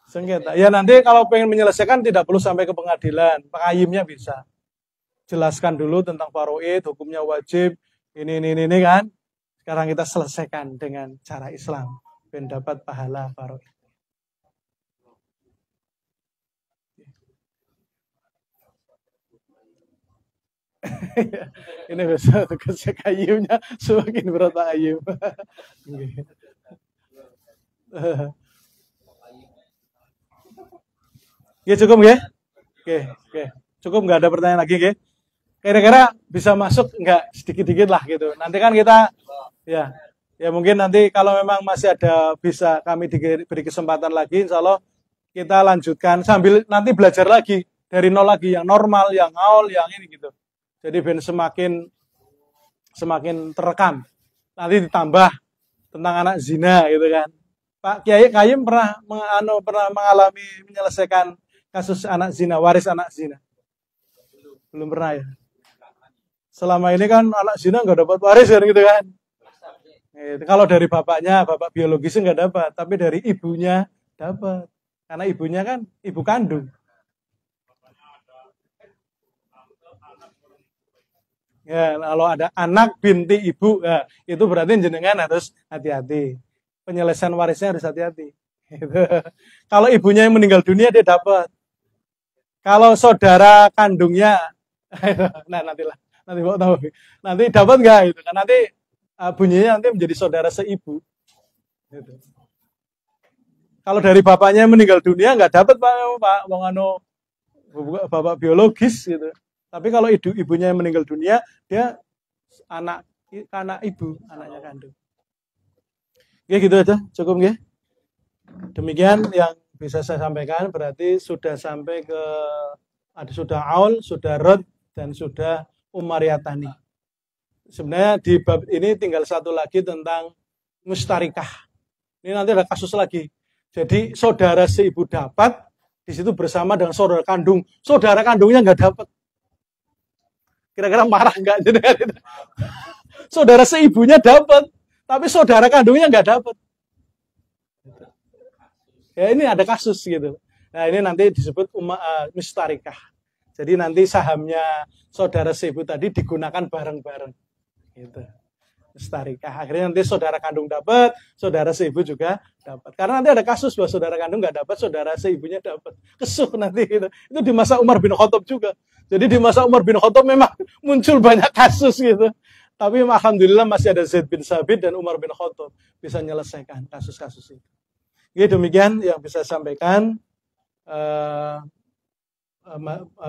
B: Sengketa. Ya nanti kalau pengen menyelesaikan tidak perlu sampai ke pengadilan, pengayimnya bisa. Jelaskan dulu tentang faraid, hukumnya wajib, ini kan. Sekarang kita selesaikan dengan cara Islam, ben dapat pahala faraid. Ini bisa tugasnya kayunya semakin berat ayam. Ya cukup ya? Oke. Cukup, nggak ada pertanyaan lagi ya? Kira-kira bisa masuk nggak sedikit-sedikit lah gitu. Nanti kan kita ya mungkin nanti kalau memang masih ada bisa kami diberi kesempatan lagi, insya Allah kita lanjutkan sambil nanti belajar lagi dari nol lagi, yang normal, yang awal, yang ini gitu. Jadi ben semakin terekam. Nanti ditambah tentang anak zina gitu kan. Pak Kiai Kayim pernah mengalami menyelesaikan kasus anak zina, waris anak zina? Belum pernah ya. Selama ini kan anak zina nggak dapat waris kan gitu kan. Kalau dari bapaknya, bapak biologisnya nggak dapat, tapi dari ibunya dapat. Karena ibunya kan ibu kandung. Ya, kalau ada anak binti ibu, ya, itu berarti jenengan harus hati-hati. Penyelesaian warisnya harus hati-hati. Kalau ibunya yang meninggal dunia dia dapat. Kalau saudara kandungnya, nanti mau tahu. Nanti dapat nggak itu? Kan nanti bunyinya nanti menjadi saudara seibu. Gitu. Kalau dari bapaknya yang meninggal dunia nggak dapat Pak Wongano, bapak biologis gitu. Tapi kalau ibunya yang meninggal dunia, dia anak ibu, anaknya kandung. Oke, gitu aja, cukup ya. Demikian yang bisa saya sampaikan, berarti sudah sampai ke sudah aul, sudah rod, dan sudah umariyatani. Sebenarnya di bab ini tinggal satu lagi tentang mustarikah. Ini nanti ada kasus lagi. Jadi saudara seibu dapat, di situ bersama dengan saudara kandung. Saudara kandungnya nggak dapat. Kira-kira marah nggak? Saudara seibunya dapat, tapi saudara kandungnya nggak dapat. Ya ini ada kasus gitu. Nah ini nanti disebut mustarikah. Jadi nanti sahamnya saudara seibu tadi digunakan bareng-bareng. Gitu. Mustarikah. Akhirnya nanti saudara kandung dapat, saudara seibu juga dapat. Karena nanti ada kasus bahwa saudara kandung nggak dapat, saudara seibunya dapat. Kesuh nanti gitu. Itu di masa Umar bin Khattab juga. Jadi di masa Umar bin Khattab memang muncul banyak kasus gitu. Tapi alhamdulillah masih ada Zaid bin Sabit dan Umar bin Khattab bisa menyelesaikan kasus-kasus itu. Oke, demikian yang bisa saya sampaikan.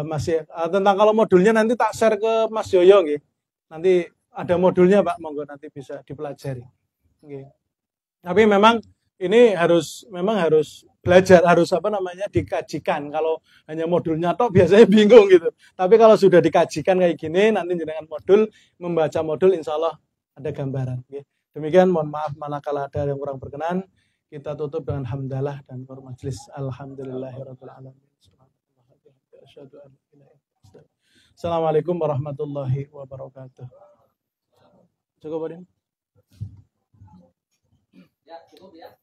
B: Masih tentang kalau modulnya nanti tak share ke Mas Yoyo gitu. Nanti ada modulnya Pak, monggo nanti bisa dipelajari. Okay. Tapi memang ini harus belajar, harus dikajikan. Kalau hanya modulnya toh biasanya bingung gitu. Tapi kalau sudah dikajikan kayak gini, nanti dengan modul membaca modul, insya Allah ada gambaran. Okay. Demikian, mohon maaf manakala ada yang kurang berkenan. Kita tutup dengan hamdalah dan majelis. Alhamdulillahirabbil alamin. Assalamualaikum warahmatullahi wabarakatuh. Cukup, Adin?
A: Ya, cukup ya.